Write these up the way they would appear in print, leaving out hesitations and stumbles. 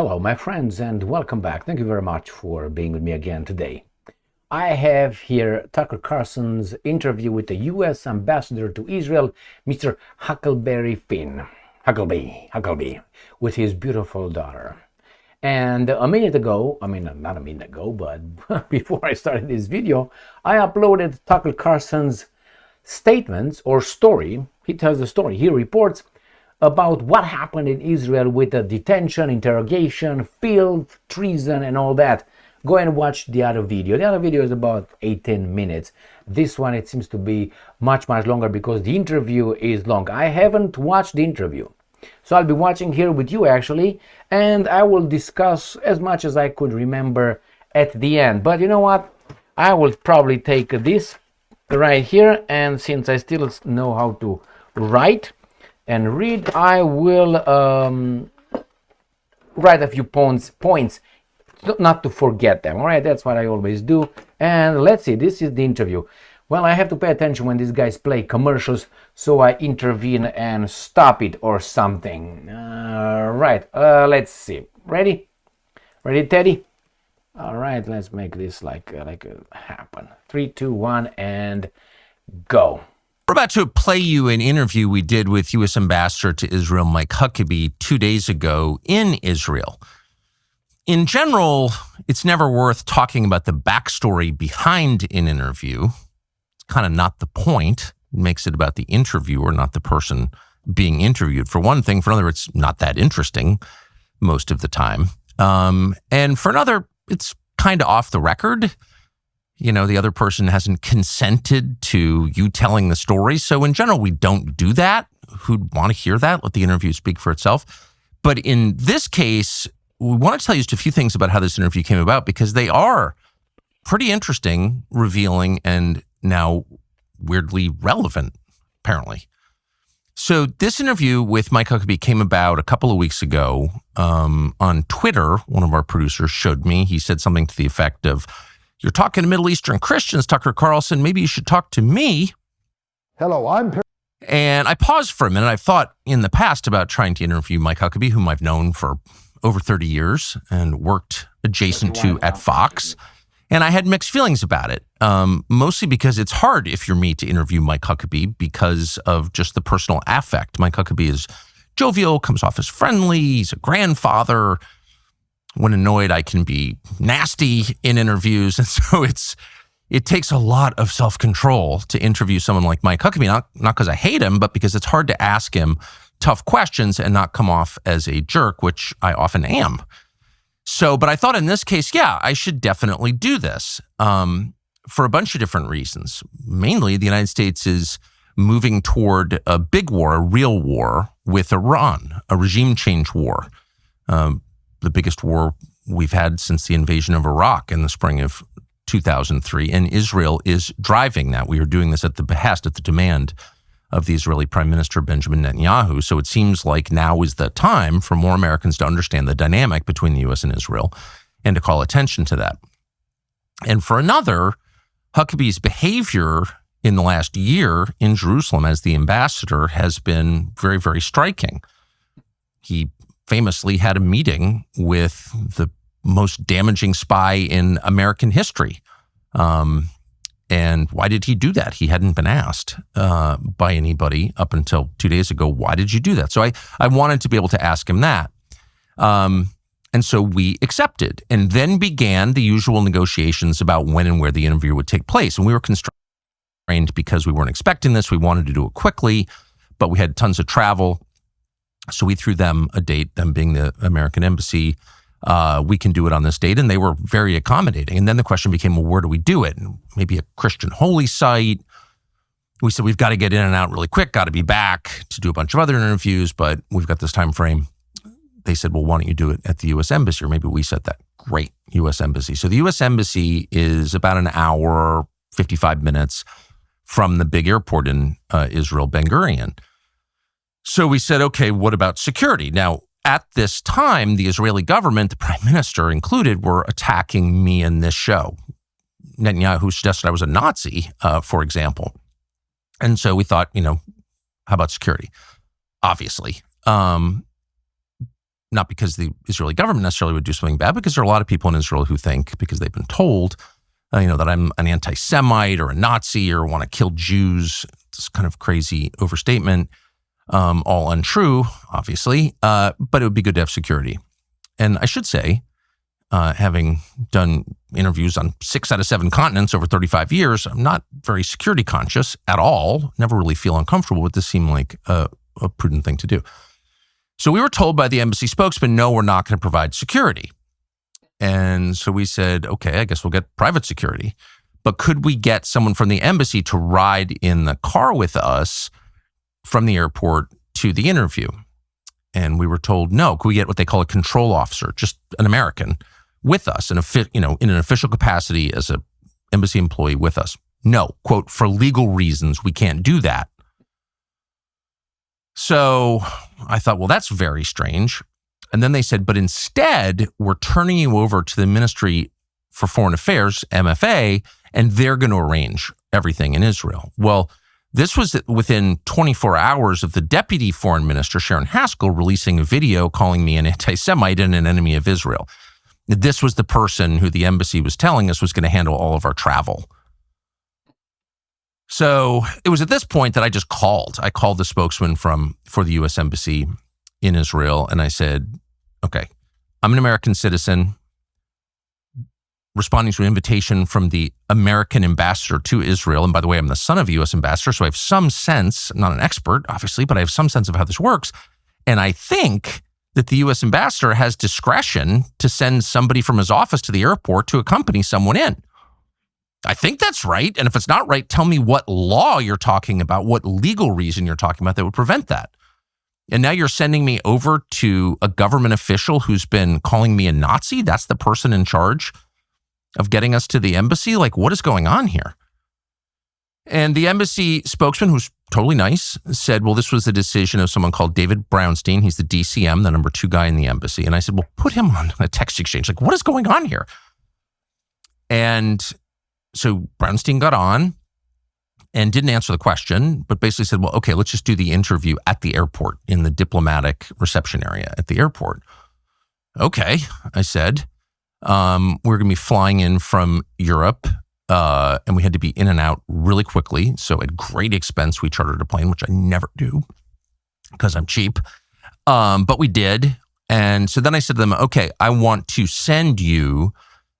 Hello, my friends, and welcome back. Thank you very much for being with me again today. I have here Tucker Carlson's interview with the U.S. ambassador to Israel, Mr. Huckebee, with his beautiful daughter. And a minute ago, not a minute ago, but before I started this video, I uploaded Tucker Carlson's statements or story. He tells the story. He reports about what happened in Israel with the detention, interrogation, field, treason, and all that. Go and watch the other video. The other video is about 18 minutes. This one, it seems to be much longer because the interview is long. I haven't watched the interview, so I'll be watching here with you actually, and I will discuss as much as I could remember at the end. But you know what? I will probably take this right here, and since I still know how to write and read, I will write a few points, not to forget them. All right, that's what I always do. And let's see, this is the interview. Well, I have to pay attention when these guys play commercials, so I intervene and stop it or something. Right, let's see. Ready, Teddy? All right, let's make this like happen. 3, 2, 1, and go. We're about to play you an interview we did with U.S. Ambassador to Israel, Mike Huckebee, 2 days ago in Israel. In general, it's never worth talking about the backstory behind an interview. It's kind of not the point. It makes it about the interviewer, not the person being interviewed. For one thing. For another, it's not that interesting most of the time. And for another, it's kind of off the record. You know, the other person hasn't consented to you telling the story. So in general, we don't do that. Who'd want to hear that? Let the interview speak for itself. But in this case, we want to tell you just a few things about how this interview came about because they are pretty interesting, revealing, and now weirdly relevant, apparently. So this interview with Mike Huckebee came about a couple of weeks ago on Twitter. One of our producers showed me. He said something to the effect of, "You're talking to Middle Eastern Christians, Tucker Carlson. Maybe you should talk to me." Hello, And I paused for a minute. I've thought in the past about trying to interview Mike Huckebee, whom I've known for over 30 years and worked adjacent to at Fox. And I had mixed feelings about it, mostly because it's hard if you're me to interview Mike Huckebee because of just the personal affect. Mike Huckebee is jovial, comes off as friendly. He's a grandfather. When annoyed, I can be nasty in interviews. And so it takes a lot of self-control to interview someone like Mike Huckebee, not because I hate him, but because it's hard to ask him tough questions and not come off as a jerk, which I often am. So, but I thought in this case, yeah, I should definitely do this for a bunch of different reasons. Mainly, the United States is moving toward a big war, a real war with Iran, a regime change war. The biggest war we've had since the invasion of Iraq in the spring of 2003. And Israel is driving that. We are doing this at the behest, at the demand of the Israeli Prime Minister Benjamin Netanyahu. So it seems like now is the time for more Americans to understand the dynamic between the U.S. and Israel and to call attention to that. And for another, Huckebee's behavior in the last year in Jerusalem as the ambassador has been very, very striking. He famously had a meeting with the most damaging spy in American history. And why did he do that? He hadn't been asked by anybody up until 2 days ago, why did you do that? So I wanted to be able to ask him that. And so we accepted and then began the usual negotiations about when and where the interview would take place. And we were constrained because we weren't expecting this. We wanted to do it quickly, but we had tons of travel. So we threw them a date, them being the American embassy. We can do it on this date. And they were very accommodating. And then the question became, well, where do we do it? And maybe a Christian holy site. We said, we've got to get in and out really quick, got to be back to do a bunch of other interviews, but we've got this time frame. They said, well, why don't you do it at the U.S. Embassy? Or maybe we said that. Great, U.S. Embassy. So the U.S. Embassy is about an hour, 55 minutes from the big airport in Israel, Ben Gurion. So we said, okay, what about security? Now, at this time, the Israeli government, the prime minister included, were attacking me in this show. Netanyahu suggested I was a Nazi, for example. And so we thought, how about security? Obviously. not because the Israeli government necessarily would do something bad, because there are a lot of people in Israel who think, because they've been told, that I'm an anti-Semite or a Nazi or want to kill Jews. It's kind of crazy overstatement, all untrue, obviously, but it would be good to have security. And I should say, having done interviews on 6 out of 7 continents over 35 years, I'm not very security conscious at all, never really feel uncomfortable, but this seemed like a prudent thing to do. So we were told by the embassy spokesman, no, we're not going to provide security. And so we said, okay, I guess we'll get private security. But could we get someone from the embassy to ride in the car with us from the airport to the interview? And we were told, no. Could we get what they call a control officer, just an American, with us, in an official capacity as an embassy employee with us? No, quote, for legal reasons, we can't do that. So I thought, well, that's very strange. And then they said, but instead, we're turning you over to the Ministry for Foreign Affairs, MFA, and they're going to arrange everything in Israel. Well, this was within 24 hours of the Deputy Foreign Minister, Sharon Haskell, releasing a video calling me an anti-Semite and an enemy of Israel. This was the person who the embassy was telling us was going to handle all of our travel. So it was at this point that I just called. I called the spokesman for the U.S. Embassy in Israel, and I said, okay, I'm an American citizen responding to an invitation from the American ambassador to Israel. And by the way, I'm the son of a U.S. ambassador, so I have some sense, I'm not an expert, obviously, but I have some sense of how this works. And I think that the U.S. ambassador has discretion to send somebody from his office to the airport to accompany someone in. I think that's right. And if it's not right, tell me what law you're talking about, what legal reason you're talking about that would prevent that. And now you're sending me over to a government official who's been calling me a Nazi? That's the person in charge of getting us to the embassy? Like, what is going on here? And the embassy spokesman, who's totally nice, said, well, this was the decision of someone called David Brownstein. He's the DCM, the number 2 guy in the embassy. And I said, well, put him on a text exchange. Like, what is going on here? And so Brownstein got on and didn't answer the question, but basically said, well, okay, let's just do the interview at the airport in the diplomatic reception area at the airport. Okay, I said, we're going to be flying in from Europe, and we had to be in and out really quickly. So at great expense, we chartered a plane, which I never do because I'm cheap. But we did. And so then I said to them, okay, I want to send you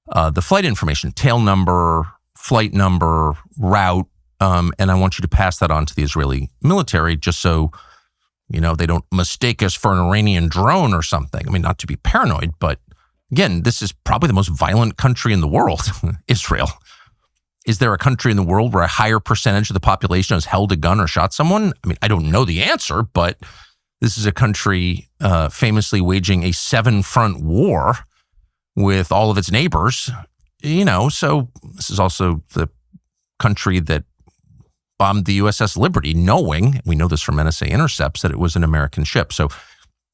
the flight information, tail number, flight number, route, and I want you to pass that on to the Israeli military just so, they don't mistake us for an Iranian drone or something. I mean, not to be paranoid, but again, this is probably the most violent country in the world, Israel. Is there a country in the world where a higher percentage of the population has held a gun or shot someone? I mean, I don't know the answer, but this is a country famously waging a 7-front war with all of its neighbors, so this is also the country that bombed the USS Liberty, knowing, we know this from NSA intercepts, that it was an American ship. So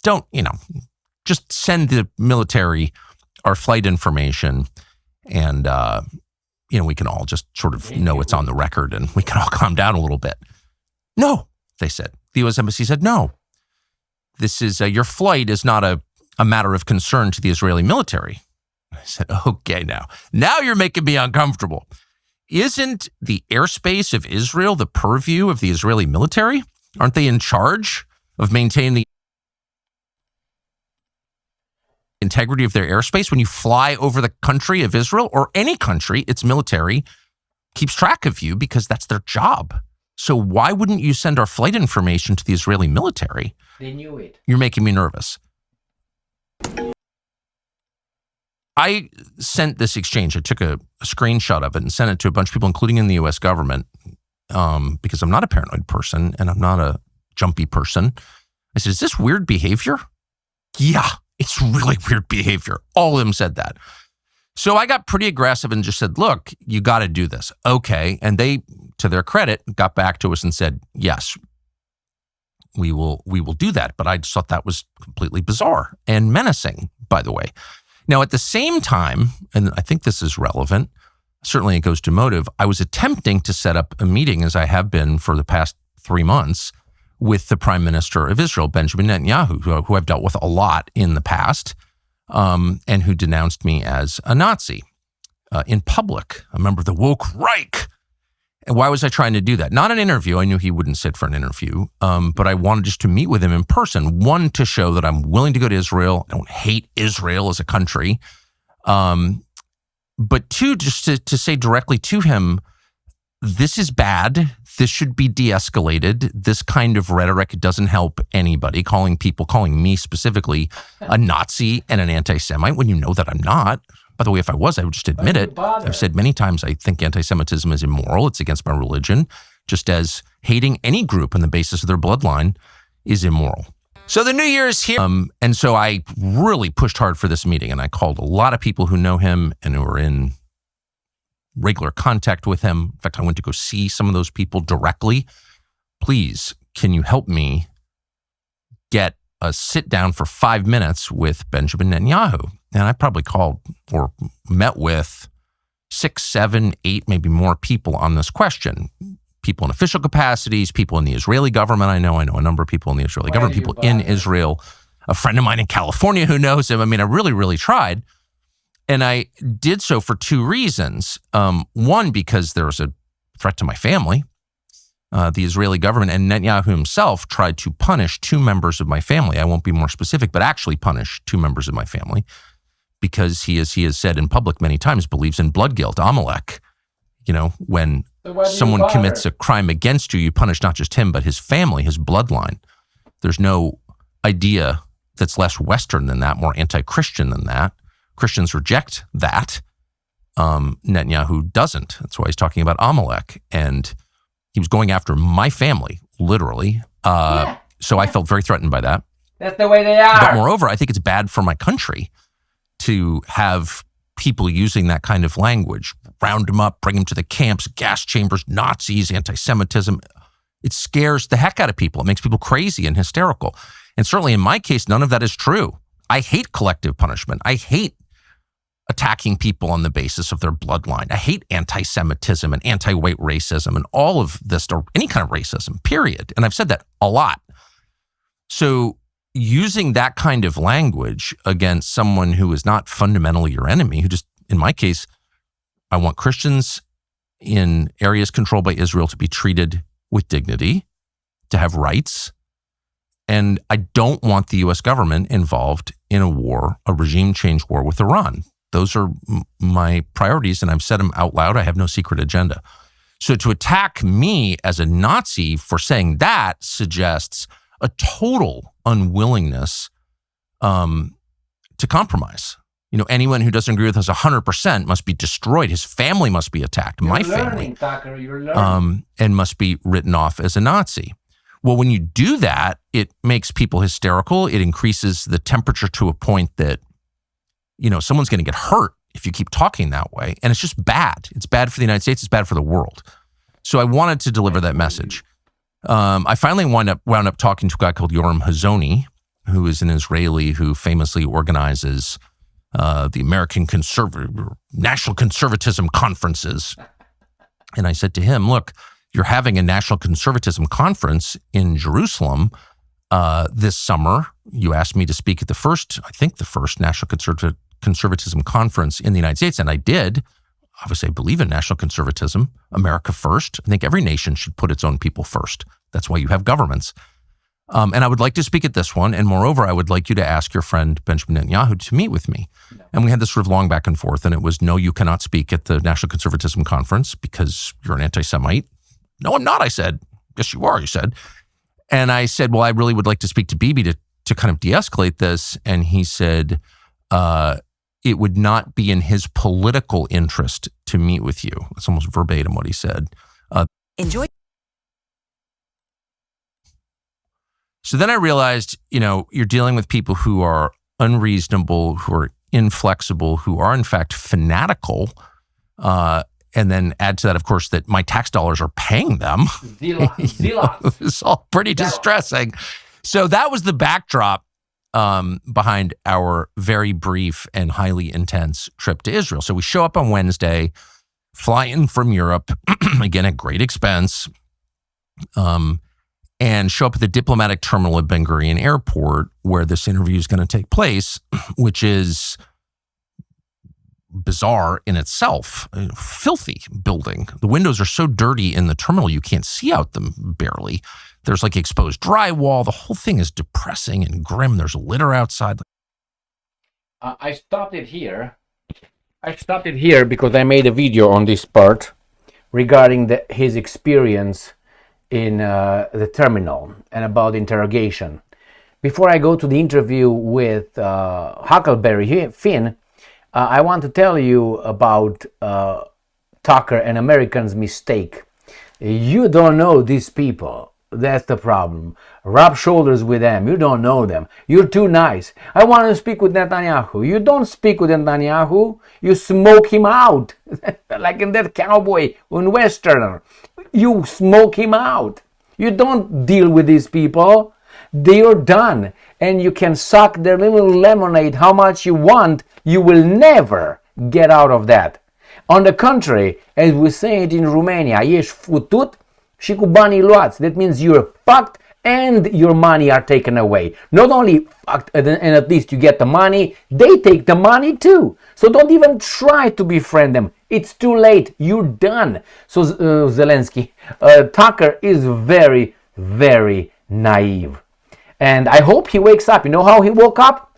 don't, just send the military our flight information and, we can all just sort of know it's on the record and we can all calm down a little bit. No, they said. The U.S. Embassy said, no, this is, your flight is not a matter of concern to the Israeli military. I said, okay, now you're making me uncomfortable. Isn't the airspace of Israel the purview of the Israeli military? Aren't they in charge of maintaining the integrity of their airspace? When you fly over the country of Israel or any country, its military keeps track of you because that's their job. So why wouldn't you send our flight information to the Israeli military? They knew it. You're making me nervous. I sent this exchange. I took a screenshot of it and sent it to a bunch of people, including in the U.S. government, because I'm not a paranoid person and I'm not a jumpy person. I said, is this weird behavior? Yeah, it's really weird behavior. All of them said that. So I got pretty aggressive and just said, look, you got to do this. Okay. And they, to their credit, got back to us and said, yes, we will do that. But I just thought that was completely bizarre and menacing, by the way. Now, at the same time, and I think this is relevant, certainly it goes to motive, I was attempting to set up a meeting, as I have been for the past 3 months, with the Prime Minister of Israel, Benjamin Netanyahu, who I've dealt with a lot in the past, and who denounced me as a Nazi in public, a member of the woke Reich. And why was I trying to do that? Not an interview. I knew he wouldn't sit for an interview, but I wanted just to meet with him in person. One, to show that I'm willing to go to Israel. I don't hate Israel as a country. But two, just to say directly to him, this is bad. This should be de-escalated. This kind of rhetoric doesn't help anybody. Calling me specifically, a Nazi and an anti-Semite when you know that I'm not. By the way, if I was, I would just admit it. I've said many times I think anti-Semitism is immoral. It's against my religion, just as hating any group on the basis of their bloodline is immoral. So the new year is here. And so I really pushed hard for this meeting, and I called a lot of people who know him and who are in regular contact with him. In fact, I went to go see some of those people directly. Please, can you help me get a sit down for 5 minutes with Benjamin Netanyahu? And I probably called or met with 6, 7, 8, maybe more people on this question. People in official capacities, people in the Israeli government. I know a number of people in the Israeli government, people in Israel, a friend of mine in California who knows him. I mean, I really, really tried. And I did so for 2 reasons. One, because there was a threat to my family. The Israeli government and Netanyahu himself tried to punish 2 members of my family. I won't be more specific, but actually punish 2 members of my family because he has said in public many times, believes in blood guilt, Amalek. You know, when someone commits a crime against you, you punish not just him, but his family, his bloodline. There's no idea that's less Western than that, more anti-Christian than that. Christians reject that. Netanyahu doesn't. That's why he's talking about Amalek. And he was going after my family, literally. So I felt very threatened by that. That's the way they are. But moreover, I think it's bad for my country to have people using that kind of language. Round them up, bring them to the camps, gas chambers, Nazis, anti-Semitism. It scares the heck out of people. It makes people crazy and hysterical. And certainly in my case, none of that is true. I hate collective punishment. I hate attacking people on the basis of their bloodline. I hate anti-Semitism and anti-white racism and all of this, or any kind of racism, period. And I've said that a lot. So using that kind of language against someone who is not fundamentally your enemy, who just, in my case, I want Christians in areas controlled by Israel to be treated with dignity, to have rights. And I don't want the U.S. government involved in a war, a regime change war with Iran. Those are my priorities, and I've said them out loud. I have no secret agenda. So to attack me as a Nazi for saying that suggests a total unwillingness to compromise. You know, anyone who doesn't agree with us 100% must be destroyed. His family must be attacked, my family, and must be written off as a Nazi. Well, when you do that, it makes people hysterical. It increases the temperature to a point that, you know, someone's going to get hurt if you keep talking that way. And it's just bad. It's bad for the United States. It's bad for the world. So I wanted to deliver that message. I finally wound up talking to a guy called Yoram Hazony, who is an Israeli who famously organizes the American National Conservatism conferences. And I said to him, look, you're having a National Conservatism conference in Jerusalem this summer. You asked me to speak at the first National Conservatism conference in the United States, and I did. Obviously, I believe in national conservatism, America first. I think every nation should put its own people first. That's why you have governments. And I would like to speak at this one. And moreover, I would like you to ask your friend Benjamin Netanyahu to meet with me. No. And we had this sort of long back and forth, and it was, no, you cannot speak at the National Conservatism Conference because you're an anti-Semite. No, I'm not, I said. Yes, you are, you said. And I said, well, I really would like to speak to Bibi to kind of de-escalate this. And he said, it would not be in his political interest to meet with you. It's almost verbatim what he said. Enjoy. So then I realized, you know, you're dealing with people who are unreasonable, who are inflexible, who are in fact fanatical. And then add to that, of course, that my tax dollars are paying them. Zealots. It's all pretty distressing. So that was the backdrop behind our very brief and highly intense trip to Israel. So we show up on Wednesday, fly in from Europe, again at great expense. and show up at the diplomatic terminal at Ben Gurion Airport where this interview is going to take place, which is bizarre in itself. A filthy building. The windows are so dirty in the terminal you can't see out them barely. There's like exposed drywall. The whole thing is depressing and grim. There's litter outside. I stopped it here. Because I made a video on this part regarding his experience in the terminal and about interrogation. Before I go to the interview with Huckleberry Finn, I want to tell you about Tucker and Americans' mistake. You don't know these people. That's the problem. Rub shoulders with them. You don't know them. You're too nice. I want to speak with Netanyahu. You don't speak with Netanyahu. You smoke him out. Like in that cowboy in Westerner. You smoke him out. You don't deal with these people. They're done. And you can suck their little lemonade how much you want. You will never get out of that. On the contrary, as we say it in Romania, ești futut și cu banii luați. That means you're fucked and your money are taken away. Not only fucked and at least you get the money, they take the money too. So don't even try to befriend them. It's too late. You're done. So Zelensky, Tucker is very, very naive. And I hope he wakes up. You know how he woke up?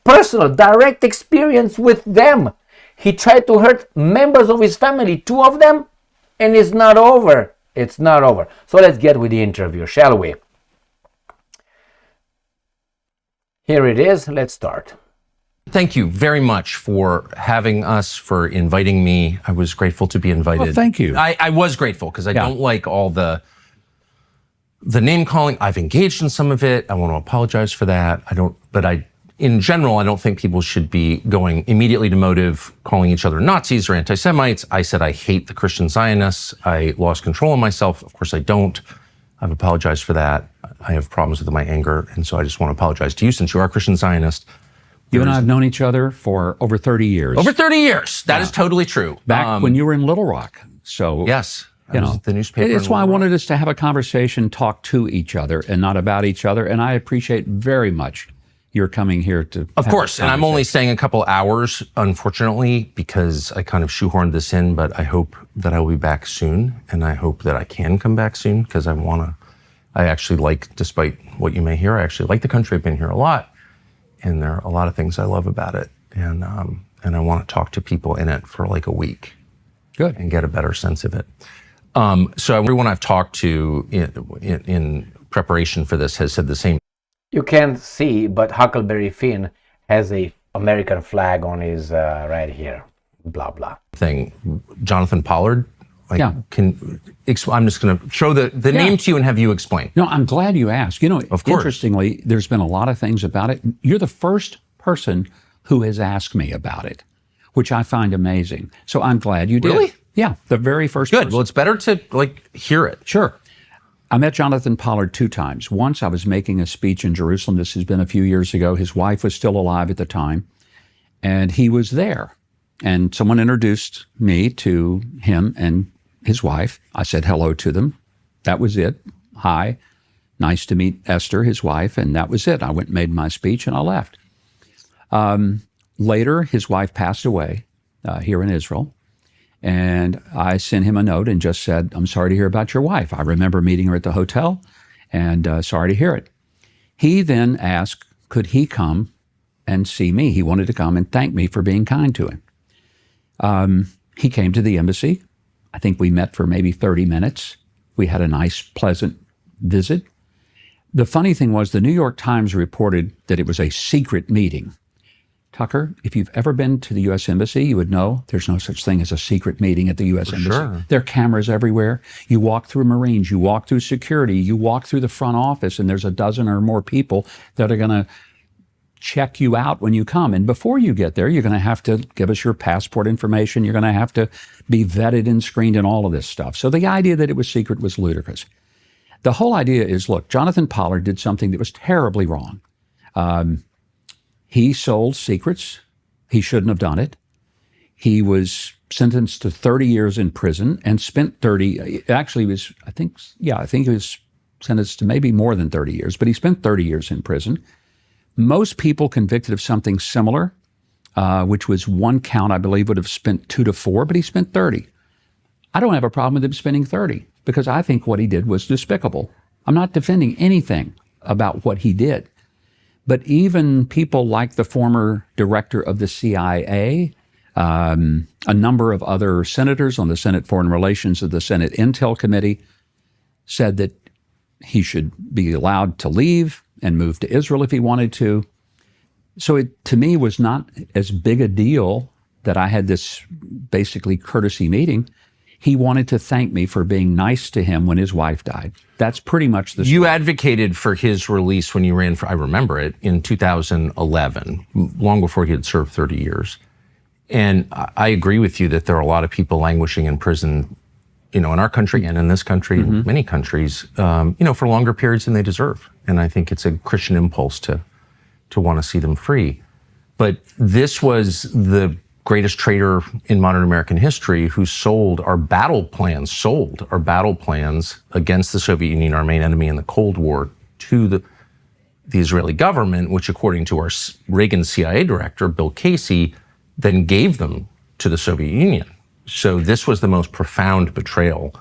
Personal, direct experience with them. He tried to hurt members of his family, 2 of them, and it's not over. It's not over. So let's get with the interview, shall we? Here it is. Let's start. Thank you very much for having us, for inviting me. I was grateful to be invited. Well, thank you. I was grateful because I don't like all the name calling. I've engaged in some of it. I want to apologize for that. In general, I don't think people should be going immediately to motive, calling each other Nazis or anti-Semites. I said I hate the Christian Zionists. I lost control of myself. Of course I don't. I've apologized for that. I have problems with my anger, and so I just want to apologize to you since you are a Christian Zionist. You and I have known each other for over 30 years. Over 30 years. That is totally true. Back when you were in Little Rock. So yes, I was at the newspaper. It's why I wanted us to have a conversation, talk to each other and not about each other. And I appreciate very much you're coming here to. Of course, and I'm only staying a couple hours, unfortunately, because I kind of shoehorned this in, but I hope that I will be back soon, and I hope that I can come back soon, because I actually like, despite what you may hear, I actually like the country. I've been here a lot, and there are a lot of things I love about it, and I want to talk to people in it for like a week. Good. And get a better sense of it. So everyone I've talked to in preparation for this has said the same. You can't see, but Huckleberry Finn has a American flag on his right here. Blah blah. Thing. Jonathan Pollard. I'm just going to throw the name to you and have you explain. No, I'm glad you asked. You know, of course. Interestingly, there's been a lot of things about it. You're the first person who has asked me about it, which I find amazing. So I'm glad you did. Really? Yeah, the very first Good. person. Well, it's better to hear it. Sure. I met Jonathan Pollard 2 times. Once I was making a speech in Jerusalem. This has been a few years ago. His wife was still alive at the time, and he was there. And someone introduced me to him and his wife. I said hello to them. That was it. Hi. Nice to meet Esther, his wife, and that was it. I went and made my speech, and I left. Later, his wife passed away here in Israel. And I sent him a note and just said, I'm sorry to hear about your wife. I remember meeting her at the hotel, and sorry to hear it. He then asked, could he come and see me? He wanted to come and thank me for being kind to him. He came to the embassy. I think we met for maybe 30 minutes. We had a nice, pleasant visit. The funny thing was the New York Times reported that it was a secret meeting. Tucker, if you've ever been to the U.S. Embassy, you would know there's no such thing as a secret meeting at the U.S. Embassy. Sure. There are cameras everywhere. You walk through Marines, you walk through security, you walk through the front office, and there's a dozen or more people that are going to check you out when you come. And before you get there, you're going to have to give us your passport information. You're going to have to be vetted and screened and all of this stuff. So the idea that it was secret was ludicrous. The whole idea is, look, Jonathan Pollard did something that was terribly wrong. He sold secrets. He shouldn't have done it. He was sentenced to 30 years in prison and spent 30, actually was, I think he was sentenced to maybe more than 30 years, but he spent 30 years in prison. Most people convicted of something similar, which was one count, I believe, would have spent 2 to 4, but he spent 30. I don't have a problem with him spending 30 because I think what he did was despicable. I'm not defending anything about what he did. But even people like the former director of the CIA, a number of other senators on the Senate Foreign Relations of the Senate Intel Committee said that he should be allowed to leave and move to Israel if he wanted to. So it, to me, was not as big a deal that I had this basically courtesy meeting. He wanted to thank me for being nice to him when his wife died. That's pretty much the story. You advocated for his release when you ran for, I remember it, in 2011, long before he had served 30 years. And I agree with you that there are a lot of people languishing in prison, in our country and in this country, and many countries, for longer periods than they deserve. And I think it's a Christian impulse to want to see them free. But this was the greatest traitor in modern American history who sold our battle plans against the Soviet Union, our main enemy in the Cold War, to the Israeli government, which according to our Reagan CIA director, Bill Casey, then gave them to the Soviet Union. So this was the most profound betrayal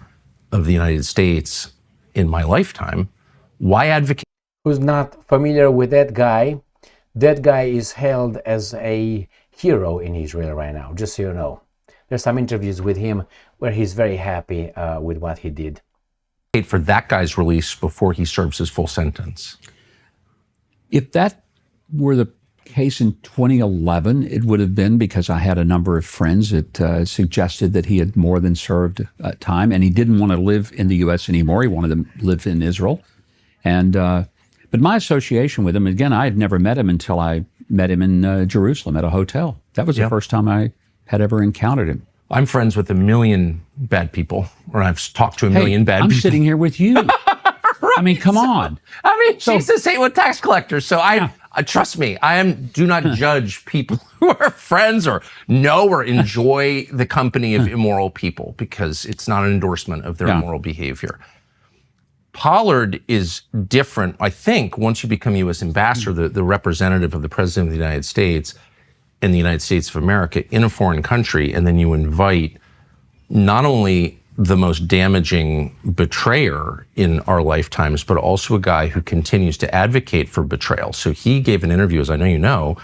of the United States in my lifetime. Why advocate? Who's not familiar with that guy is held as a hero in Israel right now, just so you know. There's some interviews with him where he's very happy with what he did. For that guy's release before he serves his full sentence. If that were the case in 2011, it would have been because I had a number of friends that suggested that he had more than served time, and he didn't want to live in the U.S. anymore. He wanted to live in Israel. And but my association with him, again, I had never met him until I met him in Jerusalem at a hotel. That was the first time I had ever encountered him. I'm friends with a million bad people, or I've talked to a million bad I'm people. sitting here with you. Right. I mean, come on. She's the same with tax collectors. So trust me, do not judge people who are friends or know or enjoy the company of immoral people, because it's not an endorsement of their immoral behavior. Pollard is different. I think once you become U.S. ambassador, the representative of the President of the United States in the United States of America in a foreign country, and then you invite not only the most damaging betrayer in our lifetimes, but also a guy who continues to advocate for betrayal. So he gave an interview, as I know you know,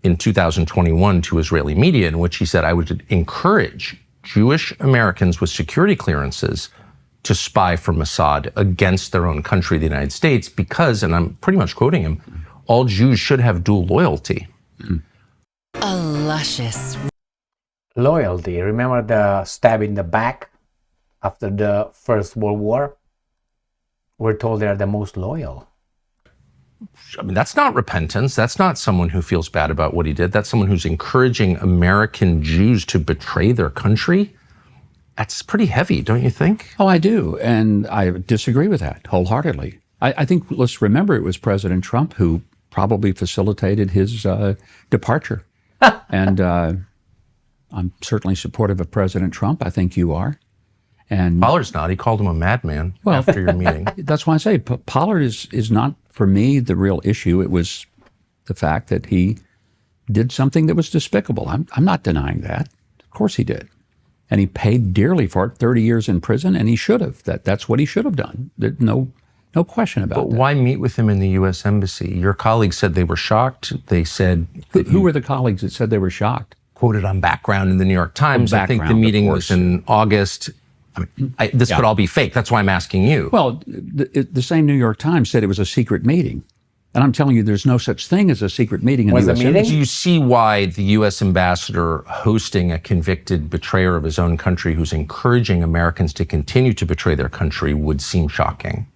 in 2021 to Israeli media, in which he said, I would encourage Jewish Americans with security clearances to spy for Mossad against their own country, the United States, because, and I'm pretty much quoting him, all Jews should have dual loyalty. A luscious Loyalty. Remember the stab in the back after the First World War? We're told they're the most loyal. I mean, that's not repentance. That's not someone who feels bad about what he did. That's someone who's encouraging American Jews to betray their country. That's pretty heavy, don't you think? Oh, I do. And I disagree with that wholeheartedly. I think, let's remember, it was President Trump who probably facilitated his departure. And I'm certainly supportive of President Trump. I think you are. And Pollard's not. He called him a madman after your meeting. That's why I say Pollard is not, for me, the real issue. It was the fact that he did something that was despicable. I'm not denying that. Of course he did. And he paid dearly for it, 30 years in prison, and he should have. That's what he should have done. There's no question about that. But why meet with him in the U.S. Embassy? Your colleagues said they were shocked. They said... Who were the colleagues that said they were shocked? Quoted on Background in the New York Times. I think the meeting was in August. I mean, this could all be fake. That's why I'm asking you. Well, the same New York Times said it was a secret meeting. And I'm telling you, there's no such thing as a secret meeting in the U.S. Embassy. Do you see why the U.S. ambassador hosting a convicted betrayer of his own country who's encouraging Americans to continue to betray their country would seem shocking?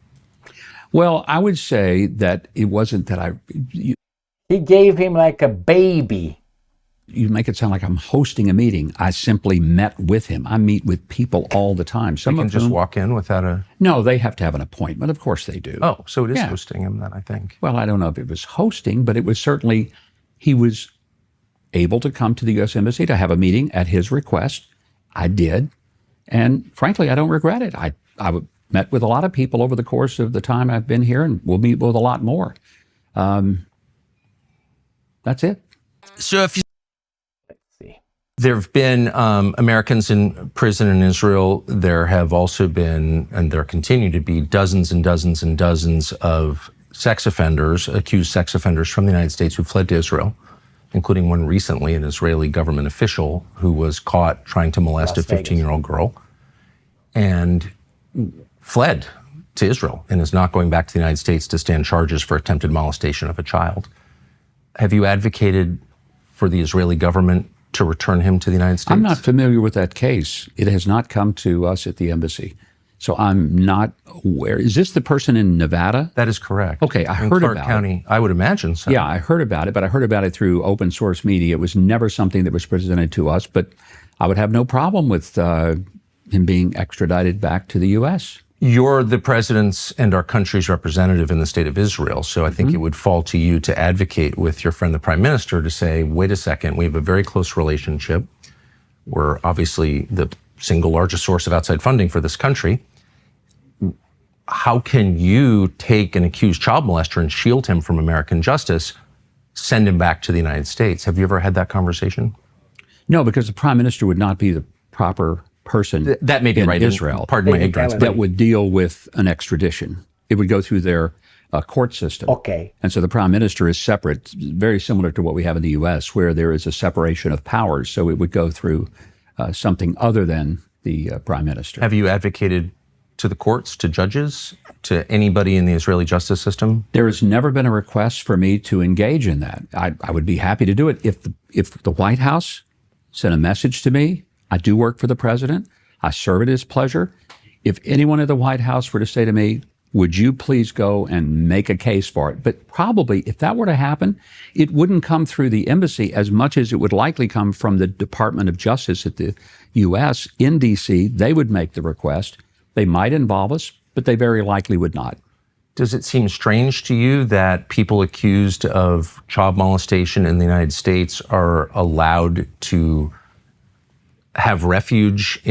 Well, I would say that it wasn't that He gave him like a baby. You make it sound like I'm hosting a meeting. I simply met with him. I meet with people all the time. Some can just walk in without a... No, they have to have an appointment. Of course they do. Oh, so it is hosting him then, I think. Well, I don't know if it was hosting, but it was certainly, he was able to come to the U.S. Embassy to have a meeting at his request. I did. And frankly, I don't regret it. met with a lot of people over the course of the time I've been here, and we'll meet with a lot more. That's it. So if you Let's see. There have been Americans in prison in Israel. There have also been, and there continue to be, dozens and dozens and dozens of sex offenders, accused sex offenders from the United States who fled to Israel, including one recently, an Israeli government official who was caught trying to molest a 15-year-old girl and fled to Israel and is not going back to the United States to stand charges for attempted molestation of a child. Have you advocated for the Israeli government to return him to the United States? I'm not familiar with that case. It has not come to us at the embassy. So I'm not aware. Is this the person in Nevada? That is correct. Okay, I in heard Clark about County, I would imagine so. Yeah, I heard about it, but I heard about it through open source media. It was never something that was presented to us, but I would have no problem with him being extradited back to the U.S. You're the president's and our country's representative in the state of Israel, so I think it would fall to you to advocate with your friend, the prime minister, to say, wait a second, we have a very close relationship. We're obviously the single largest source of outside funding for this country. How can you take an accused child molester and shield him from American justice, send him back to the United States? Have you ever had that conversation? No, because the prime minister would not be the proper person That may be in right. Israel Pardon my ignorance. that would deal with an extradition. It would go through their court system. Okay. And so the prime minister is separate, very similar to what we have in the U.S., where there is a separation of powers. So it would go through something other than the prime minister. Have you advocated to the courts, to judges, to anybody in the Israeli justice system? There has never been a request for me to engage in that. I would be happy to do it if the White House sent a message to me. I do work for the president. I serve at his pleasure. If anyone at the White House were to say to me, would you please go and make a case for it? But probably if that were to happen, it wouldn't come through the embassy as much as it would likely come from the Department of Justice at the U.S. in D.C. They would make the request. They might involve us, but they very likely would not. Does it seem strange to you that people accused of child molestation in the United States are allowed to have refuge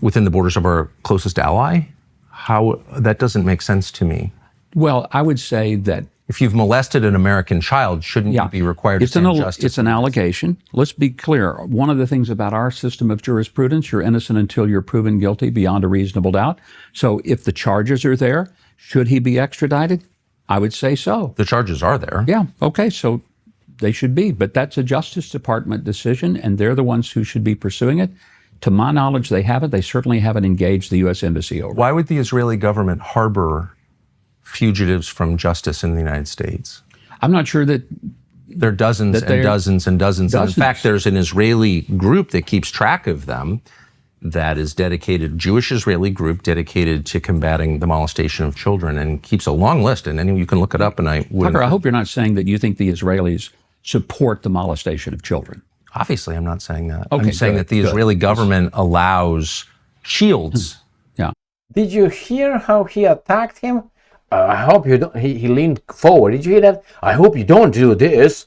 within the borders of our closest ally? How that doesn't make sense to me. Well, I would say that if you've molested an American child, shouldn't you be required to stand justice? It's an allegation. Let's be clear. One of the things about our system of jurisprudence, you're innocent until you're proven guilty beyond a reasonable doubt. So if the charges are there, should he be extradited? I would say so. The charges are there. Yeah. Okay. So they should be. But that's a Justice Department decision, and they're the ones who should be pursuing it. To my knowledge, they haven't. They certainly haven't engaged the U.S. Embassy over it. Why would the Israeli government harbor fugitives from justice in the United States? I'm not sure that there are dozens and dozens and dozens. In fact, there's an Israeli group that keeps track of them that is dedicated, Jewish Israeli group dedicated to combating the molestation of children, and keeps a long list. And you can look it up. And Tucker, I hope you're not saying that you think the Israelis support the molestation of children. Obviously, I'm not saying that. Okay, I'm saying that the Israeli government allows shields. Yeah. Did you hear how he attacked him? I hope you don't. He leaned forward. Did you hear that? I hope you don't do this.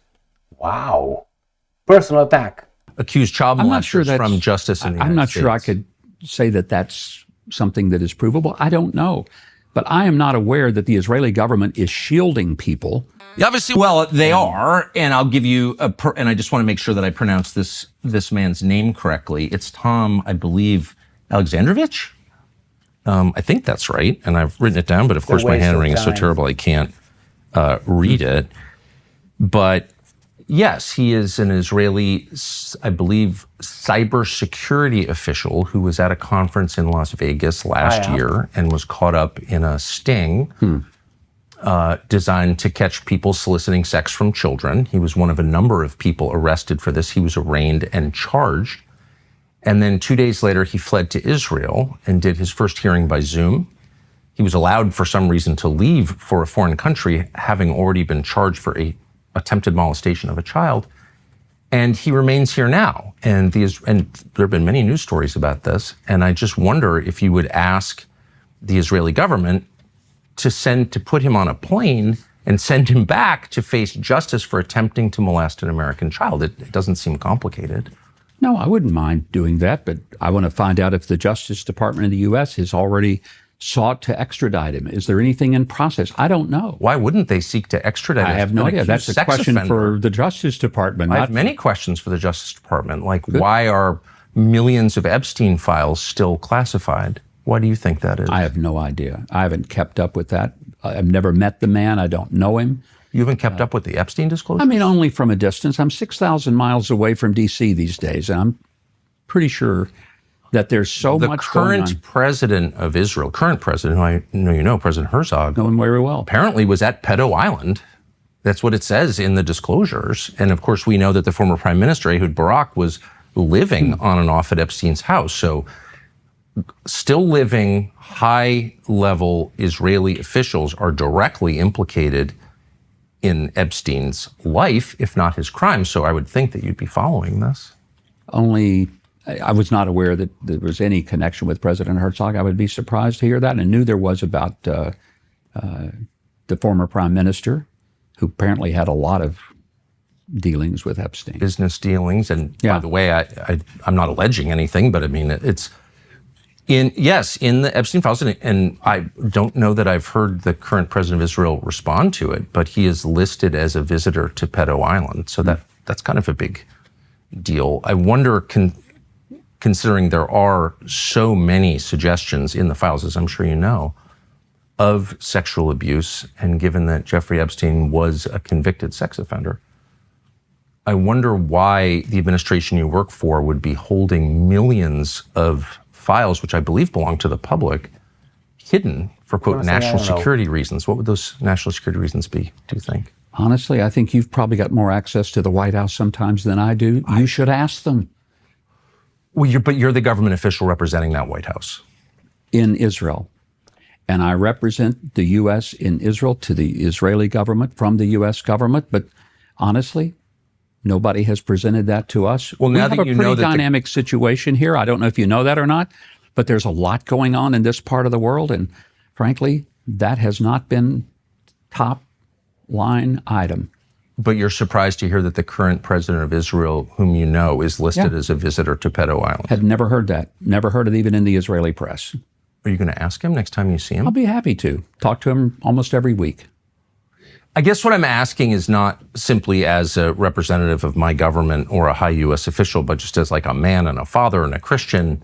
Wow. Personal attack. Accused child molesters from justice in the United States. I'm not sure I could say that that's something that is provable. I don't know. But I am not aware that the Israeli government is shielding people. Obviously, well, they are, and I'll give you and I just want to make sure that I pronounce this man's name correctly. It's Tom, I believe, Alexandrovich. I think that's right, and I've written it down, but of course my handwriting is so terrible I can't read it. But yes, he is an Israeli, I believe, cybersecurity official who was at a conference in Las Vegas last year and was caught up in a sting designed to catch people soliciting sex from children. He was one of a number of people arrested for this. He was arraigned and charged. And then 2 days later, he fled to Israel and did his first hearing by Zoom. He was allowed for some reason to leave for a foreign country, having already been charged for a attempted molestation of a child. And he remains here now. And there have been many news stories about this. And I just wonder if you would ask the Israeli government to put him on a plane and send him back to face justice for attempting to molest an American child. It doesn't seem complicated. No, I wouldn't mind doing that, but I want to find out if the Justice Department of the U.S. has already sought to extradite him. Is there anything in process? I don't know. Why wouldn't they seek to extradite him? I have no idea. That's a question for the Justice Department. I have many questions for the Justice Department, like why are millions of Epstein files still classified? Why do you think that is? I have no idea. I haven't kept up with that. I've never met the man. I don't know him. You haven't kept up with the Epstein disclosure? I mean, only from a distance. I'm 6,000 miles away from D.C. these days, and I'm pretty sure that there's so much going on. The current president of Israel, current president, who I know you know, President Herzog, Know him very well. apparently was at Pedo Island. That's what it says in the disclosures. And of course, we know that the former prime minister, Ehud Barak, was living on and off at Epstein's house. So still living high-level Israeli officials are directly implicated in Epstein's life, if not his crime. So I would think that you'd be following this. Only, I was not aware that there was any connection with President Herzog. I would be surprised to hear that, and I knew there was about the former prime minister, who apparently had a lot of dealings with Epstein. Business dealings, and by the way, I'm not alleging anything, but I mean, it's in the Epstein files, and I don't know that I've heard the current president of Israel respond to it, but he is listed as a visitor to Pedo Island, so that's kind of a big deal. I wonder, considering there are so many suggestions in the files, as I'm sure you know, of sexual abuse, and given that Jeffrey Epstein was a convicted sex offender, I wonder why the administration you work for would be holding millions of files, which I believe belong to the public, hidden for, quote, national security reasons. What would those national security reasons be, do you think? Honestly, I think you've probably got more access to the White House sometimes than I do. You should ask them. Well, but you're the government official representing that White House. In Israel. And I represent the U.S. in Israel to the Israeli government from the U.S. government. But honestly, nobody has presented that to us. Well, now we have that you know a pretty dynamic situation here. I don't know if you know that or not, but there's a lot going on in this part of the world. And frankly, that has not been top line item. But you're surprised to hear that the current president of Israel, whom you know, is listed as a visitor to Pedo Island. Had never heard that. Never heard it even in the Israeli press. Are you going to ask him next time you see him? I'll be happy to. Talk to him almost every week. I guess what I'm asking is not simply as a representative of my government or a high U.S. official, but just as like a man and a father and a Christian.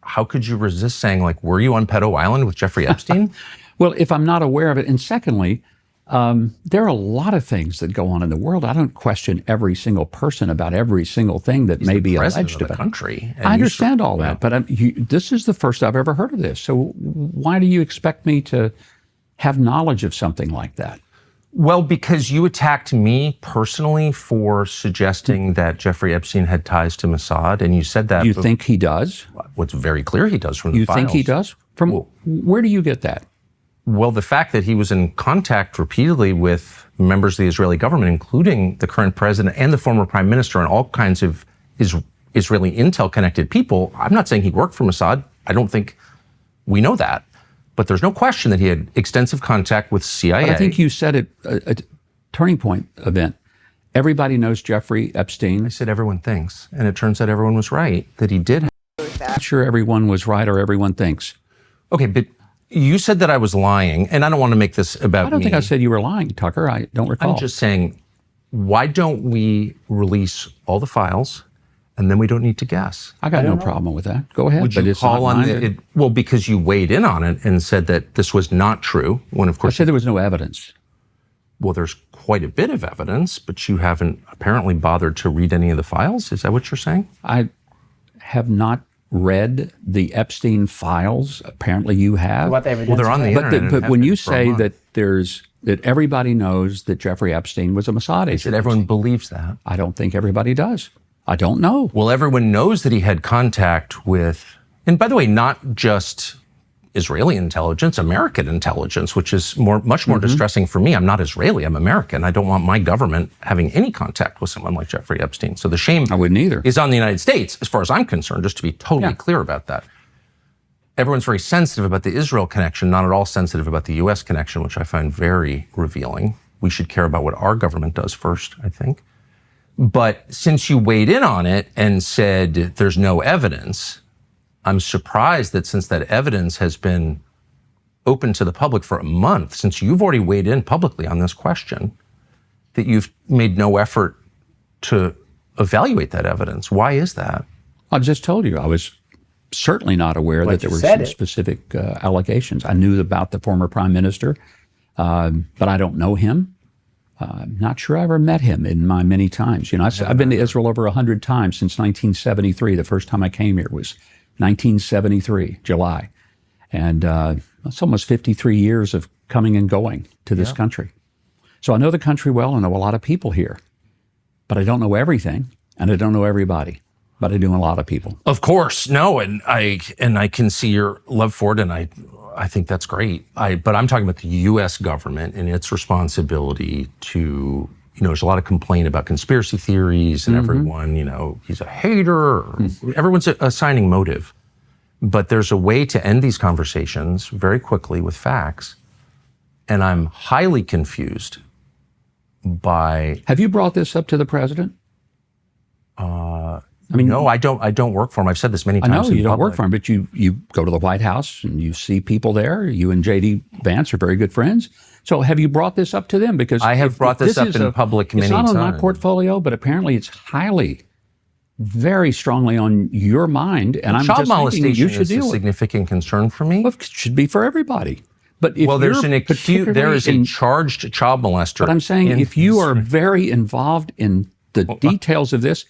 How could you resist saying, like, were you on Pedo Island with Jeffrey Epstein? Well, if I'm not aware of it, and secondly, there are a lot of things that go on in the world. I don't question every single person about every single thing that may be alleged about. The country. I understand all that, but this is the first I've ever heard of this. So why do you expect me to have knowledge of something like that? Well, because you attacked me personally for suggesting that Jeffrey Epstein had ties to Mossad, and you said that. You think he does? What's very clear he does from the files. You think he does? Where do you get that? Well, the fact that he was in contact repeatedly with members of the Israeli government, including the current president and the former prime minister, and all kinds of Israeli intel-connected people. I'm not saying he worked for Mossad. I don't think we know that. But there's no question that he had extensive contact with CIA. But I think you said it, a turning point event. Everybody knows Jeffrey Epstein. I said everyone thinks, and it turns out everyone was right, that he did. Not sure everyone was right or everyone thinks. Okay, but you said that I was lying, and I don't want to make this about me. I don't think I said you were lying, Tucker. I don't recall. I'm just saying, why don't we release all the files, and then we don't need to guess? I got no problem with that. Go ahead. Would you call on it? Well, because you weighed in on it and said that this was not true, when of course... I said there was no evidence. Well, there's quite a bit of evidence, but you haven't apparently bothered to read any of the files. Is that what you're saying? I have not read the Epstein files. Apparently you have. What evidence? Well, they're on the internet. But when you say that that everybody knows that Jeffrey Epstein was a Mossad agent. That everyone believes that. I don't think everybody does. I don't know. Well, everyone knows that he had contact with, and by the way, not just Israeli intelligence, American intelligence, which is much more distressing for me. I'm not Israeli, I'm American. I don't want my government having any contact with someone like Jeffrey Epstein. So the shame I wouldn't either. Is on the United States, as far as I'm concerned, just to be totally clear about that. Everyone's very sensitive about the Israel connection, not at all sensitive about the U.S. connection, which I find very revealing. We should care about what our government does first, I think. But since you weighed in on it and said there's no evidence, I'm surprised that since that evidence has been open to the public for a month, since you've already weighed in publicly on this question, that you've made no effort to evaluate that evidence. Why is that? I just told you, I was certainly not aware that there were some specific allegations. I knew about the former prime minister, but I don't know him. I'm not sure I ever met him in my many times. You know, I've been to Israel over 100 times since 1973. The first time I came here was 1973, July. And it's almost 53 years of coming and going to this country. So I know the country well. I know a lot of people here, but I don't know everything, and I don't know everybody, but I do a lot of people. Of course, no, and I can see your love for it, and I think that's great. But I'm talking about the U.S. government and its responsibility to, you know, there's a lot of complaint about conspiracy theories and everyone, you know, he's a hater. Everyone's assigning motive. But there's a way to end these conversations very quickly with facts. And I'm highly confused by... Have you brought this up to the president? I mean, no, I don't work for him. I've said this many times. I know you don't public. work for him, but you go to the White House and you see people there. You and J.D. Vance are very good friends. So have you brought this up to them? Because I have brought this up in public many times. It's not on my portfolio, but apparently it's very strongly on your mind. And I'm just thinking you should deal with it. Child molestation is a significant concern for me. Well, it should be for everybody. But if there is a charged child molester. But I'm saying if you are very involved in the details of this,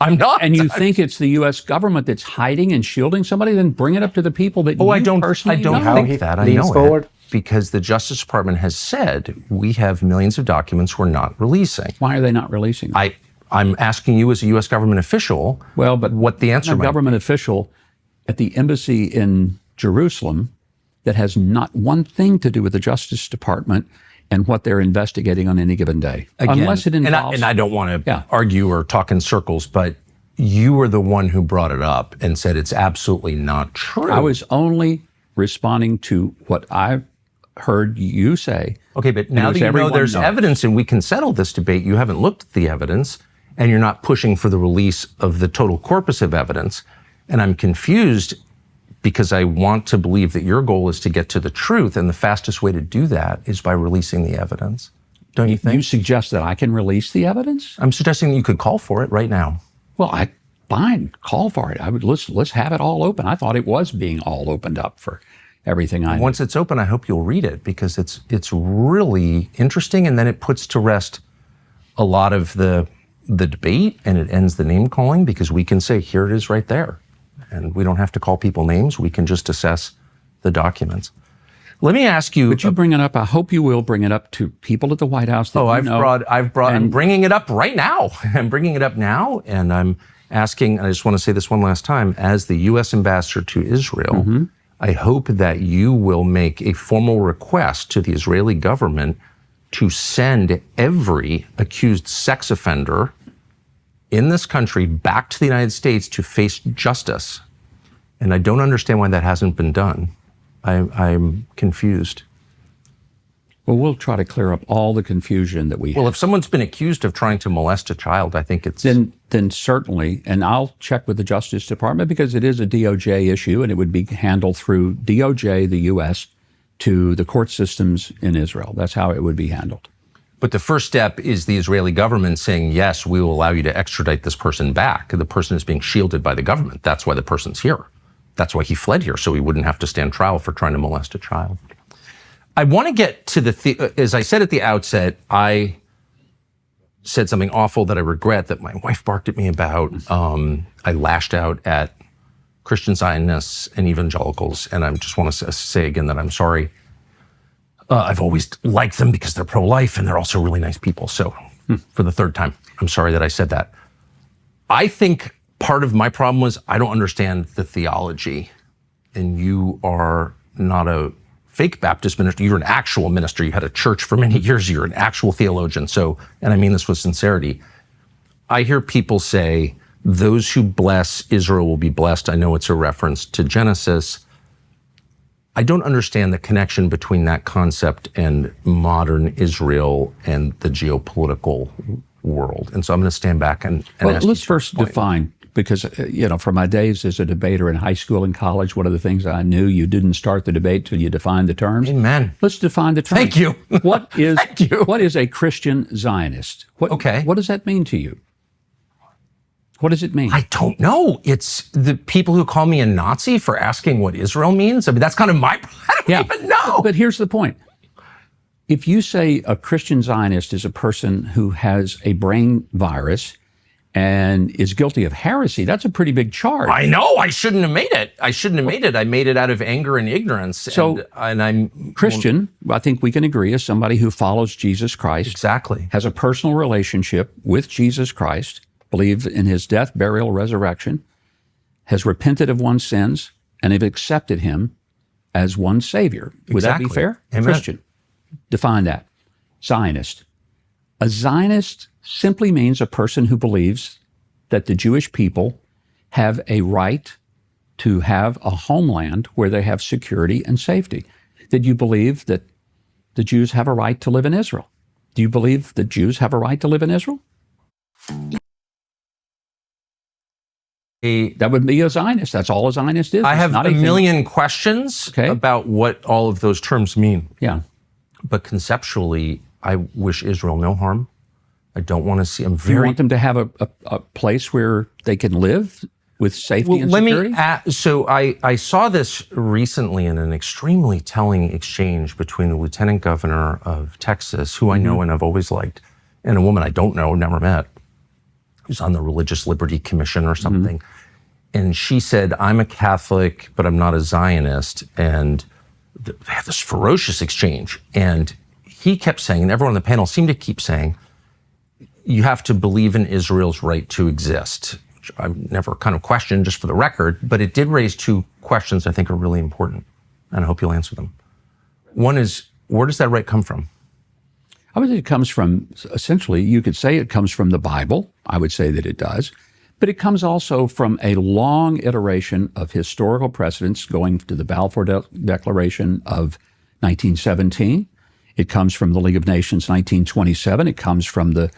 I'm not. And you think it's the U.S. government that's hiding and shielding somebody, then bring it up to the people that you personally know. I don't think that. I know it. Because the Justice Department has said we have millions of documents we're not releasing. Why are they not releasing them? I'm asking you as a U.S. government official what the answer might be. I'm a government official at the embassy in Jerusalem that has not one thing to do with the Justice Department and what they're investigating on any given day. Again, unless it involves... And I don't want to argue or talk in circles, but you were the one who brought it up and said it's absolutely not true. I was only responding to what I heard you say. Okay, but now that you know there's evidence and we can settle this debate, you haven't looked at the evidence and you're not pushing for the release of the total corpus of evidence. And I'm confused because I want to believe that your goal is to get to the truth, and the fastest way to do that is by releasing the evidence. Don't you think? You suggest that I can release the evidence? I'm suggesting that you could call for it right now. Well, fine, call for it. Let's have it all open. I thought it was being all opened up for everything I know. Once it's open, I hope you'll read it because it's really interesting, and then it puts to rest a lot of the debate, and it ends the name calling because we can say, here it is right there. And we don't have to call people names. We can just assess the documents. Let me ask you. But you bring it up. I hope you will bring it up to people at the White House. I'm bringing it up right now. I'm bringing it up now. And I'm asking, I just want to say this one last time, as the U.S. ambassador to Israel, I hope that you will make a formal request to the Israeli government to send every accused sex offender in this country back to the United States to face justice. And I don't understand why that hasn't been done. I'm confused. Well, we'll try to clear up all the confusion that we have. Well, if someone's been accused of trying to molest a child, I think it's... Then certainly, and I'll check with the Justice Department because it is a DOJ issue and it would be handled through DOJ, the U.S., to the court systems in Israel. That's how it would be handled. But the first step is the Israeli government saying, yes, we will allow you to extradite this person back. The person is being shielded by the government. That's why the person's here. That's why he fled here, so he wouldn't have to stand trial for trying to molest a child. I want to get to as I said at the outset, I said something awful that I regret that my wife barked at me about. I lashed out at Christian Zionists and evangelicals, and I just want to say again that I'm sorry. I've always liked them because they're pro-life and they're also really nice people. So for the third time, I'm sorry that I said that. I think part of my problem was I don't understand the theology, and you are not a fake Baptist minister. You're an actual minister. You had a church for many years. You're an actual theologian. So, and I mean this with sincerity. I hear people say, those who bless Israel will be blessed. I know it's a reference to Genesis. I don't understand the connection between that concept and modern Israel and the geopolitical world. And so I'm going to stand back and ask let's first define because, from my days as a debater in high school and college, one of the things I knew, you didn't start the debate till you defined the terms. Amen. Let's define the terms. Thank you. What is a Christian Zionist? What does that mean to you? What does it mean? I don't know. It's the people who call me a Nazi for asking what Israel means. I mean, that's kind of I don't even know. But here's the point. If you say a Christian Zionist is a person who has a brain virus and is guilty of heresy, that's a pretty big charge. I know. I shouldn't have made it. I made it out of anger and ignorance. So, and I'm Christian, I think we can agree, is somebody who follows Jesus Christ. Exactly. Has a personal relationship with Jesus Christ, believes in his death, burial, resurrection, has repented of one's sins, and have accepted him as one's Savior. Would that be fair? Amen. Christian. Define that. Zionist. A Zionist simply means a person who believes that the Jewish people have a right to have a homeland where they have security and safety. Did you believe that the Jews have a right to live in Israel? Do you believe that Jews have a right to live in Israel? That would be a Zionist. That's all a Zionist is. I have a million questions about what all of those terms mean. Yeah. But conceptually, I wish Israel no harm. I don't want to see them. Do you want them to have a place where they can live with safety and security? So I saw this recently in an extremely telling exchange between the lieutenant governor of Texas, who I know and I've always liked, and a woman I don't know, never met, who's on the Religious Liberty Commission or something. And she said, I'm a Catholic, but I'm not a Zionist. And they had this ferocious exchange. And he kept saying, and everyone on the panel seemed to keep saying, you have to believe in Israel's right to exist, which I've never kind of questioned, just for the record, but it did raise two questions I think are really important, and I hope you'll answer them. One is, where does that right come from? I would say it comes from, essentially, you could say it comes from the Bible. I would say that it does. But it comes also from a long iteration of historical precedents going to the Balfour Declaration of 1917. It comes from the League of Nations 1927. It comes from the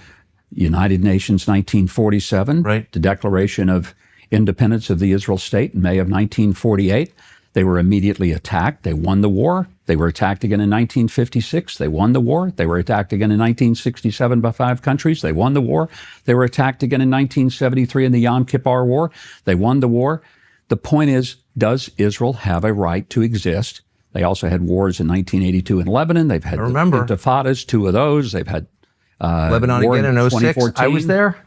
United Nations 1947, the Declaration of Independence of the Israel State in May of 1948. They were immediately attacked. They won the war. They were attacked again in 1956. They won the war. They were attacked again in 1967 by 5 countries. They won the war. They were attacked again in 1973 in the Yom Kippur War. They won the war. The point is, does Israel have a right to exist? They also had wars in 1982 in Lebanon. They've had the intifadas, 2 of those. They've had Lebanon again in 06. I was there.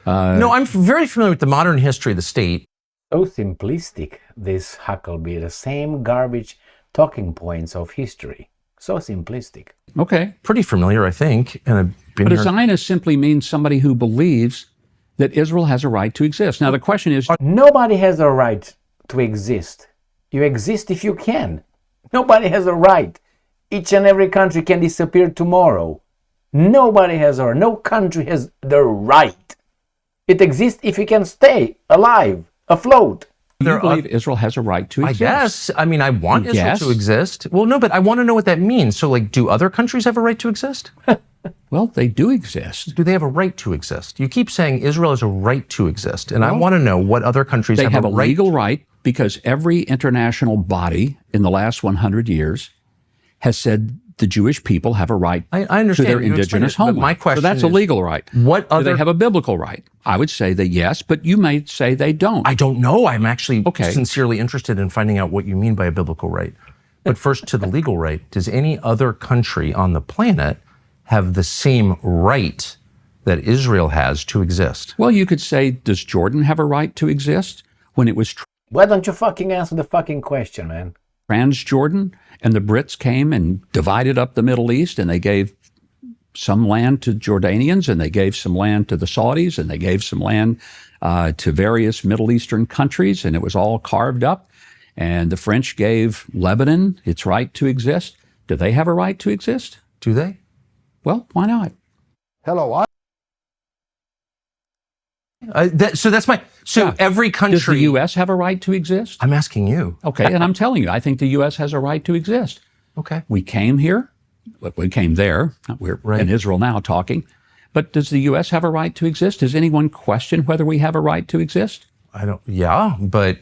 No, I'm very familiar with the modern history of the state. So simplistic, this Huckebee, the same garbage talking points of history. So simplistic. Okay. Pretty familiar, I think. And I've been But a Zionist simply means somebody who believes that Israel has a right to exist. Now, the question is... Nobody has a right to exist. You exist if you can. Nobody has a right. Each and every country can disappear tomorrow. Nobody has a right. No country has the right. It exists if it can stay alive, afloat. Do you believe Israel has a right to exist? I guess. I mean, I want Israel to exist. Well, no, but I want to know what that means. So, like, do other countries have a right to exist? Well, they do exist. Do they have a right to exist? You keep saying Israel has a right to exist, and I want to know what other countries have a right. They have a legal right because every international body in the last 100 years has said the Jewish people have a right to their indigenous homeland. My question so that's a legal right. What other... Do they have a biblical right? I would say that yes, but you may say they don't. I don't know. I'm actually sincerely interested in finding out what you mean by a biblical right. But first, to the legal right, does any other country on the planet have the same right that Israel has to exist? Well, you could say, does Jordan have a right to exist when it was... Why don't you fucking answer the fucking question, man? Transjordan, and the Brits came and divided up the Middle East, and they gave some land to Jordanians, and they gave some land to the Saudis, and they gave some land to various Middle Eastern countries, and it was all carved up. And the French gave Lebanon its right to exist. Do they have a right to exist? Do they? Well, why not? Hello, every country... Does the U.S. have a right to exist? I'm asking you. Okay, and I'm telling you, I think the U.S. has a right to exist. Okay. We came here. We came there. We're in Israel now talking. But does the U.S. have a right to exist? Does anyone question whether we have a right to exist? Yeah, but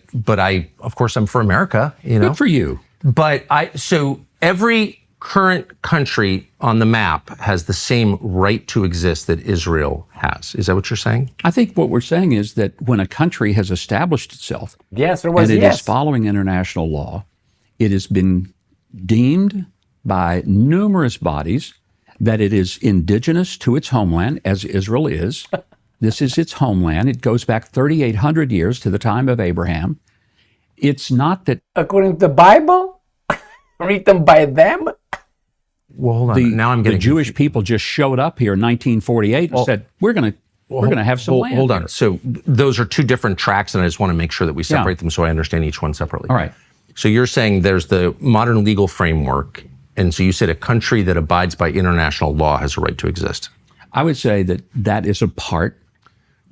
of course, I'm for America, Good for you. But so every current country on the map has the same right to exist that Israel has. Is that what you're saying? I think what we're saying is that when a country has established itself, Yes, or was and it yes. is following international law, it has been deemed by numerous bodies that it is indigenous to its homeland, as Israel is. This is its homeland. It goes back 3,800 years to the time of Abraham. It's not that According to the Bible, written by them. Well, hold on. Now I'm the getting Jewish people just showed up here in 1948 and said, we're going to have some land. Hold on. here." So those are two different tracks, and I just want to make sure that we separate them so I understand each one separately. All right. So you're saying there's the modern legal framework, and so you said a country that abides by international law has a right to exist. I would say that is a part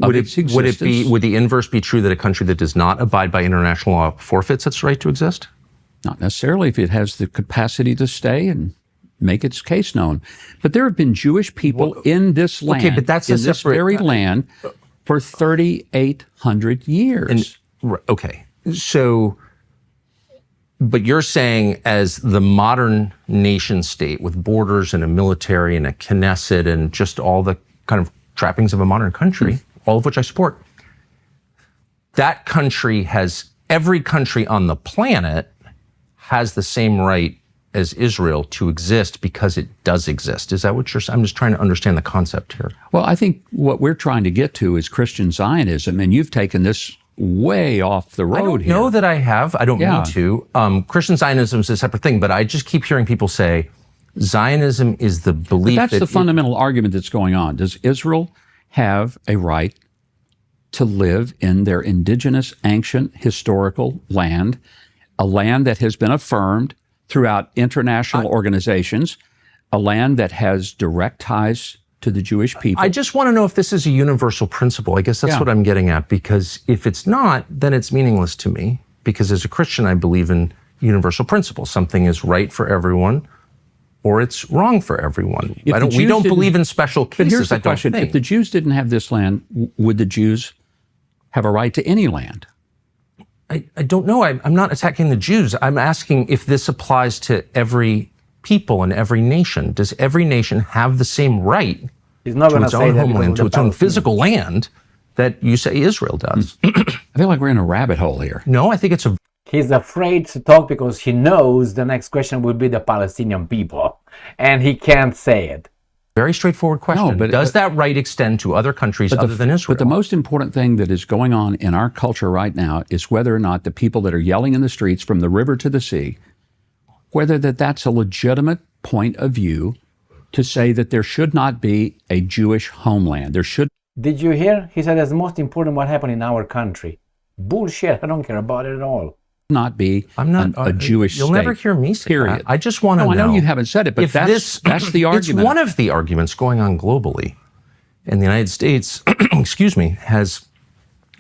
of its existence. Would the inverse be true that a country that does not abide by international law forfeits its right to exist? Not necessarily if it has the capacity to stay and make its case known. But there have been Jewish people in this land, but that's in a this separate- very land, for 3,800 years. Okay. So, but you're saying as the modern nation state with borders and a military and a Knesset and just all the kind of trappings of a modern country, all of which I support, that country has, every country on the planet has the same right as Israel to exist because it does exist. Is that what you're saying? I'm just trying to understand the concept here. Well, I think what we're trying to get to is Christian Zionism, and you've taken this way off the road I don't here. know that I have. I don't Yeah. mean to. Christian Zionism is a separate thing, but I just keep hearing people say Zionism is the belief That's that the fundamental argument that's going on. Does Israel have a right to live in their indigenous, ancient, historical land, a land that has been affirmed throughout international organizations, a land that has direct ties to the Jewish people? I just want to know if this is a universal principle. I guess that's Yeah. what I'm getting at, because if it's not, then it's meaningless to me, because as a Christian, I believe in universal principles. Something is right for everyone or it's wrong for everyone. If the We Jews don't didn't- believe in special But cases. here's the I don't question. think. If the Jews didn't have this land, would the Jews have a right to any land? I don't know. I'm not attacking the Jews. I'm asking if this applies to every people and every nation. Does every nation have the same right He's not to going to its say own that homeland, to its own physical land that you say Israel does? I feel like we're in a rabbit hole here. No, I think it's a He's afraid to talk because he knows the next question will be the Palestinian people, and he can't say it. very straightforward question. but- Does that right extend to other countries other than Israel? But the most important thing that is going on in our culture right now is whether or not the people that are yelling in the streets from the river to the sea, whether that's a legitimate point of view to say that there should not be a Jewish homeland. There should Did you hear? He said it's most important what happened in our country. Bullshit. I don't care about it at all. not be I'm not a Jewish You'll state. never hear me say period. that. I just want to No, know. I know you haven't said it, but if that's the argument. It's one of the arguments going on globally. And the United States, excuse me, has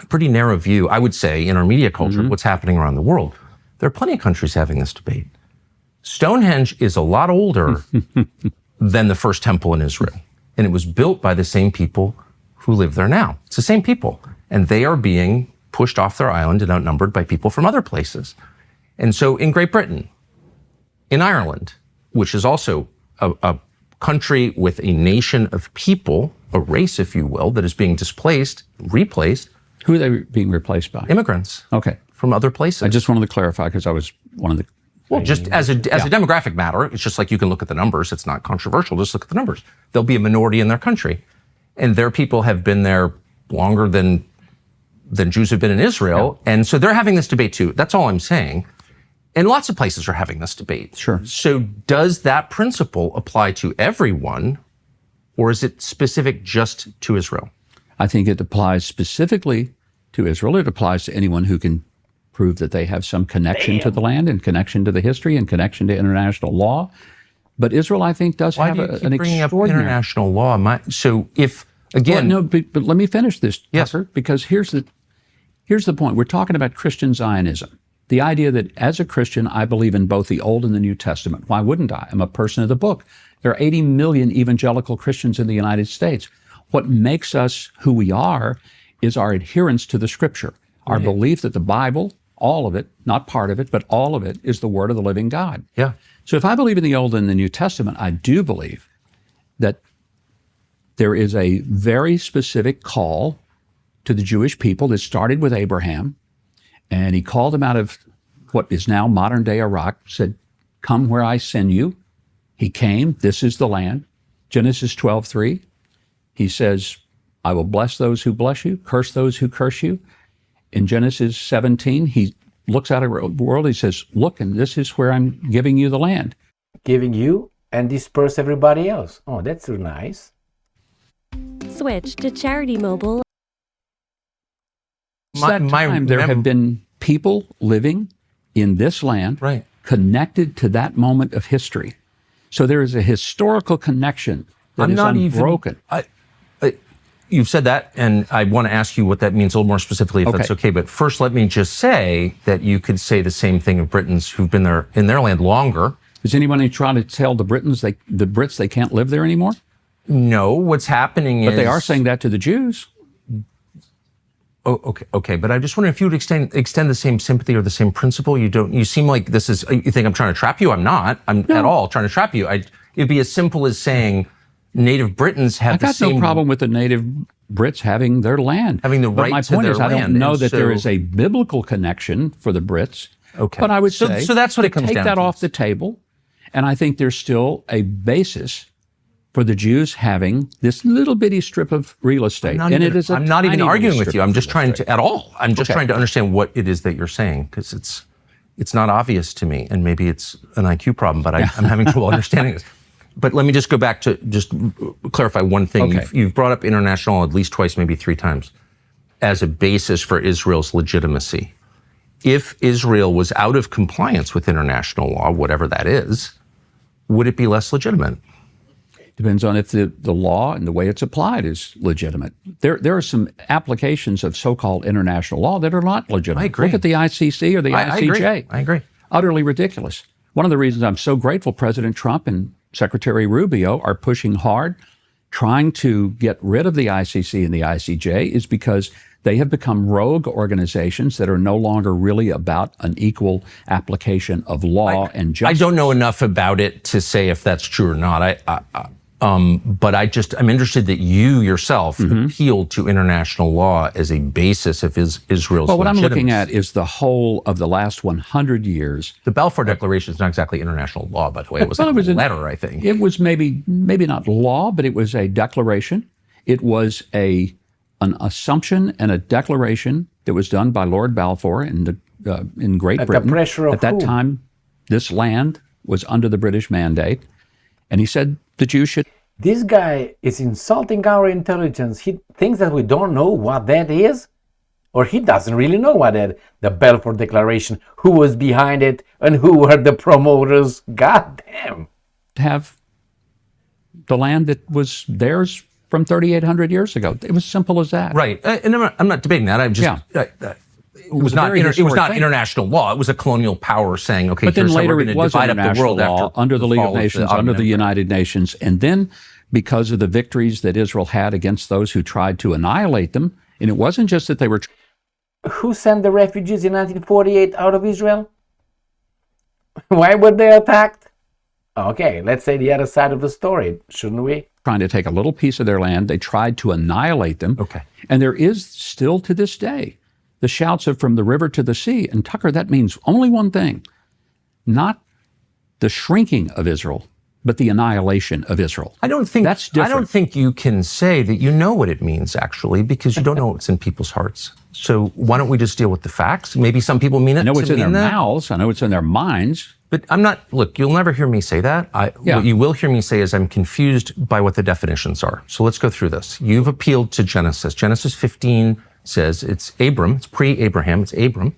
a pretty narrow view, I would say, in our media culture, of what's happening around the world. There are plenty of countries having this debate. Stonehenge is a lot older than the first temple in Israel. And it was built by the same people who live there now. It's the same people. And they are being pushed off their island and outnumbered by people from other places. And so in Great Britain, in Ireland, which is also a country with a nation of people, a race, if you will, that is being displaced, replaced, Who are they being replaced by? immigrants Okay. from other places. I just wanted to clarify because I was one of the. Well, just as a demographic matter, it's just like you can look at the numbers. It's not controversial. Just look at the numbers. There'll be a minority in their country, and their people have been there longer than Jews have been in Israel, and so they're having this debate too. That's all I'm saying. And lots of places are having this debate. Sure. So does that principle apply to everyone, or is it specific just to Israel? I think it applies specifically to Israel. It applies to anyone who can prove that they have some connection to the land and connection to the history and connection to international law. But Israel, I think, does Why have do you keep an bringing up extraordinary. international law? So if again, Well, no, but let me finish this, Yes. Tucker, because here's the point. We're talking about Christian Zionism. The idea that as a Christian, I believe in both the Old and the New Testament. Why wouldn't I? I'm a person of the book. There are 80 million evangelical Christians in the United States. What makes us who we are is our adherence to the Scripture. Our belief that the Bible, all of it, not part of it, but all of it, is the word of the living God. Yeah. So if I believe in the Old and the New Testament, I do believe that there is a very specific call to the Jewish people that started with Abraham, and he called them out of what is now modern-day Iraq, said, come where I send you. He came, this is the land. Genesis 12:3, he says, I will bless those who bless you, curse those who curse you. In Genesis 17, he looks out at the world, he says, look, and this is where I'm giving you the land. Giving you and disperse everybody else. Oh, that's nice. Switch to Charity Mobile. There have been people living in this land connected to that moment of history. So there is a historical connection that is unbroken. You've said that, and I want to ask you what that means a little more specifically, if that's okay. But first, let me just say that you could say the same thing of Britons who've been there in their land longer. Is anybody trying to tell the Brits they can't live there anymore? No, what's happening is... But they are saying that to the Jews. Oh, okay. But I just wonder if you would extend the same sympathy or the same principle. You seem like this is, you think I'm trying to trap you. I'm not. I'm at all trying to trap you. It'd be as simple as saying native Britons have the same... I got no problem with the native Brits having their land. Having the right to their land. But my point is, I don't know that there is a biblical connection for the Brits. Okay. But I would say, so that's what it comes down to. Take that off the table. And I think there's still a basis for the Jews having this little bitty strip of real estate. I'm not even arguing with you. I'm just trying to, at all. I'm just trying to understand what it is that you're saying, because it's not obvious to me, and maybe it's an IQ problem, but I'm having trouble understanding this. But let me just go back to just clarify one thing. Okay. You've brought up international law at least twice, maybe three times, as a basis for Israel's legitimacy. If Israel was out of compliance with international law, whatever that is, would it be less legitimate? Depends on if the law and the way it's applied is legitimate. There are some applications of so-called international law that are not legitimate. I agree. Look at the ICC or the ICJ. I agree. Utterly ridiculous. One of the reasons I'm so grateful President Trump and Secretary Rubio are pushing hard, trying to get rid of the ICC and the ICJ, is because they have become rogue organizations that are no longer really about an equal application of law and justice. I don't know enough about it to say if that's true or not. But I'm interested that you yourself appealed to international law as a basis of Israel's Well, what I'm legitimacy. looking at is the whole of the last 100 years. The Balfour Declaration is not exactly international law, by the way. It was a letter, I think. It was maybe not law, but it was a declaration. It was an assumption and a declaration that was done by Lord Balfour in Great Britain. The pressure of At that who? time, this land was under the British mandate, and he said the Jews should. This guy is insulting our intelligence. He thinks that we don't know what that is, or he doesn't really know what the Balfour Declaration, who was behind it, and who were the promoters. God damn. Have the land that was theirs from 3,800 years ago. It was simple as that. Right. And I'm not debating that. I'm just... It was not international law. It was a colonial power saying, okay, but then here's later how we're it going to was divide up the international world law after under the League of fall Nations, the under the Ottoman United Nations. And then because of the victories that Israel had against those who tried to annihilate them, and it wasn't just that they were... Who sent the refugees in 1948 out of Israel? Why were they attacked? Okay, let's say the other side of the story, shouldn't we? Trying to take a little piece of their land. They tried to annihilate them. Okay. And there is still to this day the shouts of from the river to the sea. And Tucker, that means only one thing, not the shrinking of Israel, but the annihilation of Israel. I don't think that's different. I don't think you can say that you know what it means, actually, because you don't know what's in people's hearts. So why don't we just deal with the facts? Maybe some people mean it. I know it's in their that. mouths. I know it's in their minds. But I'm not, look, you'll never hear me say that. What you will hear me say is I'm confused by what the definitions are. So let's go through this. You've appealed to Genesis. Genesis 15 says it's Abram, it's pre-Abraham, it's Abram,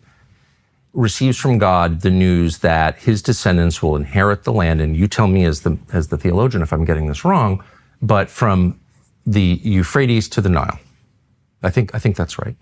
receives from God the news that his descendants will inherit the land. And you tell me as the theologian if I'm getting this wrong, but from the Euphrates to the Nile. I think that's right.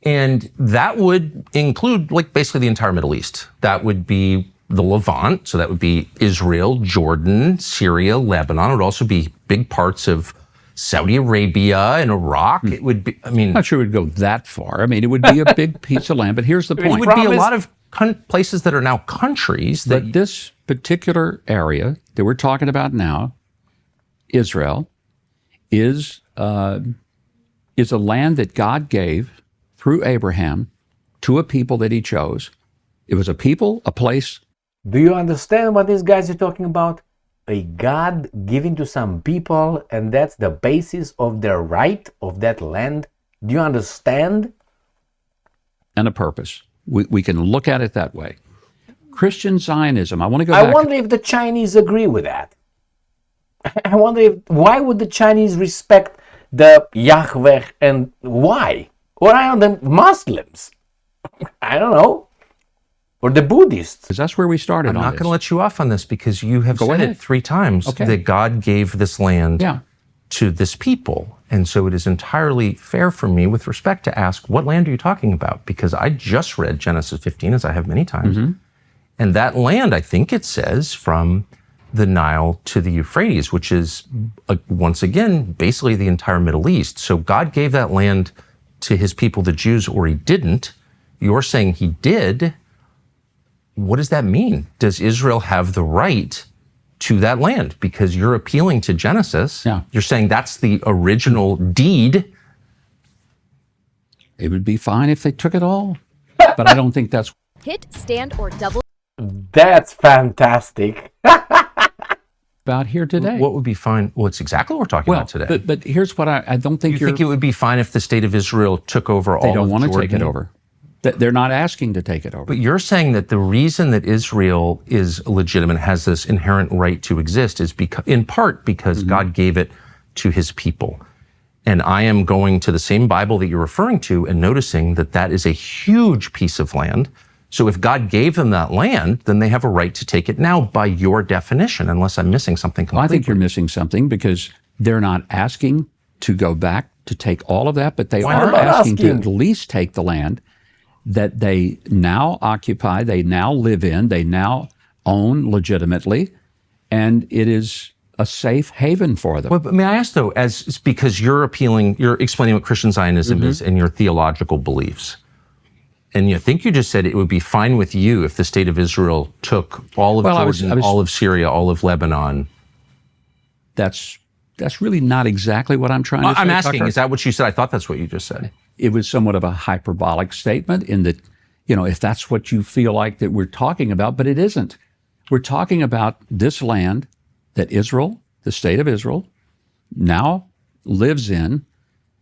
And that would include like basically the entire Middle East. That would be the Levant, so that would be Israel, Jordan, Syria, Lebanon. It would also be big parts of Saudi Arabia and Iraq. It would be, I mean, I'm not sure it would go that far. I mean, it would be a big piece of land, but here's the it point. would be a lot of places that are now countries. But this particular area that we're talking about now, Israel, is a land that God gave through Abraham to a people that he chose. It was a people, a place. Do you understand what these guys are talking about? A God giving to some people, and that's the basis of their right of that land? Do you understand? And a purpose. We can look at it that way. Christian Zionism, I want to go back. I wonder if the Chinese agree with that. I wonder why would the Chinese respect the Yahweh, and why? Or are the Muslims? I don't know. Or the Buddhists. Because that's where we started. I'm not going to let you off on this because you have said ahead. it 3 times that God gave this land to this people. And so it is entirely fair for me with respect to ask, what land are you talking about? Because I just read Genesis 15, as I have many times. And that land, I think it says, from the Nile to the Euphrates, which is, once again, basically the entire Middle East. So God gave that land to his people, the Jews, or he didn't. You're saying he did. What does that mean? Does Israel have the right to that land? Because you're appealing to Genesis. You're saying that's the original deed. It would be fine if they took it all. But I don't think that's... Hit, stand, or double. That's fantastic. about here today. What would be fine? Well, it's exactly what we're talking about today. But here's what I don't think you think it would be fine if the state of Israel took over all of Jordan? They don't want to take it over. They're not asking to take it over. But you're saying that the reason that Israel is legitimate, has this inherent right to exist, is in part because God gave it to his people. And I am going to the same Bible that you're referring to and noticing that that is a huge piece of land. So if God gave them that land, then they have a right to take it now by your definition, unless I'm missing something completely. Well, I think you're missing something because they're not asking to go back to take all of that, but they are asking to at least take the land that they now occupy, they now live in, they now own legitimately, and it is a safe haven for them. Well, but may I ask though, as because you're explaining what Christian Zionism is and your theological beliefs. And you think you just said it would be fine with you if the state of Israel took all of Jordan, all of Syria, all of Lebanon. That's really not exactly what I'm trying to say. I'm asking, Tucker. Is that what you said? I thought that's what you just said. It was somewhat of a hyperbolic statement in that, if that's what you feel like that we're talking about, but it isn't. We're talking about this land that Israel, the state of Israel, now lives in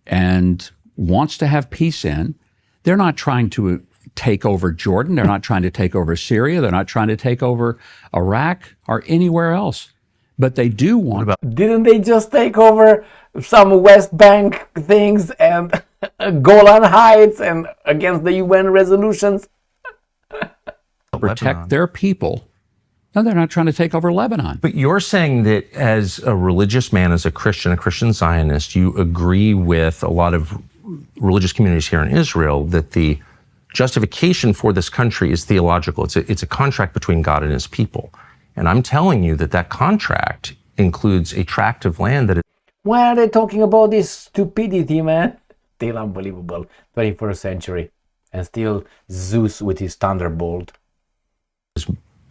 and wants to have peace in. They're not trying to take over Jordan. They're not trying to take over Syria. They're not trying to take over Iraq or anywhere else. But they do want... Didn't they just take over some West Bank things and Golan Heights and against the UN resolutions? Protect their people. No, they're not trying to take over Lebanon. But you're saying that as a religious man, as a Christian Zionist, you agree with a lot of religious communities here in Israel that the justification for this country is theological. It's a contract between God and his people. And I'm telling you that contract includes a tract of land that is... Why are they talking about this stupidity, man? Still unbelievable. 21st century. And still Zeus with his thunderbolt.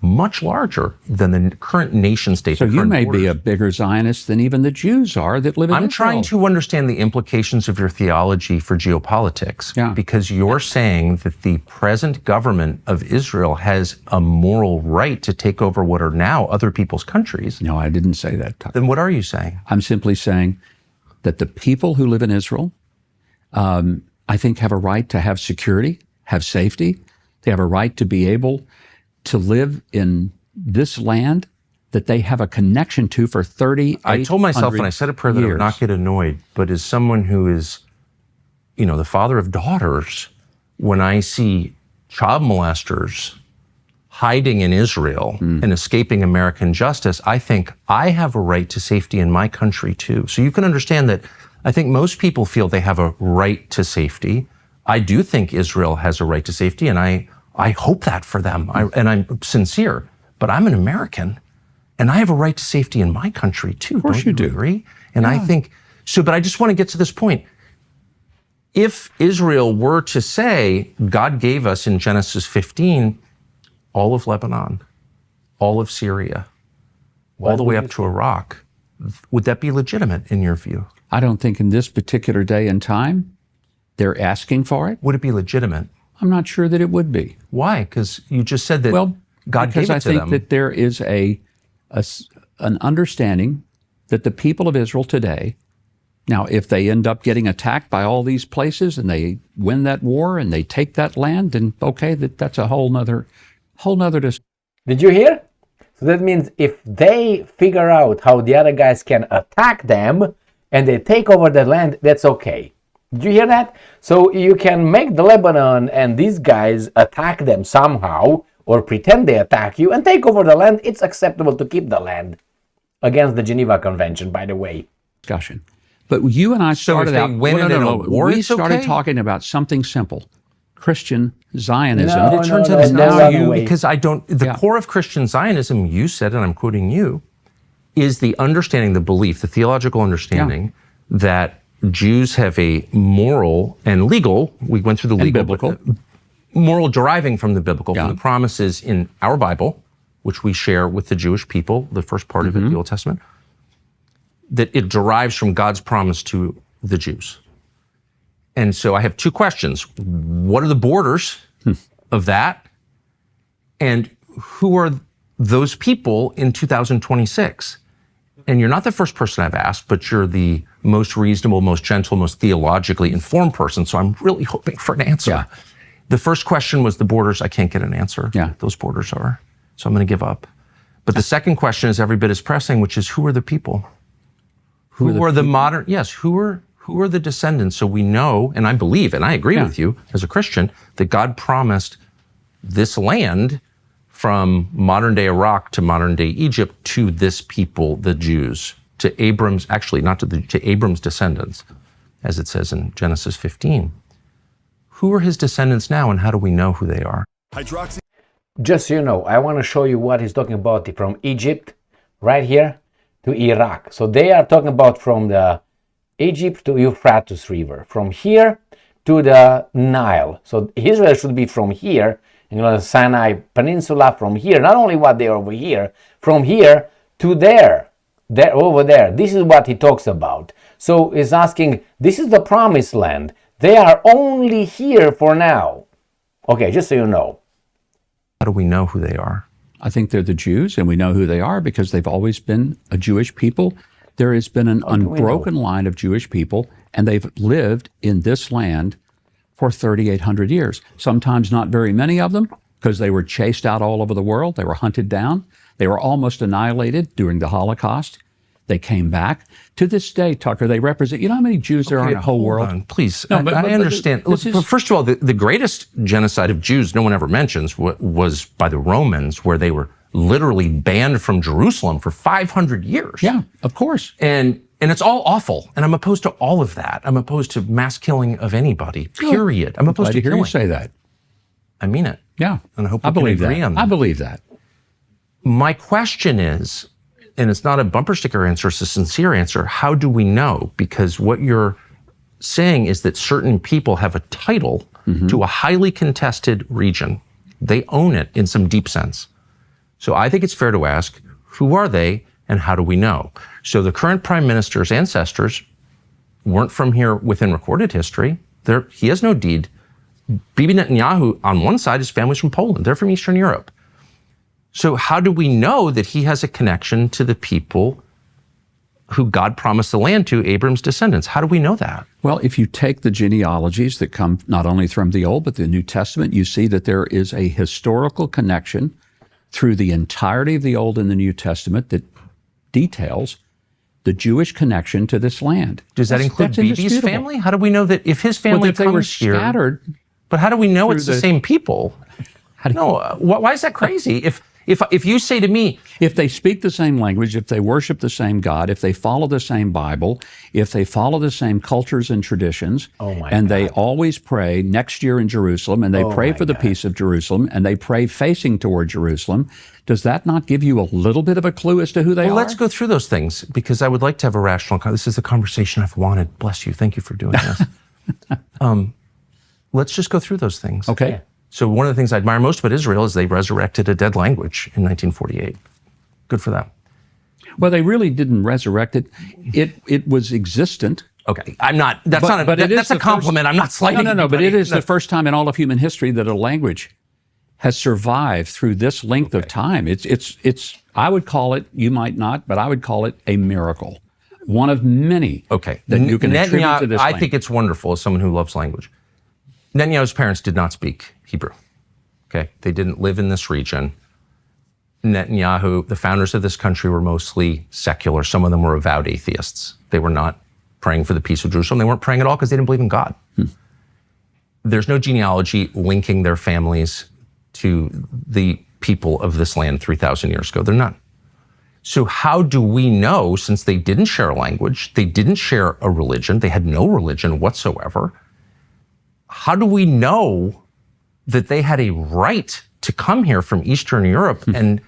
Much larger than the current nation state. So you may be a bigger Zionist than even the Jews are that live in Israel. I'm trying to understand the implications of your theology for geopolitics. Because you're saying that the present government of Israel has a moral right to take over what are now other people's countries. No, I didn't say that, Tucker. Then what are you saying? I'm simply saying that the people who live in Israel, I think, have a right to have security, have safety. They have a right to be able to live in this land that they have a connection to for 38 years. I told myself, and I said a prayer that I would not get annoyed, but as someone who is, the father of daughters, when I see child molesters hiding in Israel and escaping American justice, I think I have a right to safety in my country too. So you can understand that I think most people feel they have a right to safety. I do think Israel has a right to safety, and I hope that for them, and I'm sincere, but I'm an American, and I have a right to safety in my country too. Of course Don't you do. agree? And I think, So, but I just want to get to this point. If Israel were to say, God gave us in Genesis 15 all of Lebanon, all of Syria, all the way up to Iraq, would that be legitimate in your view? I don't think in this particular day and time they're asking for it. Would it be legitimate? I'm not sure that it would be. Why? Because you just said that God gave it to them. Because I think that there is an understanding that the people of Israel today, now if they end up getting attacked by all these places and they win that war and they take that land, then okay, that's a whole nother discussion. Did you hear? So that means if they figure out how the other guys can attack them and they take over the land, that's okay. Did you hear that? So you can make the Lebanon and these guys attack them somehow or pretend they attack you and take over the land. It's acceptable to keep the land against the Geneva Convention, by the way. Discussion. But you and I started out. We started talking about something simple. Christian Zionism. It turns out it's now you, because the core of Christian Zionism, you said, and I'm quoting you, is the understanding, the belief, the theological understanding that Jews have a moral and legal, we went through the legal, biblical, moral deriving from the biblical, from the promises in our Bible, which we share with the Jewish people, the first part of it, the Old Testament, that it derives from God's promise to the Jews. And so I have two questions. What are the borders of that? And who are those people in 2026? And you're not the first person I've asked, but you're the most reasonable, most gentle, most theologically informed person. So I'm really hoping for an answer. Yeah. The first question was the borders. I can't get an answer. Yeah. Those borders are. So I'm going to give up. But the second question is every bit as pressing, which is who are the people? Who are the modern, who are the descendants? So we know, and I believe, and I agree with you as a Christian, that God promised this land from modern day Iraq to modern day Egypt to this people, the Jews, to Abram's, actually not to Abram's descendants, as it says in Genesis 15. Who are his descendants now and how do we know who they are? Just so you know, I want to show you what he's talking about from Egypt, right here, to Iraq. So they are talking about from the Egypt to Euphrates River, from here to the Nile. So Israel should be from here, the Sinai Peninsula, from here, not only what they are over here, from here to there, over there. This is what he talks about. So he's asking, this is the promised land. They are only here for now. Okay, just so you know. How do we know who they are? I think they're the Jews, and we know who they are because they've always been a Jewish people. There has been an unbroken line of Jewish people, and they've lived in this land for 3,800 years. Sometimes not very many of them, because they were chased out all over the world. They were hunted down. They were almost annihilated during the Holocaust. They came back. To this day, Tucker, they represent, you know how many Jews there are in the whole world? Please, No, I understand. First of all, the greatest genocide of Jews no one ever mentions was by the Romans, where they were literally banned from Jerusalem for 500 years. Yeah, of course. And it's all awful. And I'm opposed to all of that. I'm opposed to mass killing of anybody, period. I'm opposed to hear killing. you say that. I mean it. Yeah. And I hope I we can believe agree that. on that. I believe that. My question is, and it's not a bumper sticker answer, it's a sincere answer, how do we know? Because what you're saying is that certain people have a title to a highly contested region. They own it in some deep sense. So I think it's fair to ask, who are they and how do we know? So the current prime minister's ancestors weren't from here within recorded history. He has no deed. Bibi Netanyahu, on one side, his family's from Poland. They're from Eastern Europe. So how do we know that he has a connection to the people who God promised the land to, Abram's descendants? How do we know that? Well, if you take the genealogies that come not only from the Old but the New Testament, you see that there is a historical connection through the entirety of the Old and the New Testament that details the Jewish connection to this land. Does that include Bibi's family? How do we know that if his family they were scattered? But how do we know it's the same people? Why is that crazy? If If you say to me, if they speak the same language, if they worship the same God, if they follow the same Bible, if they follow the same cultures and traditions, and they always pray next year in Jerusalem, and they pray for the peace of Jerusalem, and they pray facing toward Jerusalem, does that not give you a little bit of a clue as to who they are? Let's go through those things, because I would like to have a rational. This is a conversation I've wanted. Bless you. Thank you for doing this. Let's just go through those things. Okay. Yeah. So one of the things I admire most about Israel is they resurrected a dead language in 1948. Good for them. Well, they really didn't resurrect it. It was existent. Okay, I'm not. That's a compliment. I'm not slighting. No. But it is the first time in all of human history that a language has survived through this length of time. It's. I would call it. You might not, but I would call it a miracle. One of many. Okay. That you can attribute to this. I think it's wonderful as someone who loves language. Netanyahu's parents did not speak Hebrew. Okay, they didn't live in this region. Netanyahu, the founders of this country, were mostly secular. Some of them were avowed atheists. They were not praying for the peace of Jerusalem. They weren't praying at all because they didn't believe in God. There's no genealogy linking their families to the people of this land 3,000 years ago. They're not. So how do we know, since they didn't share a language, they didn't share a religion, they had no religion whatsoever, how do we know that they had a right to come here from Eastern Europe and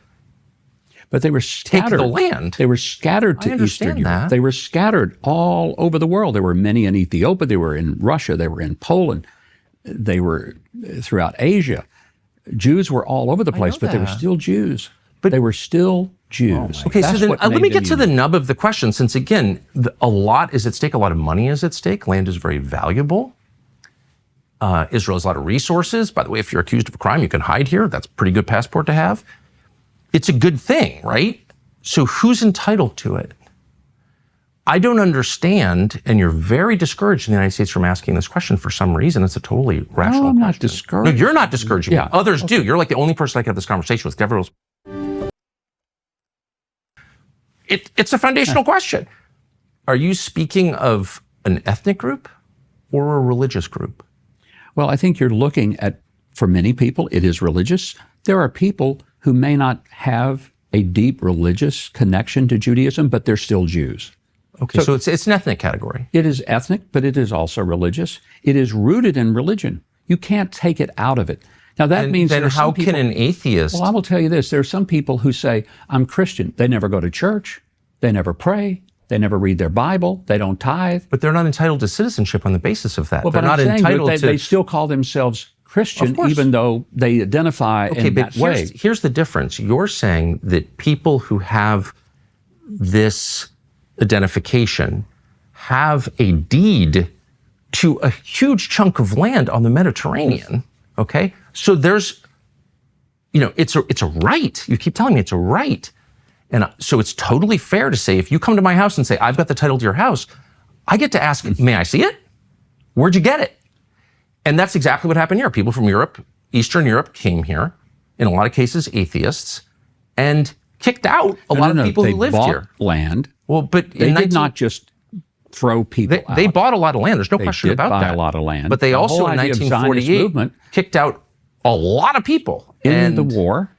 but they were scattered. Take the land? They were scattered to Eastern Europe. They were scattered all over the world. There were many in Ethiopia. They were in Russia. They were in Poland. They were throughout Asia. Jews were all over the place, but they were still Jews. But they were still Jews. Okay, so then let me get to the nub of the question, since again, a lot is at stake, a lot of money is at stake. Land is very valuable. Israel has a lot of resources. By the way, if you're accused of a crime, you can hide here. That's a pretty good passport to have. It's a good thing, right? So who's entitled to it? I don't understand, and you're very discouraged in the United States from asking this question for some reason. It's a totally rational question. I'm not discouraged. No, you're not discouraging me. Others do. You're like the only person I can have this conversation with. Everyone's... It's a foundational question. Are you speaking of an ethnic group or a religious group? Well, I think you're looking at, for many people, it is religious. There are people who may not have a deep religious connection to Judaism, but they're still Jews. Okay, so it's an ethnic category. It is ethnic, but it is also religious. It is rooted in religion. You can't take it out of it. Now, that means then how can an atheist... Well, I will tell you this. There are some people who say, I'm Christian. They never go to church. They never pray. They never read their Bible. They don't tithe. But they're not entitled to citizenship on the basis of that. Well, they're but not I'm saying entitled that to... They still call themselves Christian, even though they identify in that way. Here's the difference. You're saying that people who have this identification have a deed to a huge chunk of land on the Mediterranean, okay? So there's, it's a right. You keep telling me it's a right. And so it's totally fair to say, if you come to my house and say, I've got the title to your house, I get to ask, may I see it? Where'd you get it? And that's exactly what happened here. People from Europe, Eastern Europe, came here, in a lot of cases atheists, and kicked out a lot of people who lived here. They bought land. Well, but they did not just throw people out. They bought a lot of land. There's no question about that. They did buy a lot of land. But they also, in 1948, kicked out a lot of people. In the war.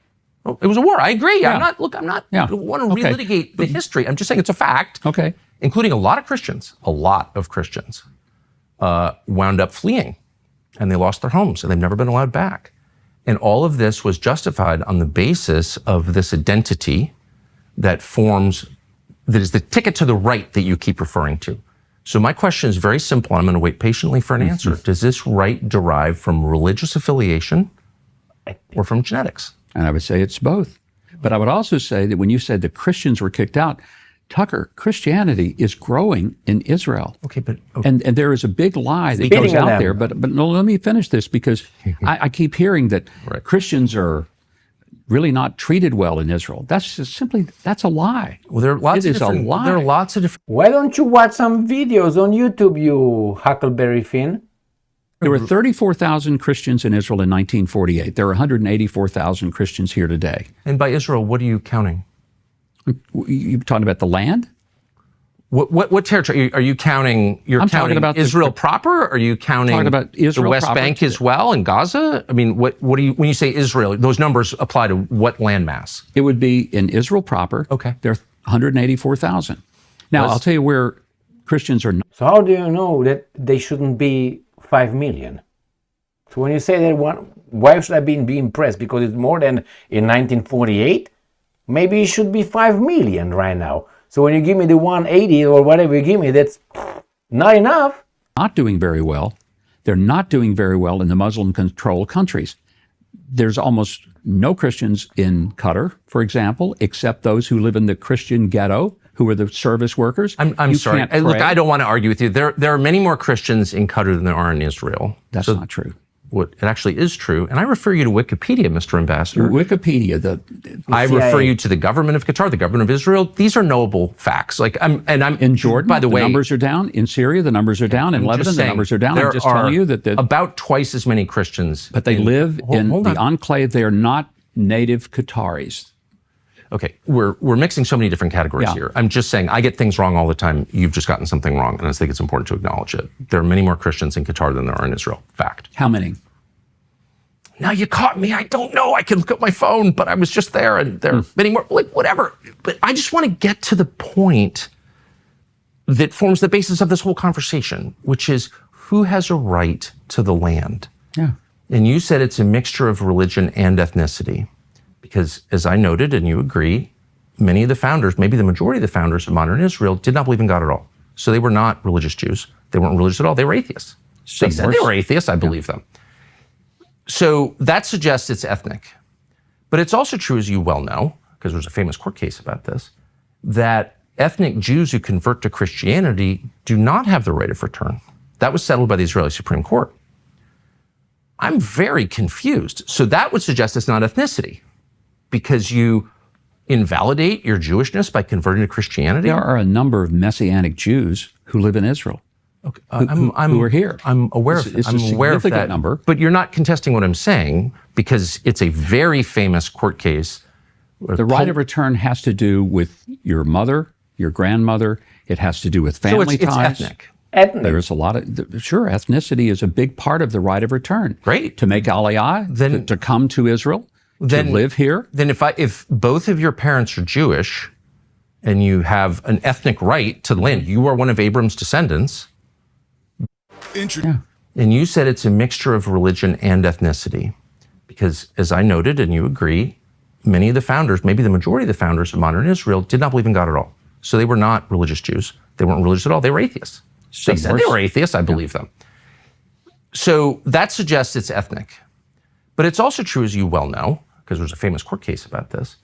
It was a war. I agree. Yeah. I don't want to relitigate the history. I'm just saying it's a fact. Okay. Including a lot of Christians wound up fleeing, and they lost their homes, and they've never been allowed back. And all of this was justified on the basis of this identity that is the ticket to the right that you keep referring to. So my question is very simple. I'm going to wait patiently for an answer. Does this right derive from religious affiliation or from genetics? And I would say it's both. But I would also say that when you said the Christians were kicked out, Tucker, Christianity is growing in Israel. Okay, but... And there is a big lie that goes out there. But no, let me finish this, because I keep hearing that Christians are really not treated well in Israel. That's a lie. Well, there are lots of different... There are lots of different... Why don't you watch some videos on YouTube, you Huckleberry Finn? There were 34,000 Christians in Israel in 1948. There are 184,000 Christians here today. And by Israel, what are you counting? You're talking about the land? What territory are you counting? I'm talking about Israel proper? Or are you counting about Israel the West proper. Bank as well and Gaza? I mean, what do you when you say Israel? Those numbers apply to what landmass? It would be in Israel proper. Okay. There are 184,000. Now, I'll tell you where Christians are not. So how do you know that they shouldn't be 5 million? So when you say that one, why should I be impressed? Because it's more than in 1948? Maybe it should be 5 million right now. So when you give me the 180 or whatever you give me, that's not enough. Not doing very well. They're not doing very well in the Muslim-controlled countries. There's almost no Christians in Qatar, for example, except those who live in the Christian ghetto, who are the service workers. I'm sorry. Look, I don't want to argue with you. There are many more Christians in Qatar than there are in Israel. That's not true. It actually is true. And I refer you to Wikipedia, Mr. Ambassador. Wikipedia, I refer you to the government of Qatar, the government of Israel. These are knowable facts. I'm in Jordan, by the way, the numbers are down. In Syria, the numbers are down. In Lebanon, the numbers are down. I'm just telling you that about twice as many Christians. But they live in the enclave. They are not native Qataris. Okay, we're mixing so many different categories here. I'm just saying I get things wrong all the time. You've just gotten something wrong, and I think it's important to acknowledge it. There are many more Christians in Qatar than there are in Israel. Fact. How many? Now you caught me. I don't know. I can look at my phone, but I was just there, and there are many more. Like whatever. But I just want to get to the point that forms the basis of this whole conversation, which is who has a right to the land. Yeah. And you said it's a mixture of religion and ethnicity. Because as I noted, and you agree, many of the founders, maybe the majority of the founders of modern Israel did not believe in God at all. So they were not religious Jews. They weren't religious at all. They were atheists. They said they were atheists. I believe them. So that suggests it's ethnic. But it's also true, as you well know, because there's a famous court case about this, that ethnic Jews who convert to Christianity do not have the right of return. That was settled by the Israeli Supreme Court. I'm very confused. So that would suggest it's not ethnicity, because you invalidate your Jewishness by converting to Christianity? There are a number of Messianic Jews who live in Israel. Okay. Who are here. I'm aware of it's I'm a aware of significant that number. But you're not contesting what I'm saying, because it's a very famous court case. The right of return has to do with your mother, your grandmother. It has to do with family ties. It's ethnic. There's a lot of, sure, ethnicity is a big part of the right of return. Great. To make aliyah, to come to Israel, to live here. Then if both of your parents are Jewish and you have an ethnic right to the land, you are one of Abram's descendants. Yeah. And you said it's a mixture of religion and ethnicity. Because as I noted, and you agree, many of the founders, maybe the majority of the founders of modern Israel did not believe in God at all. So they were not religious Jews. They weren't religious at all. They were atheists. They said they were atheists. I believe them. So that suggests it's ethnic. But it's also true, as you well know, because there's a famous court case about this,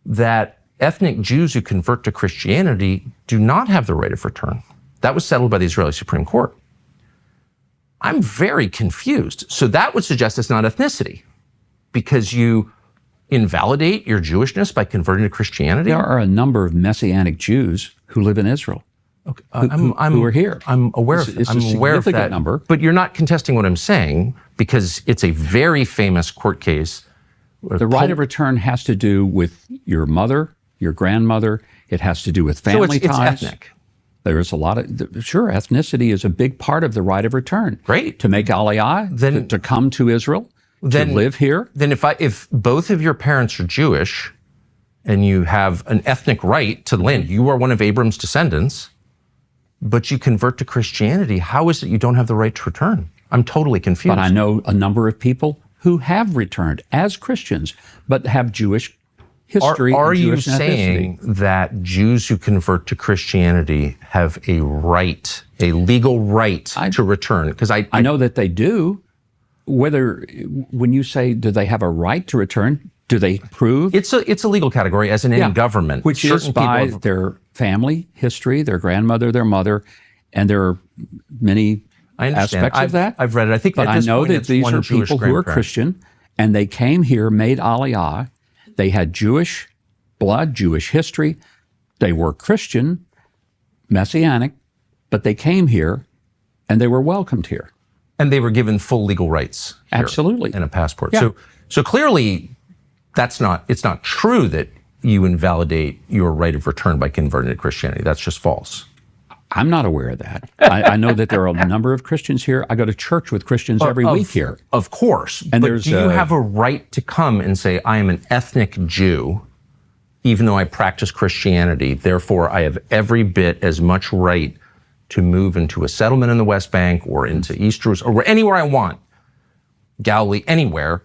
that ethnic Jews who convert to Christianity do not have the right of return. That was settled by the Israeli Supreme Court. I'm very confused. So that would suggest it's not ethnicity, because you invalidate your Jewishness by converting to Christianity? There are a number of Messianic Jews who live in Israel. Okay. Who are here. I'm aware of it's I'm a aware of significant that number. But you're not contesting what I'm saying, because it's a very famous court case. The right of return has to do with your mother, your grandmother. It has to do with family ties. It's ethnic. There's a lot of, sure, ethnicity is a big part of the right of return. Great. To make aliyah, to come to Israel, to live here. Then if both of your parents are Jewish and you have an ethnic right to the land, you are one of Abram's descendants, but you convert to Christianity, how is it you don't have the right to return? I'm totally confused. But I know a number of people who have returned as Christians, but have Jewish history. Are and you Jewish saying that Jews who convert to Christianity have a right, a legal right to return? Because I know that they do. Whether, when you say, do they have a right to return, do they prove? It's a legal category, as in any government. Which is by their family history, their grandmother, their mother, and there are many aspects of that. I've read it. I think, but I know that these are Jewish people who are Christian, and they came here, made aliyah. They had Jewish blood, Jewish history. They were Christian, Messianic, but they came here, and they were welcomed here. And they were given full legal rights. Absolutely. And a passport. Yeah. So clearly, it's not true that you invalidate your right of return by converting to Christianity. That's just false. I'm not aware of that. I know that there are a number of Christians here. I go to church with Christians every week here. Of course. And but do you have a right to come and say, I am an ethnic Jew, even though I practice Christianity, therefore I have every bit as much right to move into a settlement in the West Bank or into East Jerusalem or anywhere I want, Galilee, anywhere,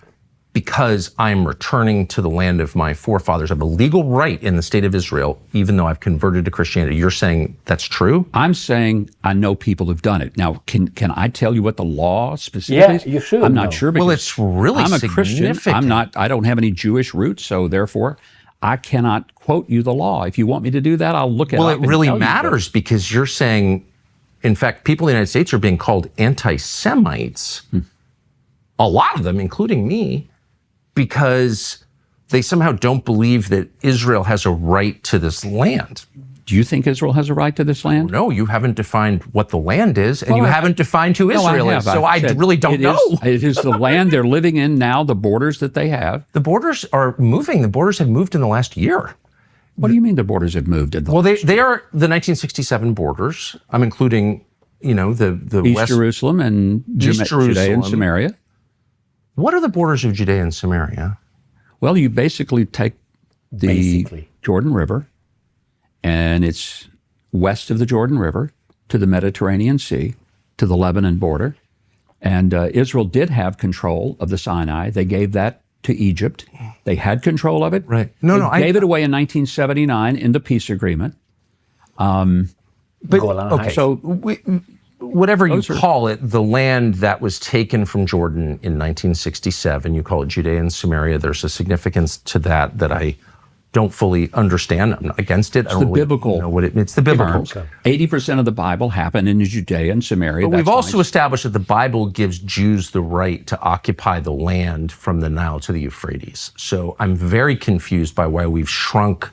because I'm returning to the land of my forefathers. I have a legal right in the state of Israel, even though I've converted to Christianity. You're saying that's true? I'm saying I know people who've done it. Now, can I tell you what the law specifically is? Yeah, you should. I'm not sure. Well, it's really I'm a significant. Christian. I don't have any Jewish roots, so therefore I cannot quote you the law. If you want me to do that, I'll look at it. Well, it really matters because you're saying, in fact, people in the United States are being called anti-Semites. A lot of them, including me, because they somehow don't believe that Israel has a right to this land. Do you think Israel has a right to this land? No, you haven't defined what the land is, and you haven't defined who Israel is. So I really don't know. It is the land they're living in now, the borders that they have. The borders are moving. The borders have moved in the last year. What do you mean the borders have moved? Well, they are the 1967 borders. I'm including, the East West Jerusalem and Judea and Samaria. What are the borders of Judea and Samaria? Well, you basically take the Jordan River, and it's west of the Jordan River to the Mediterranean Sea, to the Lebanon border. And Israel did have control of the Sinai. They gave that to Egypt. They had control of it. Right. They gave it away in 1979 in the peace agreement. Whatever you call it, the land that was taken from Jordan in 1967, you call it Judea and Samaria. There's a significance to that I don't fully understand. I'm not against it. It's the biblical. It's the biblical. 80% of the Bible happened in Judea and Samaria. But we've also established that the Bible gives Jews the right to occupy the land from the Nile to the Euphrates. So I'm very confused by why we've shrunk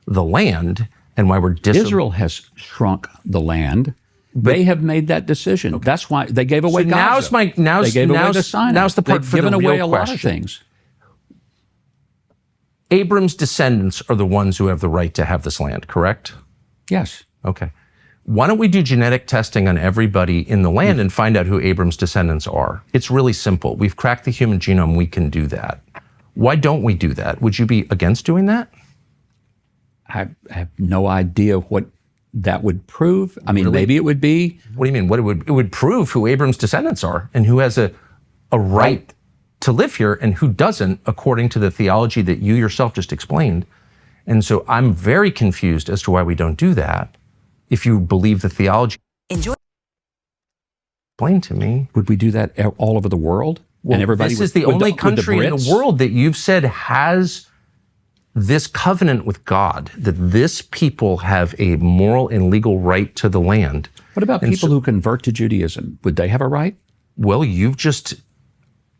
the land and why we're Israel has shrunk the land. They have made that decision. Okay. That's why they gave away Gaza. They gave away the Sinai. Now's the part They've for given the away real a lot of things. Abram's descendants are the ones who have the right to have this land, correct? Yes. Okay. Why don't we do genetic testing on everybody in the land and find out who Abram's descendants are? It's really simple. We've cracked the human genome. We can do that. Why don't we do that? Would you be against doing that? I have no idea what that would prove. I mean, Really? maybe it would be. What do you mean? It would prove who Abram's descendants are and who has a right to live here and who doesn't, according to the theology that you yourself just explained. And so I'm very confused as to why we don't do that. If you believe the theology, explain to me. Would we do that all over the world? Well, and everybody this is the only country in the world that you've said has this covenant with God, that this people have a moral and legal right to the land. What about people who convert to Judaism? Would they have a right? Well, you've just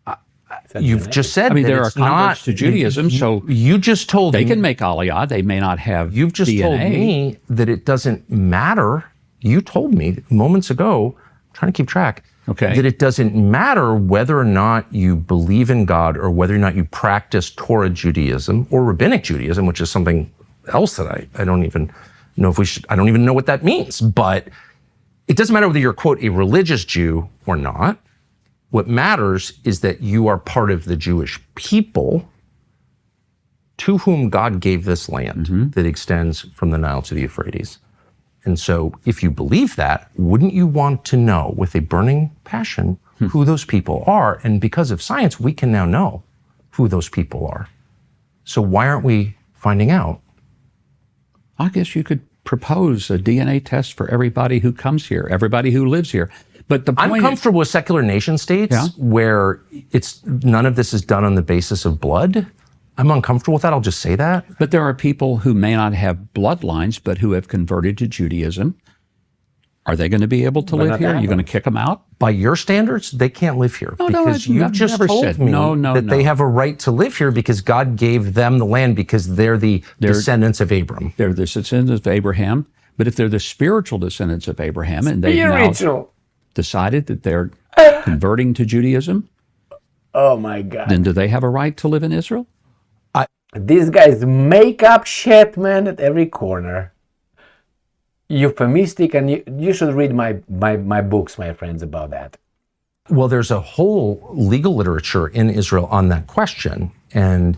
said. I mean, that there are it's converts to Judaism, so you just told they me can make Aliyah. They may not have. You've just DNA. told me that it doesn't matter. You told me moments ago, I'm trying to keep track. Okay. That it doesn't matter whether or not you believe in God or whether or not you practice Torah Judaism or Rabbinic Judaism, which is something else that I don't even know if we should, I don't even know what that means. But it doesn't matter whether you're, quote, a religious Jew or not. What matters is that you are part of the Jewish people to whom God gave this land that extends from the Nile to the Euphrates. And so if you believe that, wouldn't you want to know with a burning passion who those people are? And because of science, we can now know who those people are. So why aren't we finding out? I guess you could propose a DNA test for everybody who comes here, everybody who lives here. But the point I'm comfortable with secular nation states where none of this is done on the basis of blood. I'm uncomfortable with that. I'll just say that. But there are people who may not have bloodlines, but who have converted to Judaism. Are they going to be able to live here? Are you going to kick them out? By your standards, they can't live here because you've just told me that they have a right to live here because God gave them the land because they're the descendants of Abram. They're the descendants of Abraham. But if they're the spiritual descendants of Abraham and they've now decided that they're converting to Judaism, oh my God! Then do they have a right to live in Israel? These guys make up shit, man, at every corner. euphemistic, and you should read my books, my friends, about that. Well, there's a whole legal literature in Israel on that question. And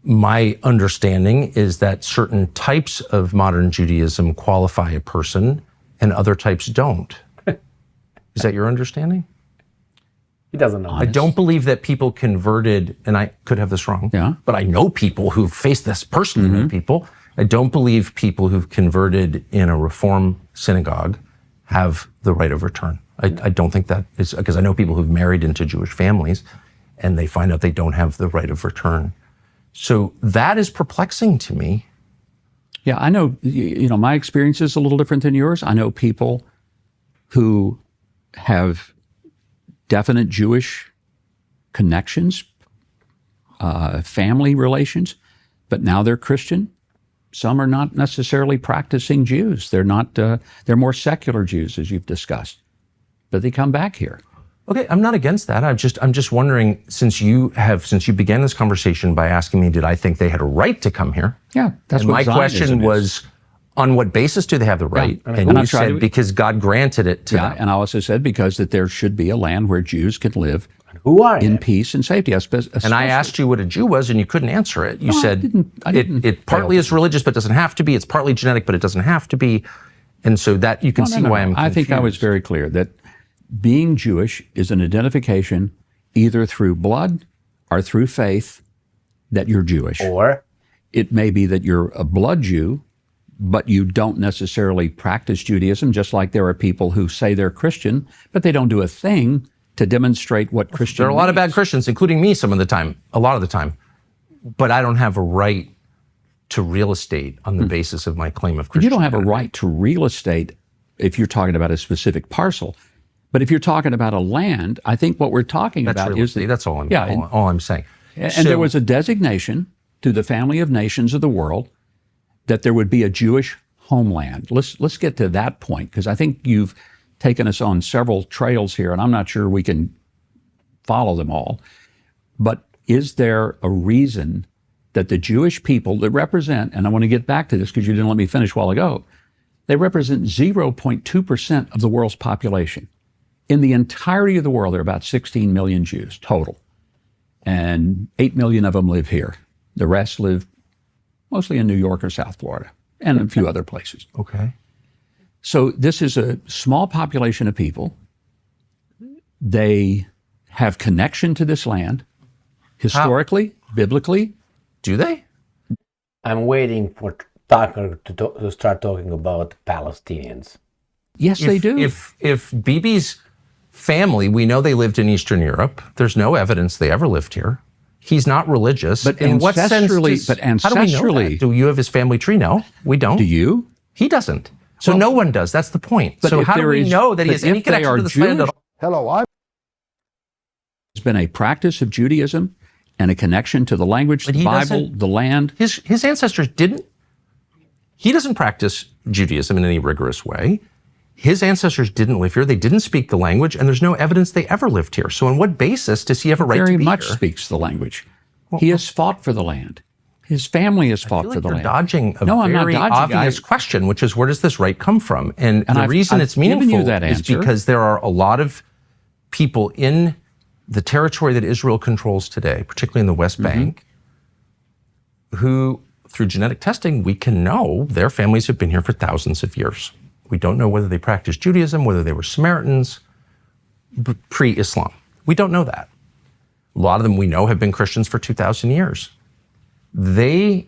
my understanding is that certain types of modern Judaism qualify a person and other types don't. Is that your understanding? He doesn't know. I don't believe that people converted, and I could have this wrong, Yeah. but I know people who face this personally, know people. I don't believe people who've converted in a Reform synagogue have the right of return. I don't think that is, because I know people who've married into Jewish families and they find out they don't have the right of return. So that is perplexing to me. Yeah, I know, my experience is a little different than yours. I know people who have definite Jewish connections, family relations, but now they're Christian. Some are not necessarily practicing Jews. They're not, they're more secular Jews, as you've discussed, but they come back here. Okay, I'm not against that. I'm just wondering, since you began this conversation by asking me, did I think they had a right to come here? Yeah, that's and what my question Zionism is. was, on what basis do they have the right? Yeah, and you said because God granted it to them. And I also said because that there should be a land where Jews can live Who are in you? peace and safety. And I asked you what a Jew was, and you couldn't answer it. You said I didn't it partly is religious, but doesn't have to be. It's partly genetic, but it doesn't have to be. And so that you can see why I'm confused. I think I was very clear that being Jewish is an identification either through blood or through faith that you're Jewish. Or It may be that you're a blood Jew, but you don't necessarily practice Judaism, just like there are people who say they're Christian, but they don't do a thing to demonstrate what Christian There are a lot of means. bad Christians, including me some of the time, a lot of the time. But I don't have a right to real estate on the basis of my claim of You Christianity. don't have a right to real estate if you're talking about a specific parcel. But if you're talking about a land, I think what we're talking That's about real is estate. That's all I'm, Yeah, all I'm saying. and So- there was a designation to the family of nations of the world that there would be a Jewish homeland. Let's get to that point, because I think you've taken us on several trails here, and I'm not sure we can follow them all. But is there a reason that the Jewish people that represent, and I want to get back to this because you didn't let me finish a while ago, they represent 0.2% of the world's population. In the entirety of the world, there are about 16 million Jews total, and 8 million of them live here. The rest live mostly in New York or South Florida and a few other places. Okay. So this is a small population of people. They have connection to this land, historically, biblically. Do they? I'm waiting for Tucker to start talking about Palestinians. Yes, they do. If Bibi's family, we know they lived in Eastern Europe. There's no evidence they ever lived here. He's not religious. But in what sense ancestrally- but how do we know ancestrally- that? Do you have his family tree? No, we don't. Do you? He doesn't. So no one does. That's the point. But So if how do there we is- know that he but has any if they connection are to this land at Jewish- all? There's been a practice of Judaism and a connection to the language, But the he Bible, doesn't- the land. His ancestors didn't. He doesn't practice Judaism in any rigorous way. His ancestors didn't live here. They didn't speak the language, and there's no evidence they ever lived here. So on what basis does he have a right Very to be much here? speaks the language. He has fought for the land. His family has fought I for feel the like land. you're dodging a No, I'm not very dodging. obvious question, which is where does this right come from? And the I've- reason I've it's given you meaningful that is answer. because there are a lot of people in the territory that Israel controls today, particularly in the West Mm-hmm. Bank, who, through genetic testing, we can know their families have been here for thousands of years. We don't know whether they practiced Judaism, whether they were Samaritans, pre-Islam. We don't know that. A lot of them we know have been Christians for 2,000 years. They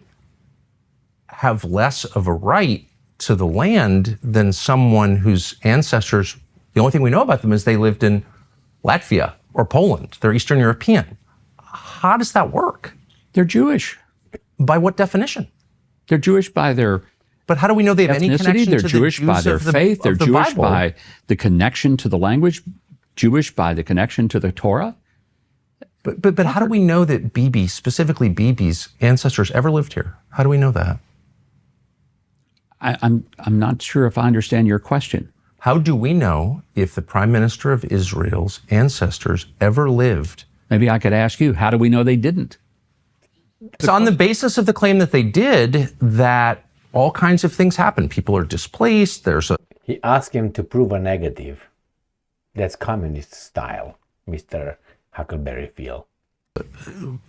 have less of a right to the land than someone whose ancestors, the only thing we know about them is they lived in Latvia or Poland. They're Eastern European. How does that work? They're Jewish. By what definition? They're Jewish by their But how do we know they have any ethnicity. connection They're to Jewish the by Jews their of the, faith. They're of the Jewish Bible? by the connection to the language. Jewish by the connection to the Torah. But how do we know that Bibi, specifically Bibi's ancestors, ever lived here? How do we know that? I'm not sure if I understand your question. How do we know if the Prime Minister of Israel's ancestors ever lived? Maybe I could ask you, how do we know they didn't? It's on the basis of the claim that they did, that all kinds of things happen. People are displaced. He asked him to prove a negative. That's communist style, Mr. Huckleberry Phil.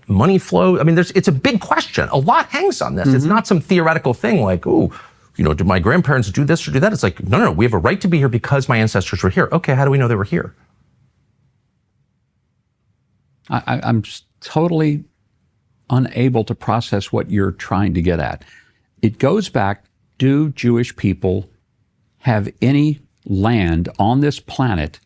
Money flow. I mean, it's a big question. A lot hangs on this. It's not some theoretical thing like, oh, did my grandparents do this or do that? It's like, no, we have a right to be here because my ancestors were here. Okay, how do we know they were here? I'm totally unable to process what you're trying to get at. It goes back, do Jewish people have any land on this planet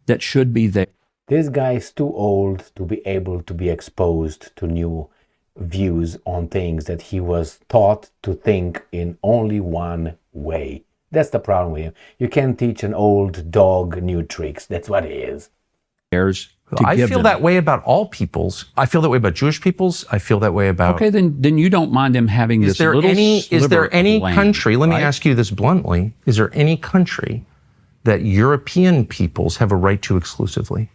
that should be there? This guy is too old to be able to be exposed to new views on things that he was taught to think in only one way. That's the problem with him. You can't teach an old dog new tricks. That's what it is. I feel that way about all peoples. I feel that way about Jewish peoples. I feel that way about... Okay, then you don't mind them having this little Is there any land, country, let me ask you this bluntly, is there any country that European peoples have a right to exclusively?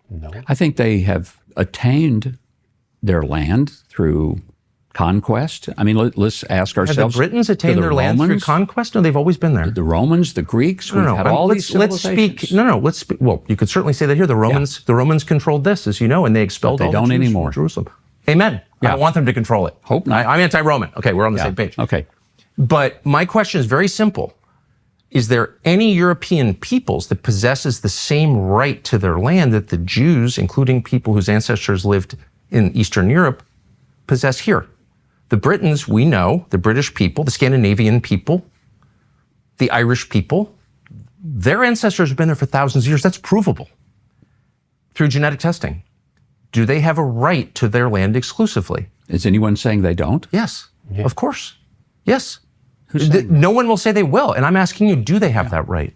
No. I think they have attained their land through conquest. I mean, let's ask ourselves. Have the Britons attained their land through conquest? No, they've always been there. The Romans, the Greeks, we've had all these civilizations. Let's speak. Well, you could certainly say that here. The Romans controlled this, as you know, and they expelled all the Jews anymore from Jerusalem. Amen. I don't want them to control it. Hope not. I'm anti-Roman. Okay, we're on the same page. Okay. But my question is very simple. Is there any European peoples that possesses the same right to their land that the Jews, including people whose ancestors lived in Eastern Europe, possess here? The Britons, we know, the British people, the Scandinavian people, the Irish people, their ancestors have been there for thousands of years. That's provable through genetic testing. Do they have a right to their land exclusively? Is anyone saying they don't? Yes, of course. Yes. No one will say they will. And I'm asking you, do they have that right?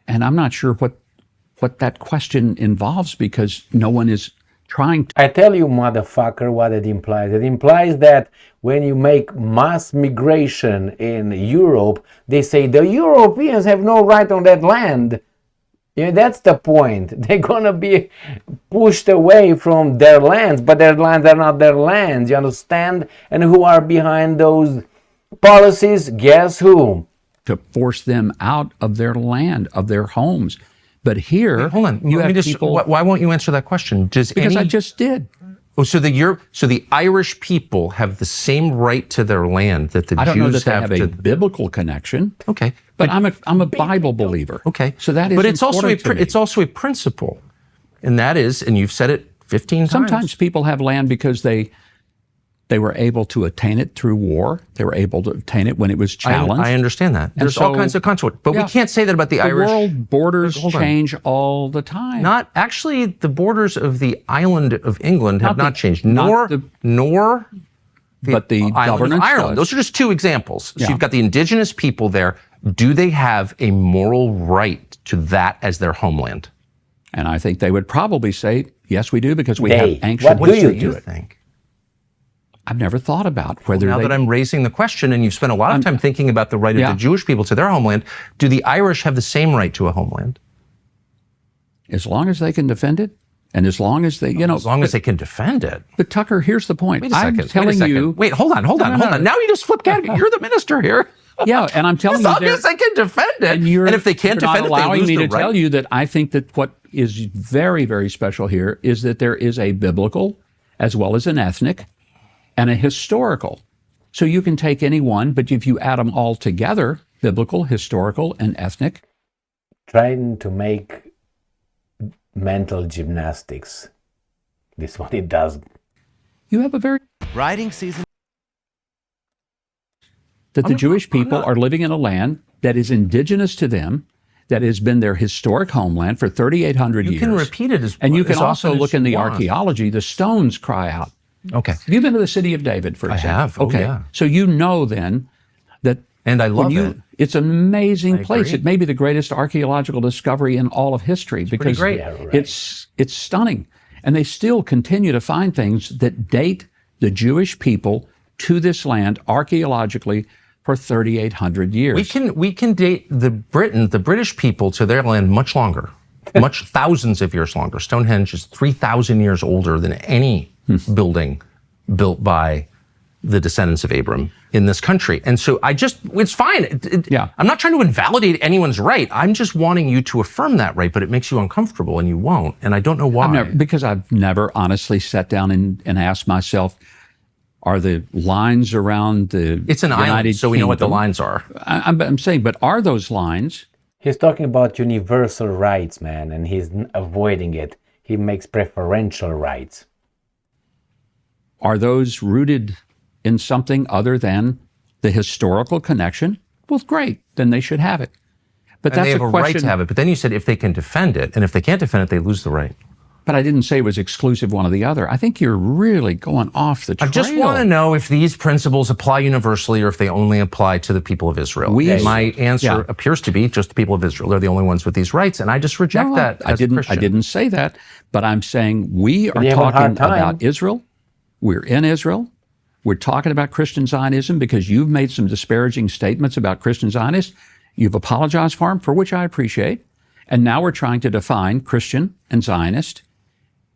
And I'm not sure what that question involves because no one is trying to. I tell you, motherfucker, what it implies. It implies that when you make mass migration in Europe, they say the Europeans have no right on that land. That's the point. They're going to be pushed away from their lands, but their lands are not their lands, you understand? And who are behind those policies? Guess who? To force them out of their land, of their homes. But here, wait, hold on. you have people. Why won't you answer that question? Because I just did. Oh, so the Irish people have the same right to their land that the Jews have. I don't know that they have a biblical connection. Okay, but I'm a Bible believer. Okay, so that is. But it's also a principle, and that is, and you've said it 15 times. Sometimes people have land because they were able to attain it through war. They were able to obtain it when it was challenged. I understand that. There's all kinds of consequences. But we can't say that about the Irish. The world borders change all the time. Not actually, the borders of the island of England have not changed, nor the island of Ireland. Those are just two examples. So you've got the indigenous people there. Do they have a moral right to that as their homeland? And I think they would probably say, yes, we do, because we have ancient what do history you to it. Think? I've never thought about whether now that I'm raising the question, and you've spent a lot of time thinking about the right of the Jewish people to their homeland, do the Irish have the same right to a homeland? As long as they can defend it, and as long as they, as long as they can defend it. But Tucker, here's the point. Wait a second. I'm telling you. Wait, hold on. Now you just flipped category. You're the minister here. Yeah, and I'm telling you, as long as they can defend it, and if they can't defend it, they lose the right. Allowing me to tell you that I think that what is very, very special here is that there is a biblical, as well as an ethnic, and a historical. So you can take any one, but if you add them all together, biblical, historical, and ethnic. Trying to make mental gymnastics. This one it does. You have a very riding season. That the Jewish people are living in a land that is indigenous to them, that has been their historic homeland for 3,800 years. You can repeat it and you can also look in the archaeology. The stones cry out. Okay. Have you been to the city of David, for example? I have. Okay. Yeah. So you know then that. And I love it. It's an amazing place. It may be the greatest archaeological discovery in all of history because it's stunning. And they still continue to find things that date the Jewish people to this land archaeologically for 3,800 years. We can date the British people to their land much longer, thousands of years longer. Stonehenge is 3,000 years older than any building built by the descendants of Abram in this country. And so it's fine. Yeah. I'm not trying to invalidate anyone's right. I'm just wanting you to affirm that right, but it makes you uncomfortable and you won't. And I don't know why. Because I've never honestly sat down and asked myself, are the lines around the It's an United island, so we know what the Kingdom- lines are. I'm saying, but are those lines? He's talking about universal rights, man, and he's avoiding it. He makes preferential rights. Are those rooted in something other than the historical connection? Well, great, then they should have it. But And that's they have a a question. right to have it. But then you said if they can defend it, and if they can't defend it, they lose the right. But I didn't say it was exclusive one or the other. I think you're really going off the trail. I just want to know if these principles apply universally or if they only apply to the people of Israel. My answer appears to be just the people of Israel. They're the only ones with these rights, and I just reject that as a Christian. I didn't say that, but I'm saying we are you have a hard talking time. about Israel. We're in Israel. We're talking about Christian Zionism because you've made some disparaging statements about Christian Zionists. You've apologized for them, for which I appreciate. And now we're trying to define Christian and Zionist.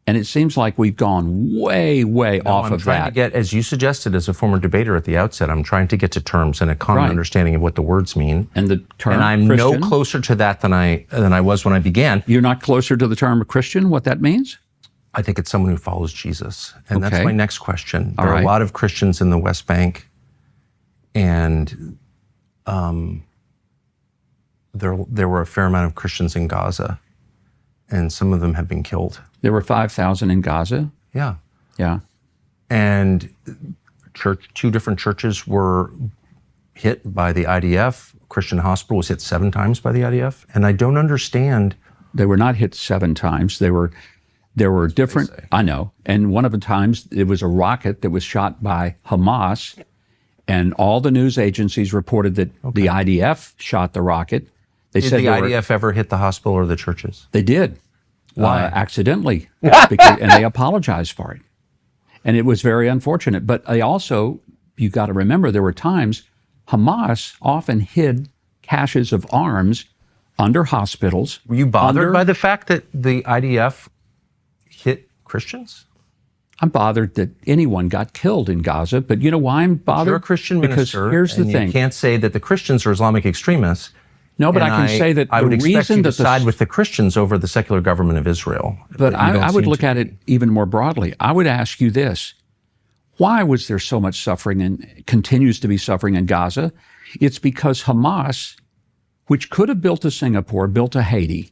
And it seems like we've gone way, way off I'm of trying that. to get, as you suggested as a former debater at the outset, I'm trying to get to terms and a common understanding of what the words mean. And the term And I'm Christian, no closer to that than I was when I began. You're not closer to the term Christian, what that means? I think it's someone who follows Jesus. And that's Okay. my next question. All There are right. a lot of Christians in the West Bank, and there were a fair amount of Christians in Gaza, and some of them have been killed. There were 5,000 in Gaza. Yeah. Yeah. And two different churches were hit by the IDF. Christian Hospital was hit 7 times by the IDF. And I don't understand. They were not hit 7 times. There were different, I know. And one of the times it was a rocket that was shot by Hamas. And all the news agencies reported that the IDF shot the rocket. They Did said the they were- IDF ever hit the hospital or the churches? They did. Why? Accidentally. And they apologized for it. And it was very unfortunate. But they also, you got to remember, there were times Hamas often hid caches of arms under hospitals. Were you bothered by the fact that the IDF hit Christians? I'm bothered that anyone got killed in Gaza. But you know why I'm bothered? You're a Christian because minister, here's the and thing. you can't say that the Christians are Islamic extremists. No, but And I can say that I the would expect reason you to that the side with the Christians over the secular government of Israel. But you don't I would seem look to. at it even more broadly. I would ask you this. Why was there so much suffering and continues to be suffering in Gaza? It's because Hamas, which could have built a Singapore, built a Haiti.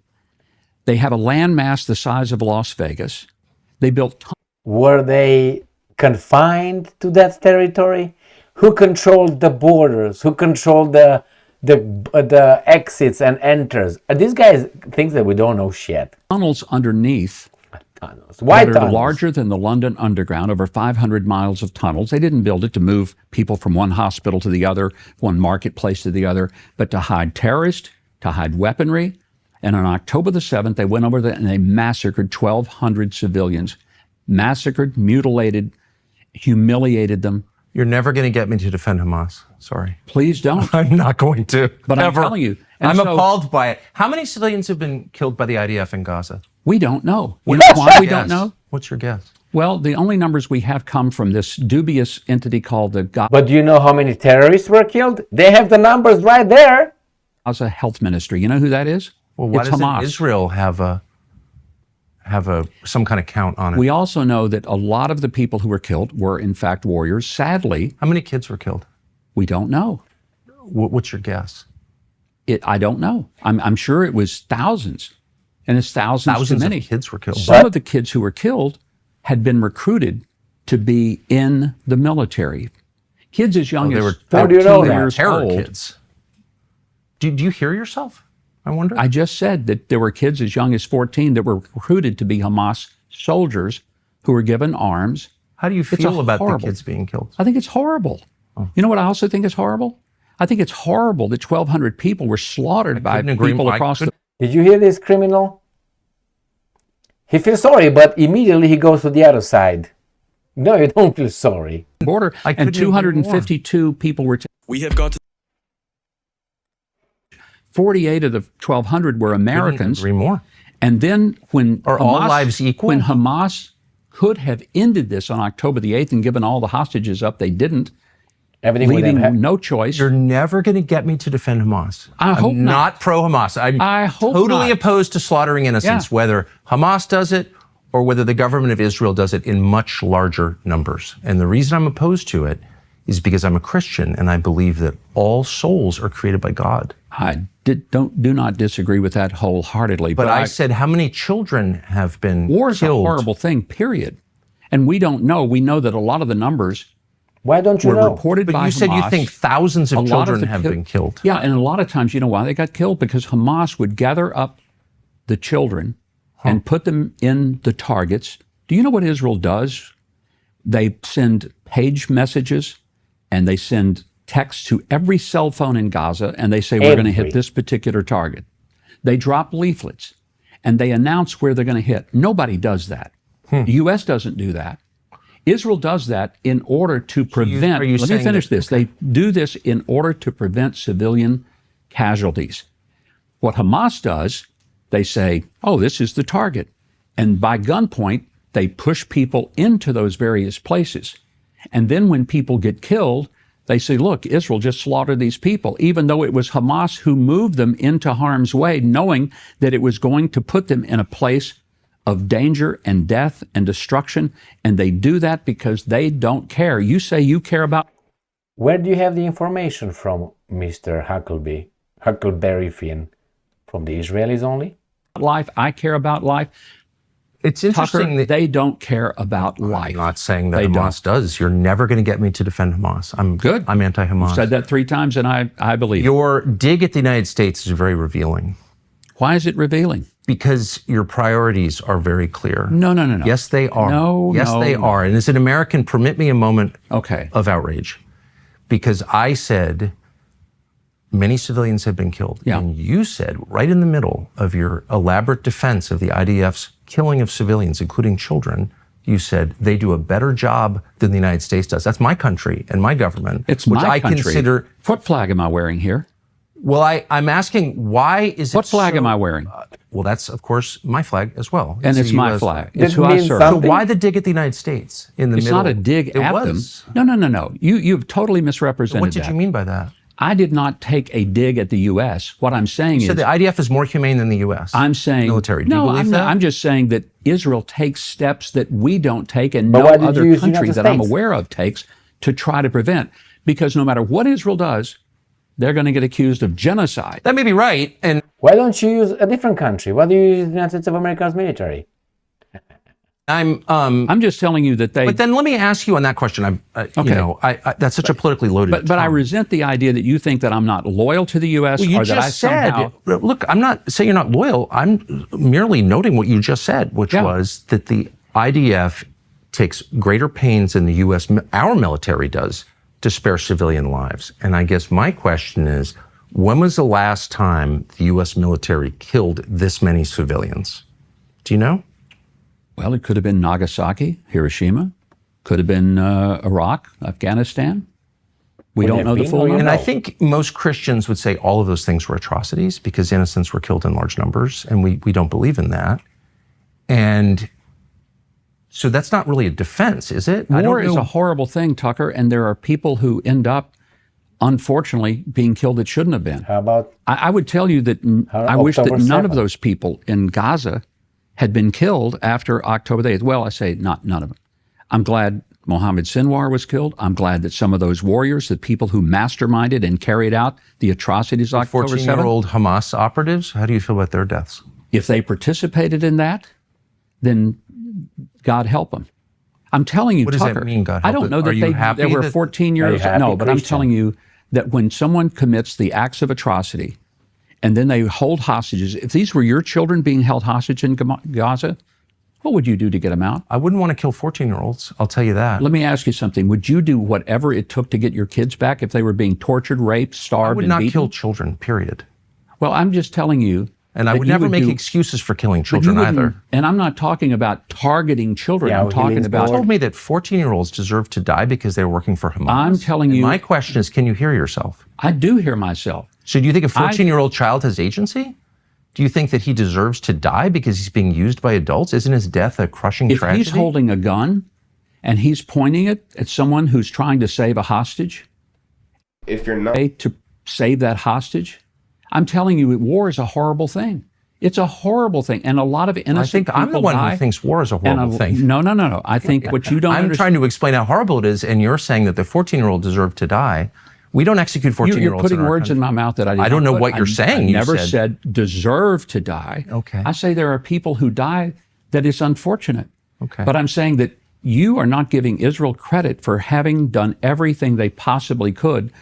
They have a landmass the size of Las Vegas. They built Were they confined to that territory? Who controlled the borders? Who controlled the exits and enters? These guys think that we don't know shit. tunnels underneath Tunnels. Why that are tunnels? larger than the London Underground, over 500 miles of tunnels. They didn't build it to move people from one hospital to the other, one marketplace to the other, but to hide terrorists, to hide weaponry. And on October the 7th, they went over there and they massacred 1,200 civilians. Massacred, mutilated, humiliated them. You're never going to get me to defend Hamas. Sorry. Please don't. I'm not going to. But ever. I'm telling you. And I'm so appalled by it. How many civilians have been killed by the IDF in Gaza? we don't know. You know What's why your we don't guess? know? What's your guess? Well, the only numbers we have come from this dubious entity called the But do you know how many terrorists were killed? They have the numbers right there. Gaza Health Ministry. You know who that is? Well, why It's doesn't Hamas. Israel have some kind of count on it? We also know that a lot of the people who were killed were, in fact, warriors. Sadly, How many kids were killed? we don't know. What's your guess? I don't know. I'm sure it was thousands, and it's thousands Thousands too many. of kids were killed. Some of the kids who were killed had been recruited to be in the military. Kids as young they as were 14 do you know that? years terror old. kids. Do you hear yourself? I wonder. I just said that there were kids as young as 14 that were recruited to be Hamas soldiers who were given arms. How do you feel about the horrible. kids being killed? I think it's horrible. You know what I also think is horrible? I think it's horrible that 1,200 people were slaughtered by couldn't agree people more. I across the couldn't- Did you hear this criminal? He feels sorry, but immediately he goes to the other side. No, you don't feel sorry. border, I and couldn't agree more. 252 people were. We have got to 48 of the 1,200 were Couldn't Americans. agree more. And then when Are all lives equal? When Hamas could have ended this on October the 8th and given all the hostages up. They didn't, Everything would have leaving no choice. You're never going to get me to defend Hamas. I hope I'm not pro-Hamas. I hope totally not. opposed to slaughtering innocents, whether Hamas does it or whether the government of Israel does it in much larger numbers. And the reason I'm opposed to it is because I'm a Christian and I believe that all souls are created by God. I do not disagree with that wholeheartedly. But I said, how many children have been war is killed? a horrible thing, period. And we don't know. We know that a lot of the numbers Why don't you were know? reported But by you said you Hamas. think thousands of A lot children the have ki- been killed. Yeah, and a lot of times, you know why they got killed? Because Hamas would gather up the children and put them in the targets. Do you know what Israel does? They send page messages and they send texts to every cell phone in Gaza, and they say, we're going to hit this particular target. They drop leaflets and they announce where they're going to hit. Nobody does that. The U.S. doesn't do that. Israel does that in order to prevent, let me finish this. They do this in order to prevent civilian casualties. What Hamas does, they say, oh, this is the target. And by gunpoint, they push people into those various places. And then when people get killed, they say, look, Israel just slaughtered these people, even though it was Hamas who moved them into harm's way, knowing that it was going to put them in a place of danger and death and destruction. And they do that because they don't care. You say you care about. Where do you have the information from, Mr. Huckleberry Finn? From the Israelis only? Life. I care about life. It's interesting Tucker, that they don't care about life. I'm not saying that They Hamas does. You're never going to get me to defend Hamas. I'm Good. I'm anti-Hamas. Said that 3 times, and I believe it. Your dig at the United States is very revealing Why is it revealing? because your priorities are very clear. No. Yes, they are. No, yes, no, they no. are. And as an American, permit me a moment Okay. of outrage, because I said many civilians have been killed. Yeah. And you said, right in the middle of your elaborate defense of the IDF's killing of civilians, including children, you said they do a better job than the United States does. That's my country and my government, It's which my I country. consider. What flag am I wearing here? Well, I'm asking, why is it What flag so- am I wearing? Well, that's, of course, my flag as well. And it's a my US flag. Does It's who it I mean serve. So something? why the dig at the United States in the It's middle? not a dig It at was. them. No. You've totally misrepresented What did that. you mean by that? I did not take a dig at the U.S. What I'm saying You is, said the IDF is more humane than the U.S. I'm saying military. Do you no. believe I'm that? not. I'm just saying that Israel takes steps that we don't take, and But no why did you other use country United that I'm States? aware of takes to try to prevent. Because no matter what Israel does, they're going to get accused of genocide. That may be right, and Why don't you use a different country? Why do you use the United States of America's military? I'm just telling you that they. But then let me ask you on that question. Okay. That's such a politically loaded. But I term. resent the idea that you think that I'm not loyal to the U.S. Well, you or that I just said. somehow. Look, I'm not saying you're not loyal. I'm merely noting what you just said, which Yeah. was that the IDF takes greater pains than the U.S. Our military does to spare civilian lives. And I guess my question is, when was the last time the U.S. military killed this many civilians? Do you know? Well, it could have been Nagasaki, Hiroshima, could have been Iraq, Afghanistan. We Could don't have know the been, full or you number. And I know. think most Christians would say all of those things were atrocities because innocents were killed in large numbers, and we don't believe in that. And so that's not really a defense, is it? I War don't is know. a horrible thing, Tucker, and there are people who end up, unfortunately, being killed that shouldn't have been. How about I would tell you that I wish that October none of 7th? those people in Gaza had been killed after October the 8th. Well, I say not none of them. I'm glad Mohammed Sinwar was killed. I'm glad that some of those warriors, the people who masterminded and carried out the atrocities of October 7th, 14-year-old Hamas operatives, how do you feel about their deaths? if they participated in that, then God help them. I'm telling you, What does that Tucker, mean, God I help don't know them? that Are you happy they were that- 14 Are you years. happy, No, but I'm Christian? telling you that when someone commits the acts of atrocity and then they hold hostages, if these were your children being held hostage in Gaza, what would you do to get them out? I wouldn't want to kill 14-year-olds, I'll tell you that. Let me ask you something. Would you do whatever it took to get your kids back if they were being tortured, raped, I starved, would and not beaten? kill children, period. Well, I'm just telling you. And I that would you never make do- excuses for killing but you children wouldn't- either. And I'm not talking about targeting children. Yeah, I'm talking Healing's about You told me that 14-year-olds deserve to die because they were working for Hamas. I'm telling And you- my question is, can you hear yourself? I do hear myself. So do you think a 14-year-old child has agency? Do you think that he deserves to die because he's being used by adults? Isn't his death a crushing tragedy? If he's holding a gun and he's pointing it at someone who's trying to save a hostage, if you're not to save that hostage, I'm telling you, war is a horrible thing. It's a horrible thing, and a lot of innocent people I'm the one who thinks war is a horrible thing. No. I think what you don't I'm understand. trying to explain how horrible it is, and you're saying that the 14-year-old deserved to die. We don't execute 14-year-olds. You're putting words in my mouth that I don't know put. what you're saying. I never said deserve to die. Okay. I say there are people who die that is unfortunate. Okay. But I'm saying that you are not giving Israel credit for having done everything they possibly could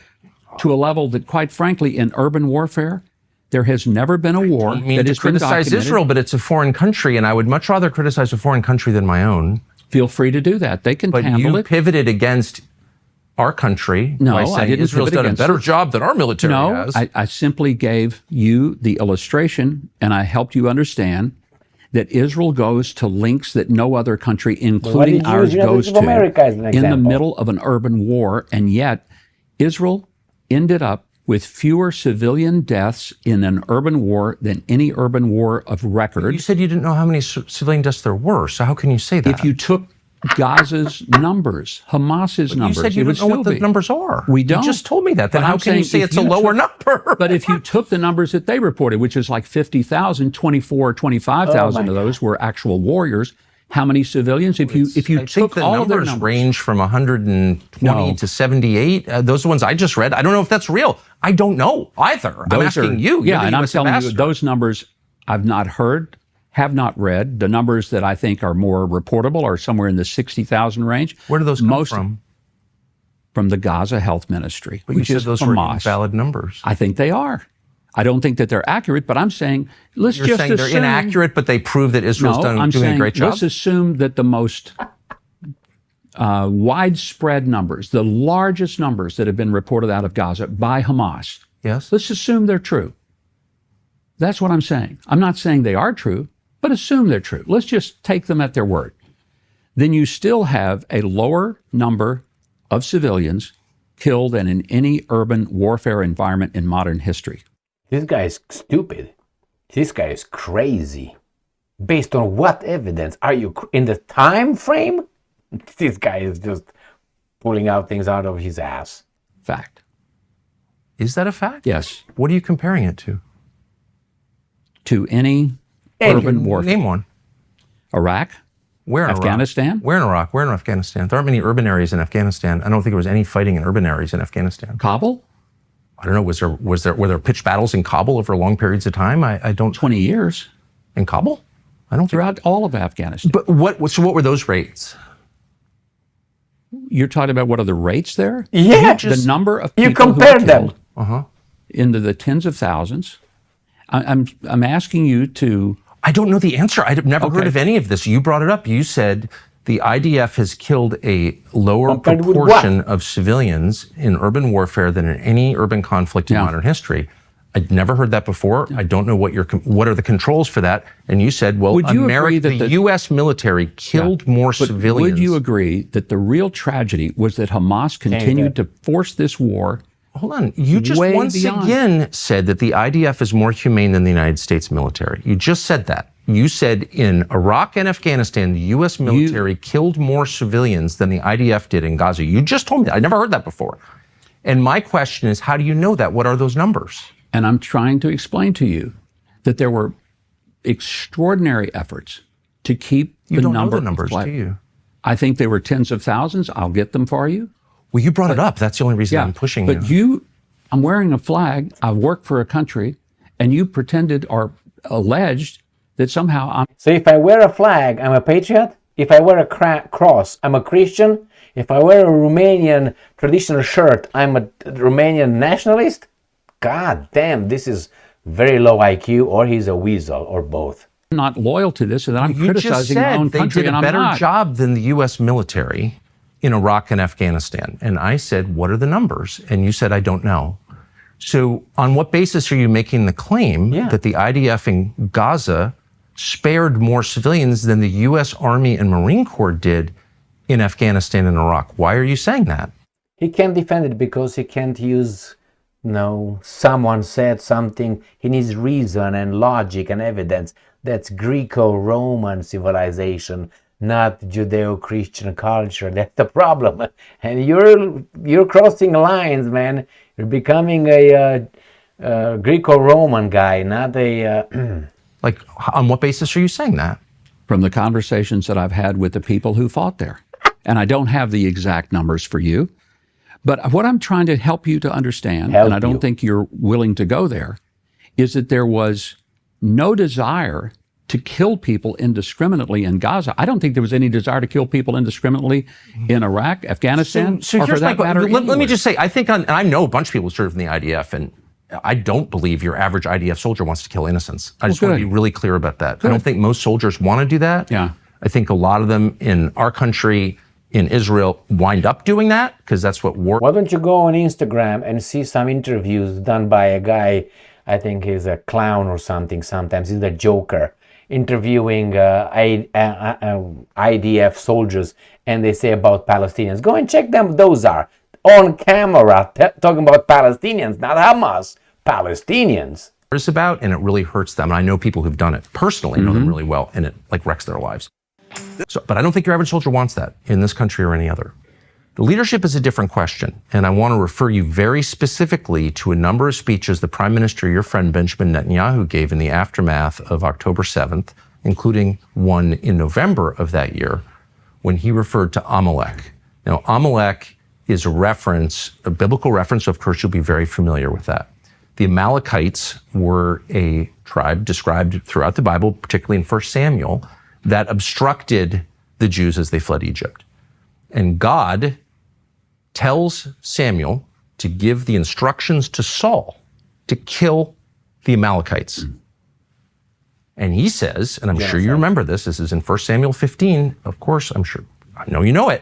to a level that, quite frankly, in urban warfare, there has never been a war I mean that to has been criticize documented. Israel, but it's a foreign country, and I would much rather criticize a foreign country than my own. Feel free to do that. They can But handle you it. pivoted against our country No, by I saying didn't Israel's pivot done a against better it. job than our military No, has. I simply gave you the illustration, and I helped you understand that Israel goes to links that no other country, including did you ours, use goes United States of America as an to in the example? middle of an urban war, and yet Israel ended up with fewer civilian deaths in an urban war than any urban war of record. You said you didn't know how many civilian deaths there were, so how can you say that? If you took Gaza's numbers, Hamas's numbers, you said you it would don't know still what the be. numbers are. We don't. You just told me that. Then But how I'm can you saying say if it's a you lower took- number? But if you took the numbers that they reported, which is like 50,000, 24 or 25,000 of those were actual warriors, how many civilians? If you I think took the all of their numbers numbers, range from 120 No. to 78. Those are the ones I just read. I don't know if that's real. I don't know either. I'm those asking are, you. You're Yeah, the and I'm US telling you, ambassador. those numbers I've not heard, have not read. The numbers that I think are more reportable are somewhere in the 60,000 range. Where do those come Most from? From the Gaza Health Ministry, But you which said is those were Hamas. invalid numbers. I think they are. I don't think that they're accurate, but I'm saying let's You're just saying assume they're inaccurate, but they prove that Israel's No, I'm doing saying a great job? let's assume that the most widespread numbers, the largest numbers that have been reported out of Gaza by Hamas, Yes. let's assume they're true. That's what I'm saying. I'm not saying they are true, but assume they're true. Let's just take them at their word. Then you still have a lower number of civilians killed than in any urban warfare environment in modern history. This guy is stupid. This guy is crazy. Based on what evidence? Are you in the time frame? This guy is just pulling out things out of his ass. Fact. Is that a fact? Yes. What are you comparing it to? To any urban warfare. Name one. Iraq, Where in Afghanistan? Iraq? Where in Iraq? Where in Afghanistan? There aren't many urban areas in Afghanistan. I don't think there was any fighting in urban areas in Afghanistan. Kabul, I don't know. Were there pitched battles in Kabul over long periods of time? I don't. 20 years In Kabul? I don't think. throughout all of Afghanistan. But what were those rates? You're talking about what are the rates there? Yeah, The number of people you compared who were them. killed into the tens of thousands. I'm asking you to. I don't know the answer. I've never heard Okay. of any of this. You brought it up. You said the IDF has killed a lower Compared with proportion of civilians in urban warfare than in any urban conflict in Yeah. modern history. I'd never heard that before. I don't know what are the controls for that. And you said, well, Would you agree America, that the the- U.S. military killed more But civilians. would you agree that the real tragedy was that Hamas continued to force this war? Hold on. You just way once beyond. again said that the IDF is more humane than the United States military. You just said that. You said in Iraq and Afghanistan, the U.S. military killed more civilians than the IDF did in Gaza. You just told me that. I never heard that before. And my question is, how do you know that? What are those numbers? And I'm trying to explain to you that there were extraordinary efforts to keep You the don't number know the numbers, of do you? I think they were tens of thousands. I'll get them for you. Well, you brought it up. That's the only reason I'm pushing but I'm wearing a flag. I work for a country, and you pretended or alleged that somehow I'm. So if I wear a flag, I'm a patriot? If I wear a cross, I'm a Christian? If I wear a Romanian traditional shirt, I'm a Romanian nationalist? God damn, this is very low IQ, or he's a weasel, or both. not loyal to this, and that I'm You just criticizing my own said they country, did and a I'm better not. job than the U.S. military in Iraq and Afghanistan. And I said, what are the numbers? And you said, I don't know. So on what basis are you making the claim that the IDF in Gaza spared more civilians than the U.S. Army and Marine Corps did in Afghanistan and Iraq? Why are you saying that? He can't defend it because he can't use No, someone said something. He needs reason and logic and evidence. That's Greco-Roman civilization, not Judeo-Christian culture. That's the problem. And you're crossing lines, man. You're becoming a Greco-Roman guy, not a... Like, on what basis are you saying that? From the conversations that I've had with the people who fought there. And I don't have the exact numbers for you. But what I'm trying to help you to understand, and I don't think you're willing to go there, is that there was no desire to kill people indiscriminately in Gaza. I don't think there was any desire to kill people indiscriminately in Iraq, Afghanistan, so or here's for that my, matter, let me just say, I think, and I know a bunch of people serve in the IDF, and I don't believe your average IDF soldier wants to kill innocents. I just want to be really clear about that. I don't think most soldiers want to do that. Yeah. I think a lot of them in our country, in Israel, wind up doing that because that's what war. Why don't you go on Instagram and see some interviews done by a guy, I think he's a clown or something sometimes, he's a joker, interviewing IDF soldiers, and they say about Palestinians. Go and check them, those are on camera talking about Palestinians, not Hamas, Palestinians. It's about, and it really hurts them. And I know people who've done it personally, know them really well, and it like wrecks their lives. So, but I don't think your average soldier wants that in this country or any other. The leadership is a different question, and I want to refer you very specifically to a number of speeches the Prime Minister, your friend Benjamin Netanyahu, gave in the aftermath of October 7th, including one in November of that year, when he referred to Amalek. Now, Amalek is a reference, a biblical reference, so of course you'll be very familiar with that. The Amalekites were a tribe described throughout the Bible, particularly in 1 Samuel, that obstructed the Jews as they fled Egypt. And God tells Samuel to give the instructions to Saul to kill the Amalekites. And he says, and I'm sure you remember this is in 1 Samuel 15, of course, I know you know it.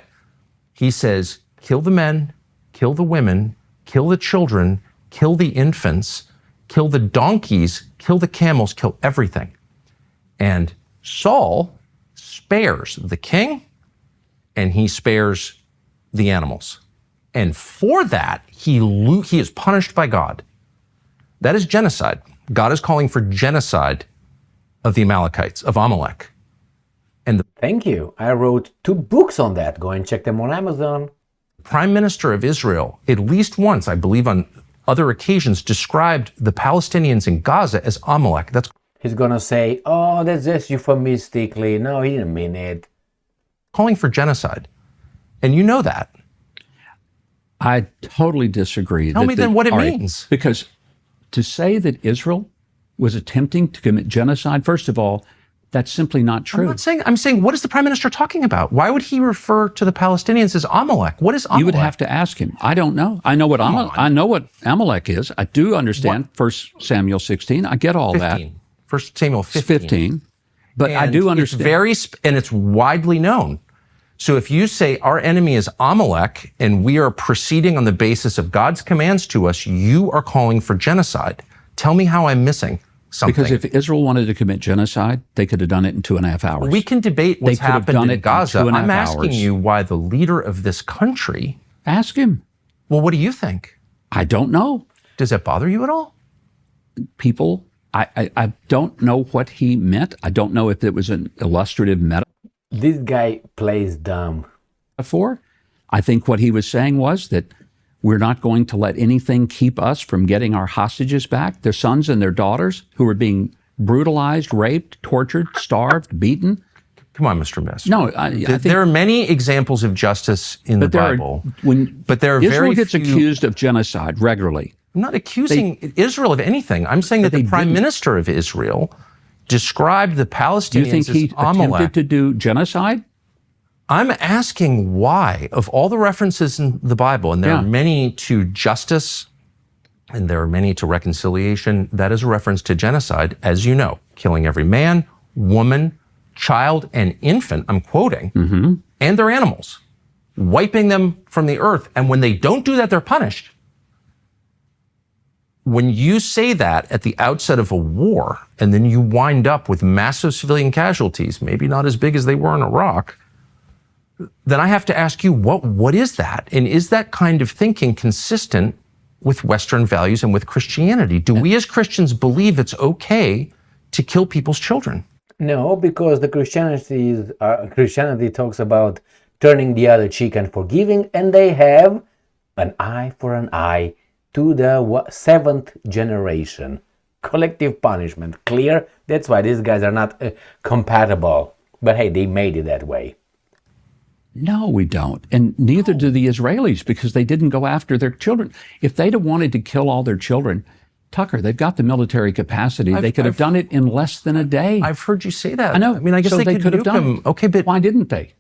He says, kill the men, kill the women, kill the children, kill the infants, kill the donkeys, kill the camels, kill everything. And Saul spares the king and he spares the animals. And for that, he is punished by God. That is genocide. God is calling for genocide of the Amalekites, of Amalek. And Thank you. I wrote 2 books on that. Go and check them on Amazon. the Prime Minister of Israel, at least once, I believe on other occasions, described the Palestinians in Gaza as Amalek. He's gonna say, oh, that's just euphemistically. No, he didn't mean it. Calling for genocide. And you know that. I totally disagree. Tell me then what it means. Because to say that Israel was attempting to commit genocide, first of all, that's simply not true. I'm saying, what is the Prime Minister talking about? Why would he refer to the Palestinians as Amalek? What is Amalek? You would have to ask him. I don't know. I know what Amalek is. I do understand 1 Samuel 16. I get all 15. that. 1 Samuel 15. But I do understand. And it's widely known. So if you say our enemy is Amalek and we are proceeding on the basis of God's commands to us, you are calling for genocide. Tell me how I'm missing something. Because if Israel wanted to commit genocide, they could have done it in 2.5 hours. We can debate what's happened in Gaza. I'm asking hours. you why the leader of this country. Ask him. Well, what do you think? I don't know. Does that bother you at all? People, I don't know what he meant. I don't know if it was an illustrative This guy plays dumb. metaphor. I think what he was saying was that we're not going to let anything keep us from getting our hostages back, their sons and their daughters who are being brutalized, raped, tortured, starved, beaten. Come on, Mr. Mess. No, I think there are many examples of justice in the Bible. But there are Israel very gets few. accused of genocide regularly. I'm not accusing Israel of anything. I'm saying that the Prime Minister of Israel described the Palestinians Do you think he as Amalek. attempted to do genocide? I'm asking why, of all the references in the Bible, and there are many to justice and there are many to reconciliation, that is a reference to genocide, as you know, killing every man, woman, child, and infant, I'm quoting, and their animals, wiping them from the earth. And when they don't do that, they're punished. When you say that at the outset of a war, and then you wind up with massive civilian casualties, maybe not as big as they were in Iraq, then I have to ask you, what is that? And is that kind of thinking consistent with Western values and with Christianity. Do we as Christians believe it's okay to kill people's children? No, because the Christianity talks about turning the other cheek and forgiving, and they have an eye for an eye to the seventh generation. Collective punishment. Clear? That's why these guys are not compatible. But hey, they made it that way. No, we don't. And neither do the Israelis, because they didn't go after their children. If they'd have wanted to kill all their children, Tucker, they've got the military capacity. They could have done it in less than a day. I've heard you say that. I know. I mean, I guess so they could have nuke him. Okay, but why didn't they?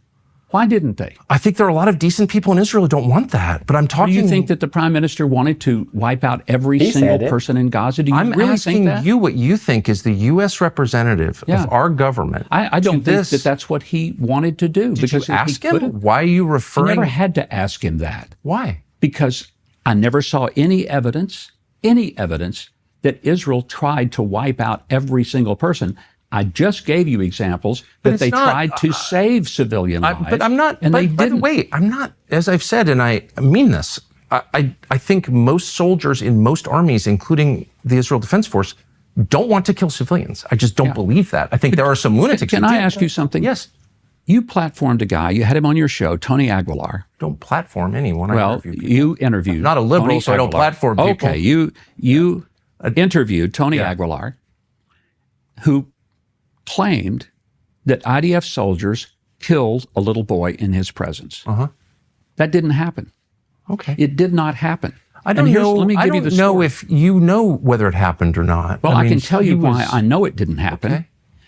Why didn't they? I think there are a lot of decent people in Israel who don't want that. But I'm talking. Do you think that the prime minister wanted to wipe out every single person in Gaza? Do you I'm really asking think that? you what you think is the U.S. representative of our government. I don't think that that's what he wanted to do. Did you ask him? Why are you referring? I never had to ask him that. Why? Because I never saw any evidence that Israel tried to wipe out every single person. I just gave you examples that they tried to save civilian lives. But I'm not, and but, they by the didn't. way, I'm not, as I've said, and I mean this, I think most soldiers in most armies, including the Israel Defense Force, don't want to kill civilians. I just don't believe that. I think there are some lunatics. Can I ask you something? Yes. You platformed a guy, you had him on your show, Tony Aguilar. Don't platform anyone. Well, you interviewed. I'm not a liberal, Tony so I don't Aguilar. platform people. Okay, you interviewed Tony Aguilar, who claimed that IDF soldiers killed a little boy in his presence. That didn't happen. Okay. It did not happen. I don't know. Let me give you the story. know if you know whether it happened or not. Well, I can tell you why I know it didn't happen. Okay.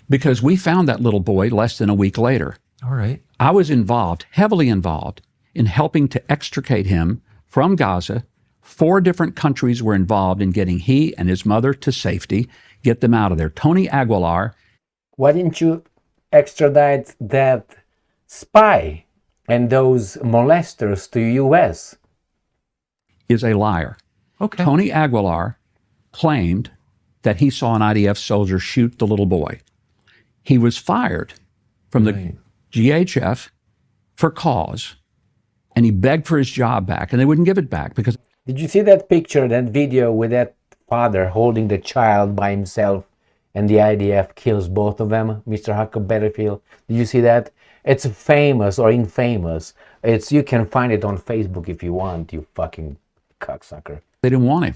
Because we found that little boy less than a week later. All right. I was involved, heavily involved, in helping to extricate him from Gaza. 4 different countries were involved in getting he and his mother to safety, get them out of there. Tony Aguilar. Why didn't you extradite that spy and those molesters to U.S.? Is a liar. Okay. Tony Aguilar claimed that he saw an IDF soldier shoot the little boy. He was fired from the GHF for cause, and he begged for his job back, and they wouldn't give it back because... Did you see that picture, that video with that father holding the child by himself and the IDF kills both of them, Mr. Huckebee? Did you see that? It's famous or infamous. You can find it on Facebook if you want, you fucking cocksucker. They didn't want him.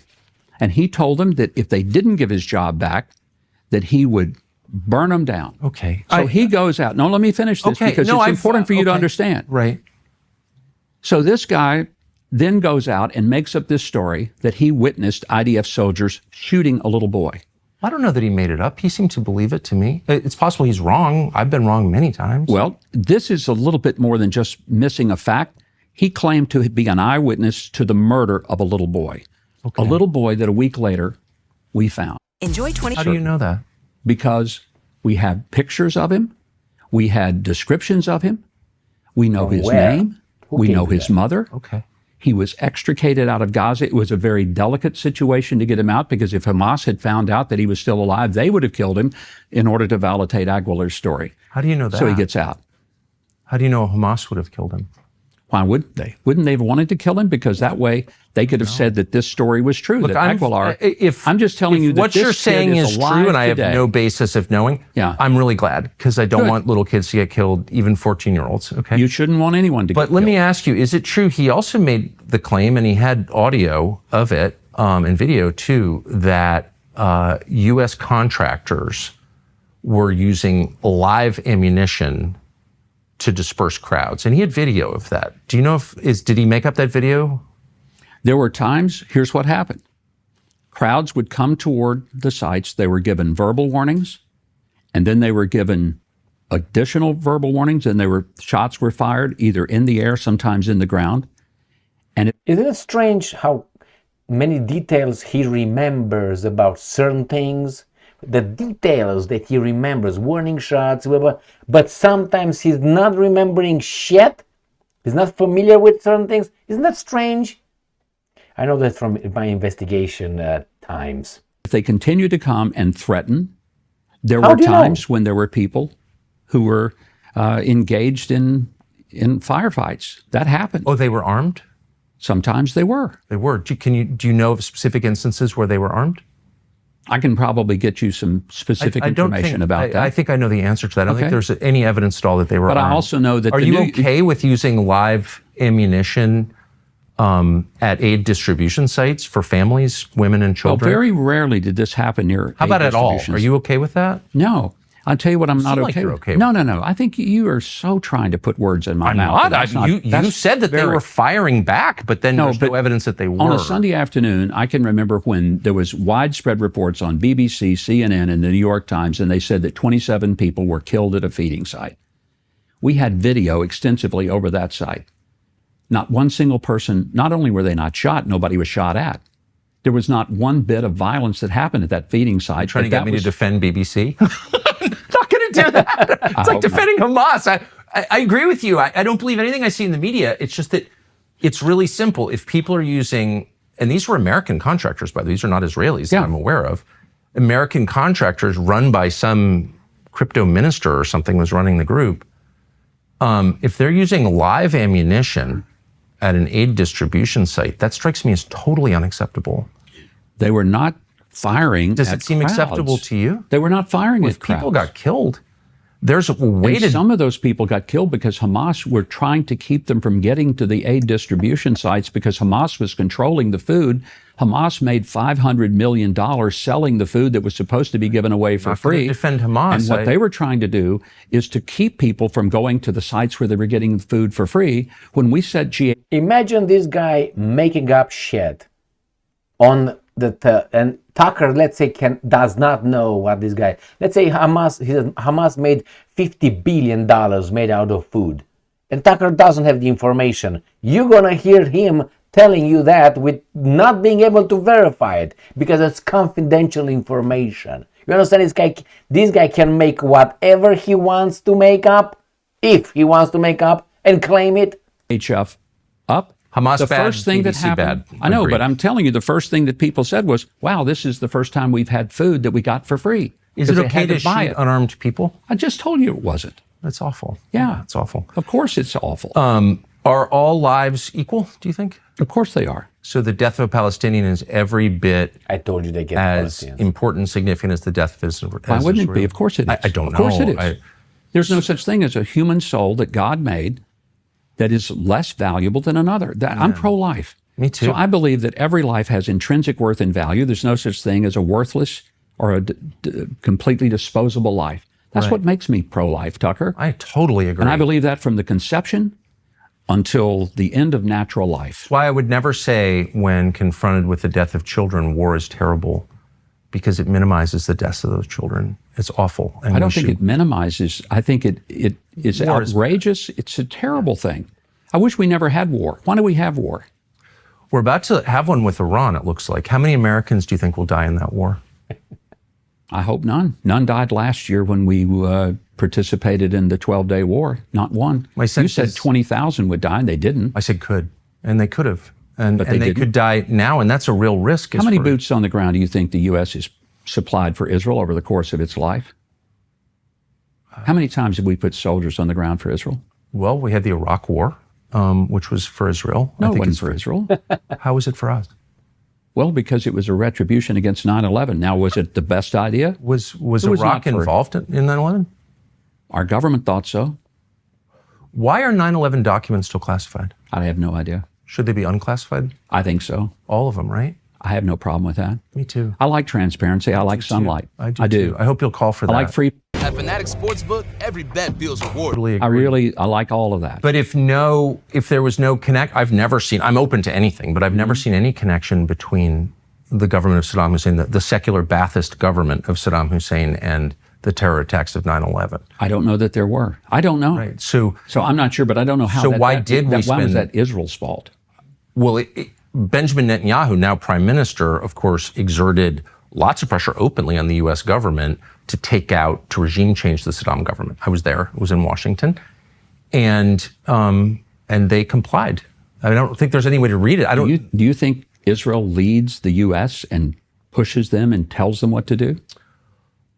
And he told them that if they didn't give his job back, that he would burn them down. Okay. So he goes out. No, let me finish this because it's important for you to understand. Right. So this guy then goes out and makes up this story that he witnessed IDF soldiers shooting a little boy. I don't know that he made it up. He seemed to believe it to me. It's possible he's wrong. I've been wrong many times. Well, this is a little bit more than just missing a fact. He claimed to be an eyewitness to the murder of a little boy. Okay. A little boy that a week later we found. Enjoy 20. How do you know that? Because we have pictures of him. We had descriptions of him. We know his name. We know his mother. Okay. He was extricated out of Gaza. It was a very delicate situation to get him out because if Hamas had found out that he was still alive, they would have killed him in order to validate Aguilar's story. How do you know that? So he gets out. How do you know Hamas would have killed him? Why wouldn't they? Wouldn't they have wanted to kill him? Because that way they could have said that this story was true. Look, that Aguilar, I'm just telling you that what you're saying is true and I have no basis of knowing, I'm really glad because I don't want little kids to get killed, even 14-year-olds. Okay. You shouldn't want anyone to get killed. But let me ask you, is it true? He also made the claim, and he had audio of it and video too, that U.S. contractors were using live ammunition to disperse crowds, and he had video of that. Do you know did he make up that video? There were times, here's what happened. Crowds would come toward the sites, they were given verbal warnings, and then they were given additional verbal warnings, and shots were fired either in the air, sometimes in the ground. And isn't it strange how many details he remembers about certain things? The details that he remembers, warning shots, but sometimes he's not remembering shit. He's not familiar with certain things. Isn't that strange? I know that from my investigation times. If they continued to come and threaten, there were times when there were people who were engaged in firefights. That happened. Oh, they were armed? Sometimes they were. They were. Do you know of specific instances where they were armed? I can probably get you some specific information about that. I think I know the answer to that. I don't think there's any evidence at all that they were armed. But I also know that Are you okay with using live ammunition at aid distribution sites for families, women, and children? Well, very rarely did this happen near How about aid at all? distributions. Are you okay with that? No. I'll tell you what I'm not Seem like okay you're with. okay No, with no. I think you are so trying to put words in my I'm mouth. not. You said that they were firing back, but then there's no evidence that they were. On a Sunday afternoon, I can remember when there was widespread reports on BBC, CNN, and the New York Times, and they said that 27 people were killed at a feeding site. We had video extensively over that site. Not one single person, not only were they not shot, nobody was shot at. There was not one bit of violence that happened at that feeding site. You're trying to get me to defend BBC? Not going to do that. It's like defending Hamas. I agree with you. I don't believe anything I see in the media. It's just that it's really simple. If people are using, and these were American contractors, by the way, these are not Israelis that I'm aware of. American contractors run by some crypto minister or something was running the group. If they're using live ammunition at an aid distribution site, that strikes me as totally unacceptable. They were not firing Does at it seem crowds. acceptable to you? They were not firing If at crowds. people got killed, there's a way And to... some of those people got killed because Hamas were trying to keep them from getting to the aid distribution sites because Hamas was controlling the food. Hamas made $500 million selling the food that was supposed to be given away for free. Defend Hamas. And what they were trying to do is to keep people from going to the sites where they were getting food for free. When we said Imagine this guy making up shit on and Tucker, let's say, does not know what this guy. Let's say Hamas made $50 billion made out of food, and Tucker doesn't have the information. You're gonna hear him telling you that with not being able to verify it because it's confidential information. You understand? This guy can make whatever he wants to make up, if he wants to make up and claim it. HF up. Hamas the bad, first thing that BBC happened, bad. I know, Agreed. but I'm telling you, the first thing that people said was, wow, this is the first time we've had food that we got for free. Is it Because they okay had to buy shoot it. unarmed people? I just told you it wasn't. That's awful. Yeah. It's awful. Of course it's awful. Are all lives equal, do you think? Of course they are. So the death of a Palestinian is every bit I told you they get as Palestinians. important, significant as the death of Israel. Why wouldn't it be? Of course it is. I don't know. Of course it is. There's no such thing as a human soul that God made that is less valuable than another. I'm pro-life. Me too. So I believe that every life has intrinsic worth and value. There's no such thing as a worthless or a completely disposable life. That's Right. what makes me pro-life, Tucker. I totally agree. And I believe that from the conception until the end of natural life. That's why I would never say when confronted with the death of children, war is terrible, because it minimizes the deaths of those children. It's awful. And I don't think it minimizes. I think it is War is outrageous. It's a terrible thing. I wish we never had war. Why do we have war? We're about to have one with Iran, it looks like. How many Americans do you think will die in that war? I hope none. None died last year when we participated in the 12-day war. Not one. My You sense said is- 20,000 would die, and they didn't. I said could, and they could have. And But they they could die now, and that's a real risk. How many boots on the ground do you think the U.S. has supplied for Israel over the course of its life? How many times have we put soldiers on the ground for Israel? Well, we had the Iraq War, which was for Israel. No, I it think wasn't it's for Israel. How was it for us? Well, because it was a retribution against 9/11. Now, was it the best idea? Was It was Iraq not for- involved in 9/11? Our government thought so. Why are 9/11 documents still classified? I have no idea. Should they be unclassified? I think so. All of them, right? I have no problem with that. Me too. I like transparency. I like sunlight. I do. Too. I hope you'll call for I that. like free. At Fanatic Sportsbook, every bet feels rewarded. I like all of that. But if there was no connect, I've never seen, I'm open to anything, but I've never seen any connection between the government of Saddam Hussein, the secular Ba'athist government of Saddam Hussein, and the terror attacks of 9/11. I don't know that there were. I don't know. Right. So I'm not sure, but I don't know how. So that, why that, did that, we Why was spend- that Israel's fault? Well, Benjamin Netanyahu, now prime minister, of course, exerted lots of pressure openly on the U.S. government to regime change the Saddam government. I was there. It was in Washington. And they complied. I don't think there's any way to read it. Do you think Israel leads the U.S. and pushes them and tells them what to do?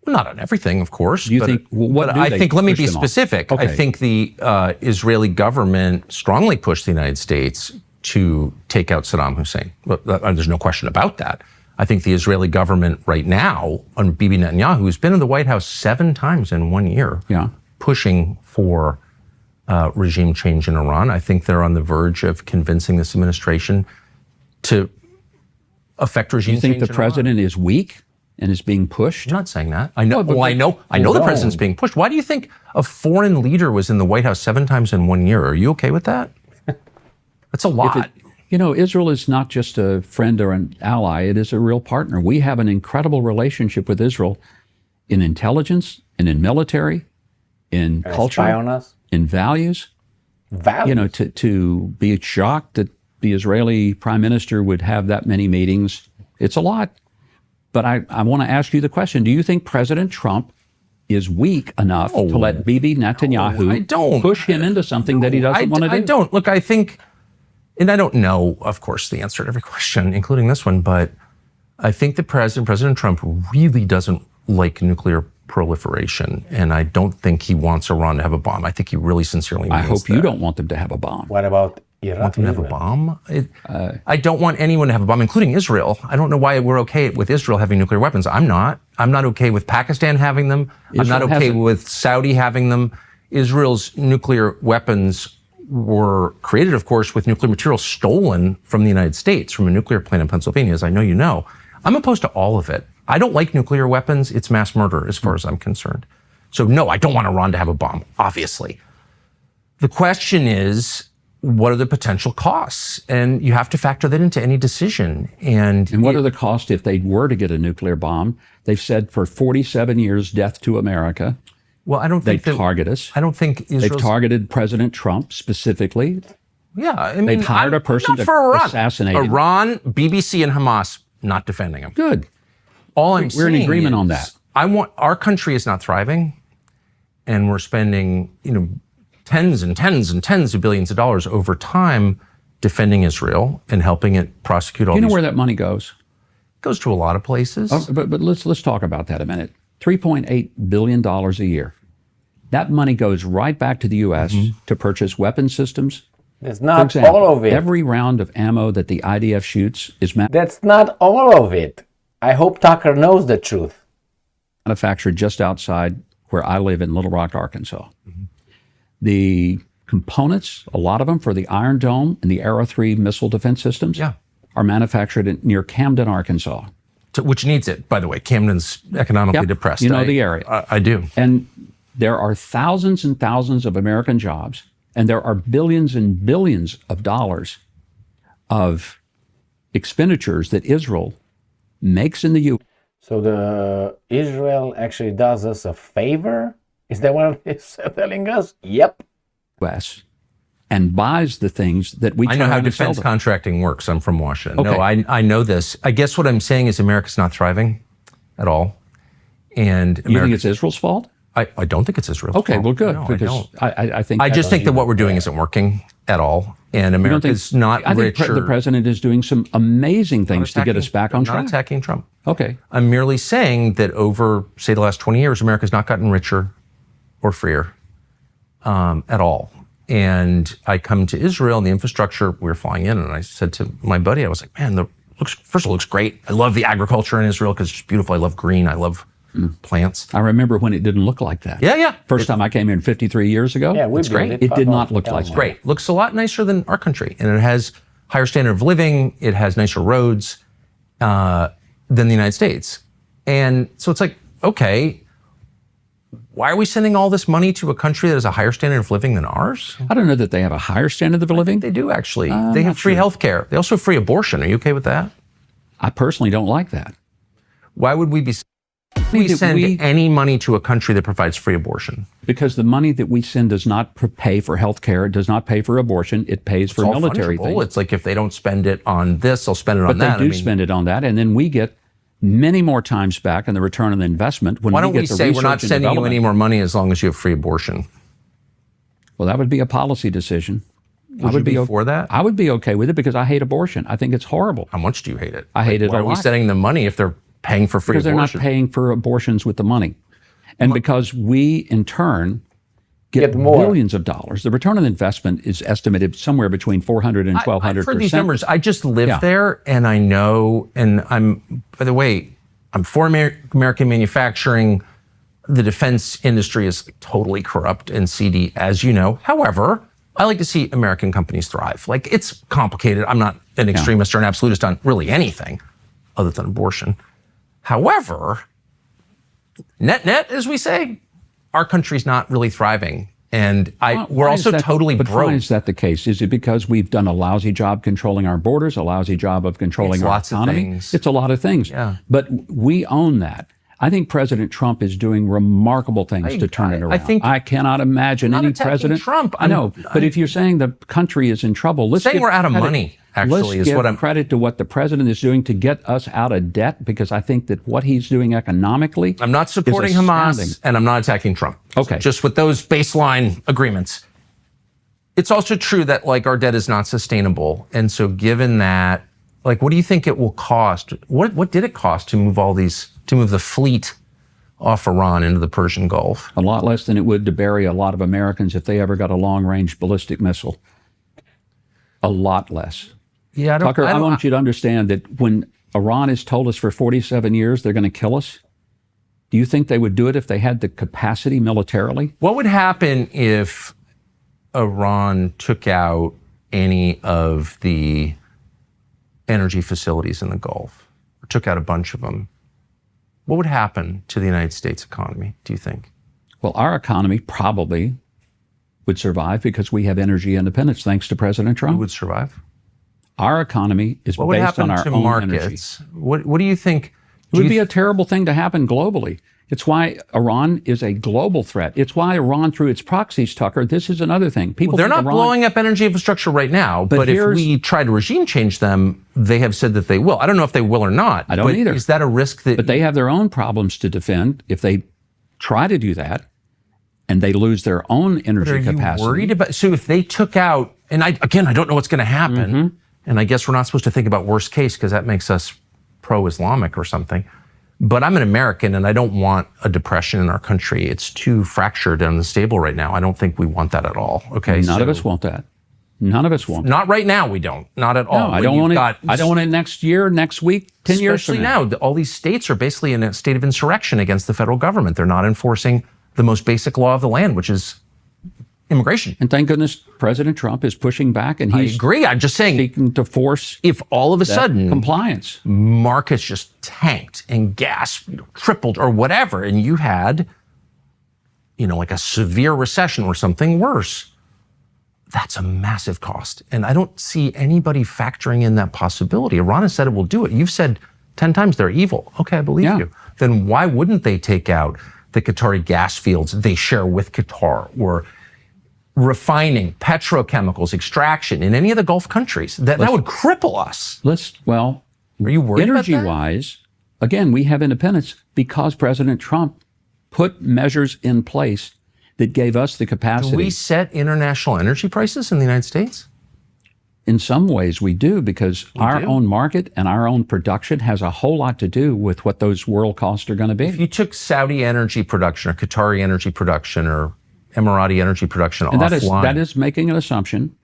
Well, not on everything, of course. Do you think? What but do I they think, let me push be them on? specific. Okay. I think the Israeli government strongly pushed the United States to take out Saddam Hussein. There's no question about that. I think the Israeli government right now, under Bibi Netanyahu, who's been in the White House 7 times in 1 year, pushing for regime change in Iran. I think they're on the verge of convincing this administration to affect regime change. You think the president is weak and is being pushed? I'm not saying that. I know. I know the president's being pushed. Why do you think a foreign leader was in the White House 7 times in 1 year? Are you okay with that? That's a lot. Israel is not just a friend or an ally. It is a real partner. We have an incredible relationship with Israel in intelligence and in military, in culture, spy on us? In values. Values? To be shocked that the Israeli prime minister would have that many meetings, it's a lot. But I want to ask you the question. Do you think President Trump is weak enough to let Bibi Netanyahu push him into something that he doesn't want to do? I don't. Look, I think, and I don't know, of course, the answer to every question, including this one, but I think the President Trump really doesn't like nuclear proliferation, and I don't think he wants Iran to have a bomb. I think he really sincerely means I hope that. you don't want them to have a bomb. What about Iran? Want them to have a bomb? I don't want anyone to have a bomb, including Israel. I don't know why we're okay with Israel having nuclear weapons. I'm not. I'm not okay with Pakistan having them. I'm not okay with Saudi having them. Israel's nuclear weapons were created, of course, with nuclear material stolen from the United States, from a nuclear plant in Pennsylvania, as I know you know. I'm opposed to all of it. I don't like nuclear weapons. It's mass murder, as far as I'm concerned. So no, I don't want Iran to have a bomb, obviously. The question is, what are the potential costs? And you have to factor that into any decision. And what are the costs if they were to get a nuclear bomb? They've said for 47 years, death to America. Well, I don't think they target us. I don't think they've targeted President Trump specifically. Yeah, I mean, they've hired a person to assassinate him. Iran, BBC, and Hamas not defending him. Good. All I'm saying we're in agreement on that. Our country is not thriving, and we're spending tens and tens and tens of billions of dollars over time defending Israel and helping it prosecute all. Do you know where that money goes? It goes to a lot of places. Oh, but let's talk about that a minute. $3.8 billion a year. That money goes right back to the U.S. to purchase weapon systems. That's not example, all of it. Every round of ammo that the IDF shoots is That's not all of it. I hope Tucker knows the truth. Manufactured just outside where I live in Little Rock, Arkansas. The components, a lot of them for the Iron Dome and the Arrow 3 missile defense systems are manufactured near Camden, Arkansas. Which needs it, by the way. Camden's economically depressed. You know the area. I do. And there are thousands and thousands of American jobs, and there are billions and billions of dollars of expenditures that Israel makes in the U.S. So the Israel actually does us a favor? Is that what it's telling us? Yep. U.S. and buys the things that we. I know how defense contracting works. I'm from Washington. Okay. No, I know this. I guess what I'm saying is America's not thriving at all. And you think it's Israel's fault? I don't think it's Israel's fault. Okay, well, good. No, because I think I just think that what we're doing isn't working at all. And America's not richer. I think the president is doing some amazing things to get us back on track. I'm not attacking Trump. Okay. I'm merely saying that over, say, the last 20 years, America's not gotten richer or freer at all. And I come to Israel and the infrastructure, we were flying in, and I said to my buddy, I was like, man, first of all, it looks great. I love the agriculture in Israel because it's beautiful. I love green. I love plants. I remember when it didn't look like that. Yeah. First time I came here 53 years ago. Yeah, it's great. It did not look like that. Great. Looks a lot nicer than our country. And it has higher standard of living. It has nicer roads than the United States. And so it's like, okay, why are we sending all this money to a country that has a higher standard of living than ours? I don't know that they have a higher standard of living. They do, actually. They have free health care. They also have free abortion. Are you okay with that? I personally don't like that. Why would we send any money to a country that provides free abortion? Because the money that we send does not pay for health care. It does not pay for abortion. It pays for military things. It's like if they don't spend it on this, they'll spend it on that. But they do spend it on that, and then we get many more times back in the return on the investment. Why don't we say we're not sending you any more money as long as you have free abortion? Well, that would be a policy decision. Would you be for that? I would be okay with it because I hate abortion. I think it's horrible. How much do you hate it? I hate it a lot. Why are we sending them money if they're paying for free abortion? Because they're not paying for abortions with the money. And because we, in turn, get more. billions of dollars. The return on investment is estimated somewhere between 400 and 1,200%. I've heard these numbers. I just live there, and I know, and by the way, I'm for American manufacturing. The defense industry is totally corrupt and seedy, as you know. However, I like to see American companies thrive. Like, it's complicated. I'm not an extremist or an absolutist on really anything other than abortion. However, net, as we say, our country's not really thriving. And we're also totally broke. But why is that the case? Is it because we've done a lousy job controlling our borders, a lousy job of controlling our economy? Of things. It's a lot of things. Yeah. But we own that. I think President Trump is doing remarkable things to turn it around. I cannot imagine any president. Trump. I know, but if you're saying the country is in trouble, let's saying we're out of money. Actually, let's give credit to what the president is doing to get us out of debt, because I think that what he's doing economically. I'm not supporting Hamas, and I'm not attacking Trump. Okay, just with those baseline agreements. It's also true that like our debt is not sustainable, and so given that, like, what do you think it will cost? What did it cost to move to move the fleet off Iran into the Persian Gulf? A lot less than it would to bury a lot of Americans if they ever got a long-range ballistic missile. A lot less. Yeah, Tucker, I want you to understand that when Iran has told us for 47 years they're going to kill us, do you think they would do it if they had the capacity militarily? What would happen if Iran took out any of the energy facilities in the Gulf, or took out a bunch of them? What would happen to the United States economy, do you think? Well, our economy probably would survive because we have energy independence thanks to President Trump. We would survive? Our economy is based on our own markets? Energy. What do you think? It would be a terrible thing to happen globally. It's why Iran is a global threat. It's why Iran, through its proxies, Tucker, this is another thing. People they're not blowing up energy infrastructure right now, but if we try to regime change them, they have said that they will. I don't know if they will or not. I don't either. Is that a risk that... But they have their own problems to defend if they try to do that and they lose their own energy capacity. Are you worried about... So if they took out... And I don't know what's going to happen. And I guess we're not supposed to think about worst case because that makes us pro-Islamic or something. But I'm an American and I don't want a depression in our country. It's too fractured and unstable right now. I don't think we want that at all. Okay. None of us want that. None of us want that. Not right now, we don't. Not at all. No, I don't want it. I don't want it next year, next week, 10 years from now. Especially now. All these states are basically in a state of insurrection against the federal government. They're not enforcing the most basic law of the land, which is immigration. And thank goodness President Trump is pushing back, and he's I agree. I'm just saying, seeking to force if all of a sudden compliance, markets just tanked and gas tripled or whatever, and you had, like a severe recession or something worse, that's a massive cost. And I don't see anybody factoring in that possibility. Iran has said it will do it. You've said 10 times they're evil. Okay, I believe you. Then why wouldn't they take out the Qatari gas fields they share with Qatar, or refining, petrochemicals, extraction in any of the Gulf countries? That would cripple us. Are you worried energy-wise, again, we have independence because President Trump put measures in place that gave us the capacity. Do we set international energy prices in the United States? In some ways we do, because our own market and our own production has a whole lot to do with what those world costs are going to be. If you took Saudi energy production or Qatari energy production or Emirati energy production and offline. That is making an assumption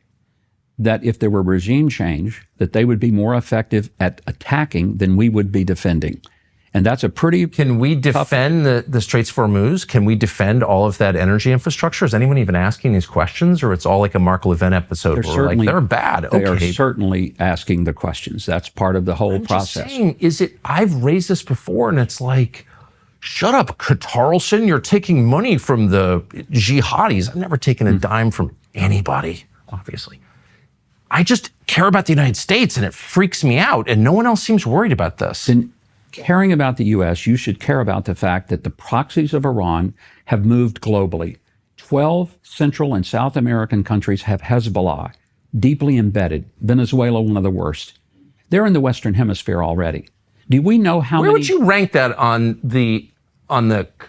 that if there were regime change, that they would be more effective at attacking than we would be defending. And that's a pretty Can we defend the Straits of Hormuz? Can we defend all of that energy infrastructure? Is anyone even asking these questions? Or it's all like a Mark Levin episode where they're bad? They are certainly asking the questions. That's part of the whole process. Just saying, I've raised this before, and it's like, shut up, Qatarlson. You're taking money from the jihadis. I've never taken a dime from anybody, obviously. I just care about the United States, and it freaks me out, and no one else seems worried about this. Then caring about the U.S., you should care about the fact that the proxies of Iran have moved globally. 12 Central and South American countries have Hezbollah deeply embedded. Venezuela, one of the worst. They're in the Western Hemisphere already. Do we know how many? Where would you rank that on the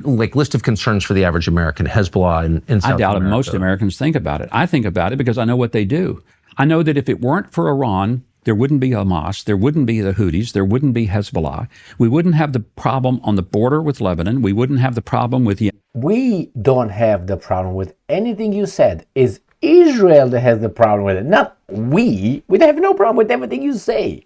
list of concerns for the average American, Hezbollah in South America? I doubt it. Most Americans think about it. I think about it because I know what they do. I know that if it weren't for Iran there wouldn't be Hamas, there wouldn't be the Houthis, there wouldn't be Hezbollah. We wouldn't have the problem on the border with Lebanon. We wouldn't have the problem with Yemen. We don't have the problem with anything you said. It's Israel that has the problem with it, not we. We have no problem with everything you say.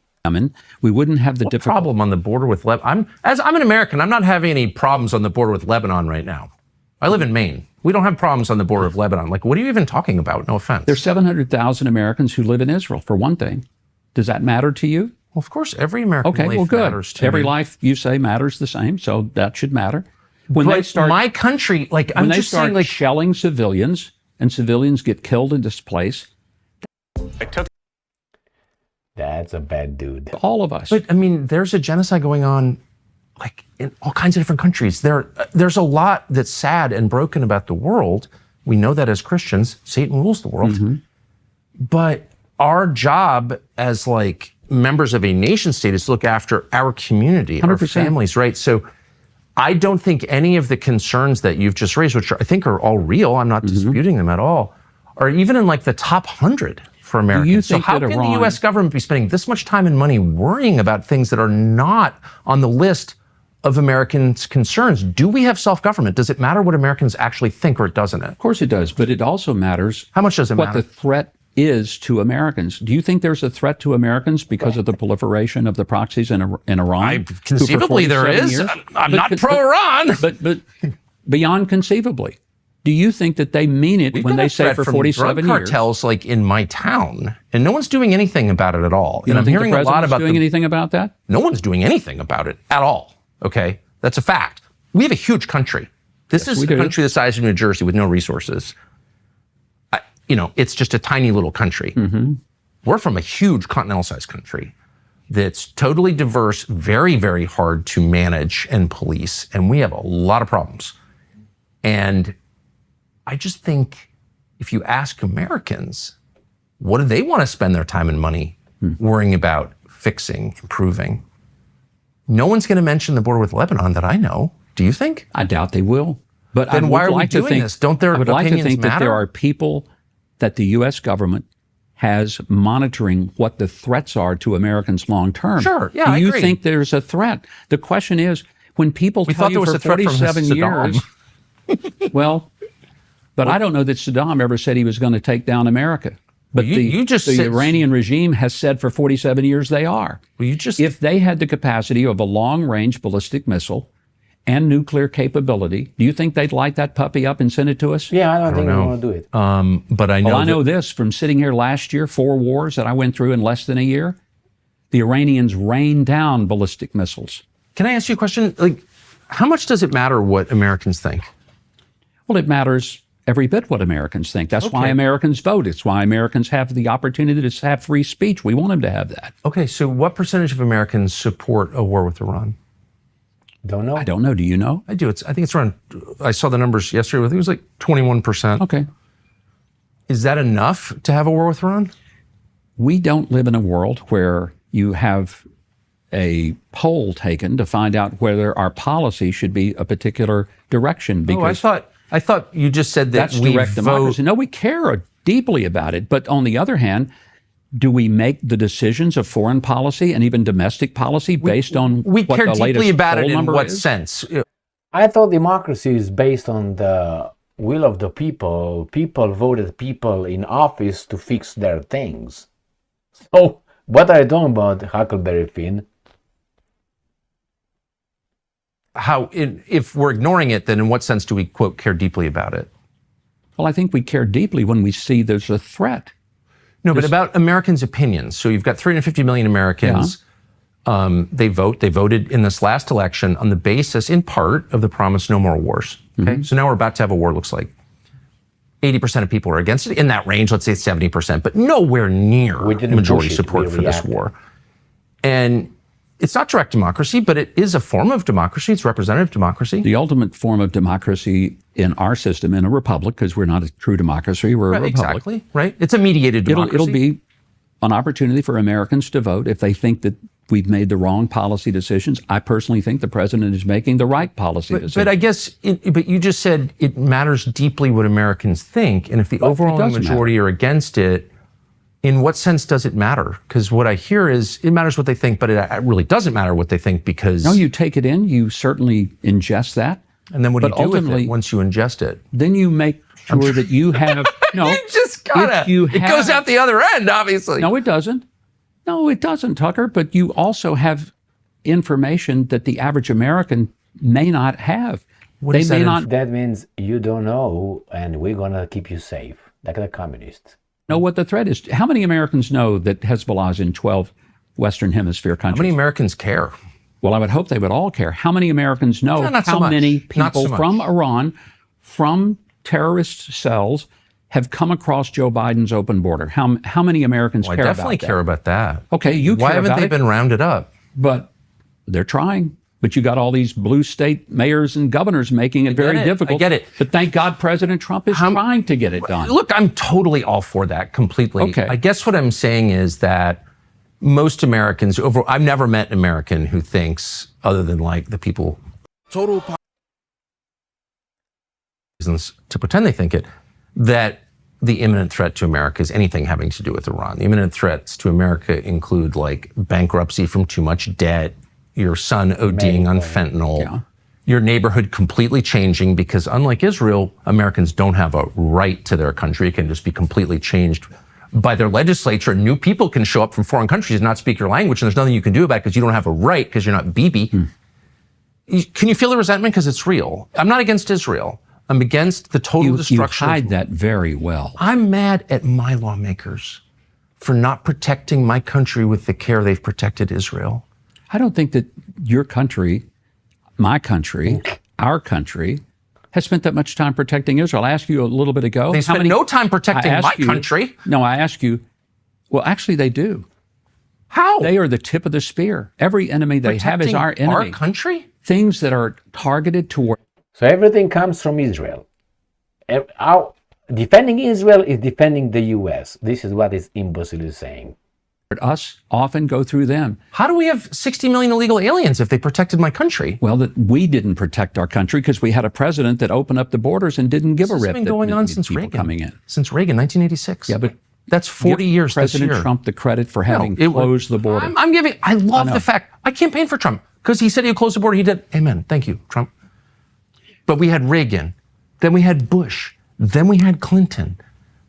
We wouldn't have the problem on the border with Lebanon. I'm an American. I'm not having any problems on the border with Lebanon right now. I live in Maine. We don't have problems on the border of Lebanon. Like, what are you even talking about? No offense. There's 700,000 Americans who live in Israel, for one thing. Does that matter to you? Well, of course, every American life matters to Every me. life, you say, matters the same, so that should matter. When but they start, my country, like, I'm just saying, like, shelling civilians, and civilians get killed and displaced. That's a bad dude. All of us. But, I mean, there's a genocide going on, like, in all kinds of different countries. There's a lot that's sad and broken about the world. We know that as Christians. Satan rules the world. Mm-hmm. But our job as, like, members of a nation state is to look after our community, 100%. our families, right? So I don't think any of the concerns that you've just raised, which I think are all real, I'm not disputing them at all, are even in, like, the top 100 for Americans. Do you think so how that can Iran, the U.S. government be spending this much time and money worrying about things that are not on the list of Americans' concerns? Do we have self-government? Does it matter what Americans actually think, or doesn't it? Of course it does, but it also matters. How much does it what matter? the threat is to Americans. Do you think there's a threat to Americans because of the proliferation of the proxies in Iran? Conceivably there is. I'm not pro-Iran. But beyond conceivably, do you think that they mean it when they say for 47 drug years? cartels, like, in my town, and no one's doing anything about it at all. You And don't I'm think hearing the a lot president's about doing anything about that? No one's doing anything about it at all. Okay, that's a fact. We have a huge country. This is a country the size of New Jersey with no resources. It's just a tiny little country. We're from a huge continental-sized country that's totally diverse, very, very hard to manage and police, and we have a lot of problems. And I just think if you ask Americans, what do they want to spend their time and money worrying about, fixing, improving? No one's going to mention the border with Lebanon that I know. Do you think? I doubt they will. But then why are we doing this? Don't their opinions matter? I would like to think that there are people that the U.S. government has monitoring what the threats are to Americans long term. Sure, yeah, I Do you agree. think there's a threat? The question is, when people tell you for 47 years, well, but I don't know that Saddam ever said he was going to take down America. But the Iranian regime has said for 47 years they are. If they had the capacity of a long-range ballistic missile and nuclear capability, do you think they'd light that puppy up and send it to us? Yeah, I don't think they want to do it. But I know. Well, I know this from sitting here last year, 4 wars that I went through in less than a year. The Iranians rained down ballistic missiles. Can I ask you a question? Like, how much does it matter what Americans think? Well, it matters every bit what Americans think. That's why Americans vote. It's why Americans have the opportunity to have free speech. We want them to have that. Okay, so what percentage of Americans support a war with Iran? Don't know. I don't know. Do you know? I do. I think it's around, I saw the numbers yesterday. I think it was like 21%. Okay. Is that enough to have a war with Iran? We don't live in a world where you have a poll taken to find out whether our policy should be a particular direction. Because I thought you just said that that's we direct vote. democracy. No, we care deeply about it. But on the other hand, do we make the decisions of foreign policy and even domestic policy based on we what care the deeply latest about poll it in number what is? sense? I thought democracy is based on the will of the people. People voted people in office to fix their things. So, what are you talking about, Huckleberry Finn? If we're ignoring it, then in what sense do we, quote, care deeply about it? Well, I think we care deeply when we see there's a threat. No, but about Americans' opinions. So you've got 350 million Americans. Yeah. They voted in this last election on the basis, in part, of the promise no more wars. Okay, so now we're about to have a war. Looks like 80% of people are against it. In that range, let's say 70%, but nowhere near majority support for this war. And it's not direct democracy, but it is a form of democracy. It's representative democracy. The ultimate form of democracy in our system, in a republic, because we're not a true democracy, we're a republic. Exactly, right? It's a mediated democracy. It'll be an opportunity for Americans to vote if they think that we've made the wrong policy decisions. I personally think the president is making the right policy decisions. But I guess, but you just said it matters deeply what Americans think, and if the overwhelming majority are against it, in what sense does it matter? Because what I hear is it matters what they think, but it really doesn't matter what they think because... No, you take it in, you certainly ingest that. And then what do you do with it once you ingest it? Then you make sure that you have... No, you just gotta... It goes out the other end, obviously. No, it doesn't. No, it doesn't, Tucker. But you also have information that the average American may not have. They may not... That means you don't know, and we're going to keep you safe, like the communists. Know what the threat is. How many Americans know that Hezbollah is in 12 Western Hemisphere countries? How many Americans care? Well, I would hope they would all care. How many Americans know how many people from Iran, from terrorist cells, have come across Joe Biden's open border? How many Americans care about that? I definitely care about that. Okay, you care about it. Why haven't they been rounded up? But they're trying. But you got all these blue state mayors and governors making it very difficult. I get it. But thank God President Trump is trying to get it done. Look, I'm totally all for that completely. Okay. I guess what I'm saying is that most Americans, I've never met an American who thinks, other than like the people reasons to pretend they think it, that the imminent threat to America is anything having to do with Iran. The imminent threats to America include like bankruptcy from too much debt, your son ODing on fentanyl, your neighborhood completely changing because unlike Israel, Americans don't have a right to their country. It can just be completely changed by their legislature. New people can show up from foreign countries and not speak your language, and there's nothing you can do about it because you don't have a right because you're not Bibi. Can you feel the resentment? Because it's real. I'm not against Israel. I'm against the total destruction. You hide that very well. I'm mad at my lawmakers for not protecting my country with the care they've protected Israel. I don't think that your country, my country, our country, has spent that much time protecting Israel. I asked you a little bit ago. They spent no time protecting my country. No, I asked you, well, actually they do. How? They are the tip of the spear. Every enemy they have is our enemy. Our country? Things that are targeted toward. So everything comes from Israel. Defending Israel is defending the U.S. This is what this imbecile is saying. Us often go through them. How do we have 60 million illegal aliens if they protected my country? Well, that we didn't protect our country because we had a president that opened up the borders and didn't give a rip. This has been going on since Reagan. Coming in. Since Reagan, 1986. Yeah, but that's 40 years President this year. Trump the credit for having closed the border. I love the fact, I campaigned for Trump because he said he would close the border. He did. Amen. Thank you, Trump. But we had Reagan. Then we had Bush. Then we had Clinton.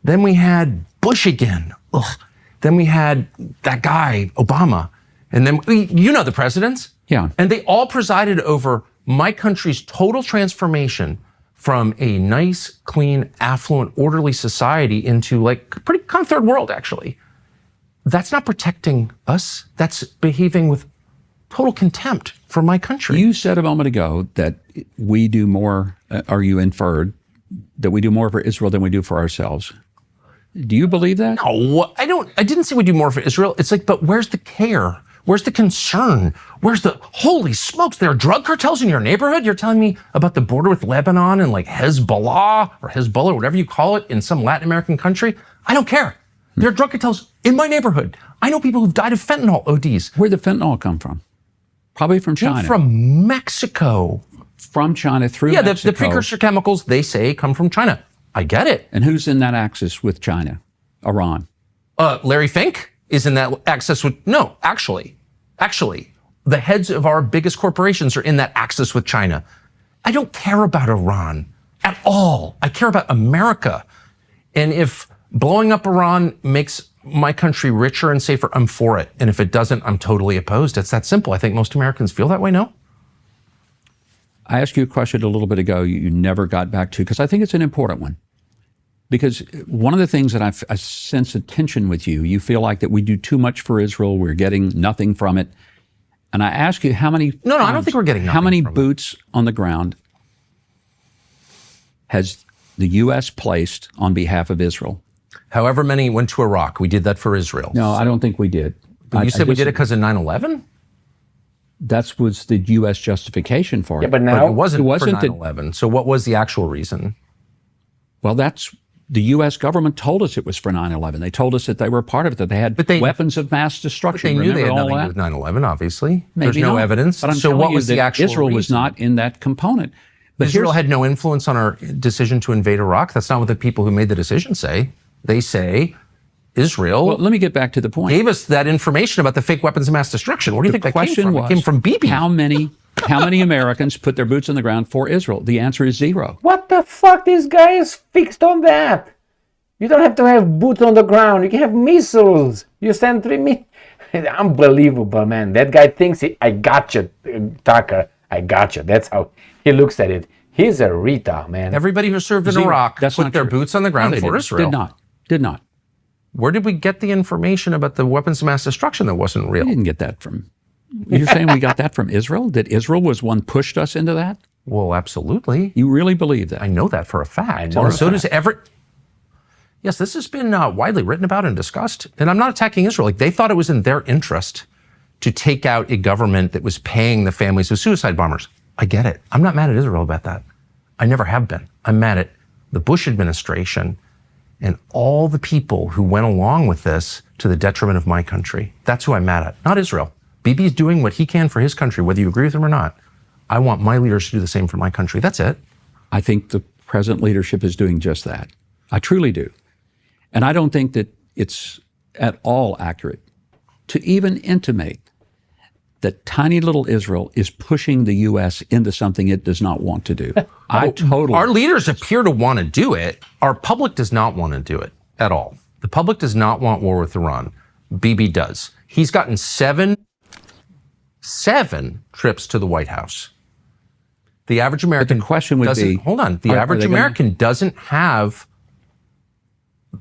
Then we had Bush again. Ugh. Then we had that guy, Obama. And then, you know the presidents. Yeah. And they all presided over my country's total transformation from a nice, clean, affluent, orderly society into like pretty kind of third world, actually. That's not protecting us. That's behaving with total contempt for my country. You said a moment ago that we do more, or you inferred that we do more for Israel than we do for ourselves. Do you believe that? No, I don't. I didn't say we do more for Israel. It's like, but where's the care? Where's the concern? Where's the, holy smokes, there are drug cartels in your neighborhood? You're telling me about the border with Lebanon and like Hezbollah or Hezbollah, whatever you call it, in some Latin American country? I don't care. There are drug cartels in my neighborhood. I know people who've died of fentanyl ODs. Where'd the fentanyl come from? Probably from China. From Mexico. From China through Mexico. The precursor chemicals, they say, come from China. I get it. And who's in that axis with China? Iran. Larry Fink is in that axis with, no, actually, the heads of our biggest corporations are in that axis with China. I don't care about Iran at all. I care about America. And if blowing up Iran makes my country richer and safer, I'm for it. And if it doesn't, I'm totally opposed. It's that simple. I think most Americans feel that way, no? I asked you a question a little bit ago you never got back to, because I think it's an important one. Because one of the things that I sense a tension with you, you feel like that we do too much for Israel, we're getting nothing from it. And I ask you how many... No, I don't think we're getting nothing How many from boots on the ground has the U.S. placed on behalf of Israel? However many went to Iraq. We did that for Israel. No, I don't think we did. But you said we did it because of 9/11? That was the U.S. justification for it. Yeah, but now... But it wasn't for 9/11. So what was the actual reason? Well, that's... The U.S. government told us it was for 9/11. They told us that they were part of it, that they had weapons of mass destruction. But they knew they had all nothing that? to do with 9/11, obviously. Maybe There's no not. evidence. But I'm so telling what you was that the actual Israel was reason? not in that component. But Israel had no influence on our decision to invade Iraq. That's not what the people who made the decision say. They say Israel Well, let me get back to the point. gave us that information about the fake weapons of mass destruction. Where do you think that came from? It came from Bibi. How many Americans put their boots on the ground for Israel? The answer is 0. What the fuck? This guy is fixed on that. You don't have to have boots on the ground. You can have missiles. You send 3 missiles. Unbelievable, man. That guy thinks I got you, Tucker. I got you. That's how he looks at it. He's a retard, man. Everybody who served in 0. Iraq That's put not their true. boots on the ground for Israel. Did not. Where did we get the information about the weapons of mass destruction that wasn't real? We didn't get that from. You're saying we got that from Israel? That Israel was one pushed us into that? Well, absolutely. You really believe that? I know that for a fact. know And for so a does every. Yes, this has been widely written about and discussed. And I'm not attacking Israel. Like, they thought it was in their interest to take out a government that was paying the families of suicide bombers. I get it. I'm not mad at Israel about that. I never have been. I'm mad at the Bush administration and all the people who went along with this to the detriment of my country. That's who I'm mad at, not Israel. Bibi's doing what he can for his country, whether you agree with him or not. I want my leaders to do the same for my country. That's it. I think the present leadership is doing just that. I truly do. And I don't think that it's at all accurate to even intimate that tiny little Israel is pushing the U.S. into something it does not want to do. Our leaders appear to want to do it. Our public does not want to do it at all. The public does not want war with Iran. Bibi does. He's gotten seven trips to the White House. The average American. But the question would be, hold on. The average American doesn't have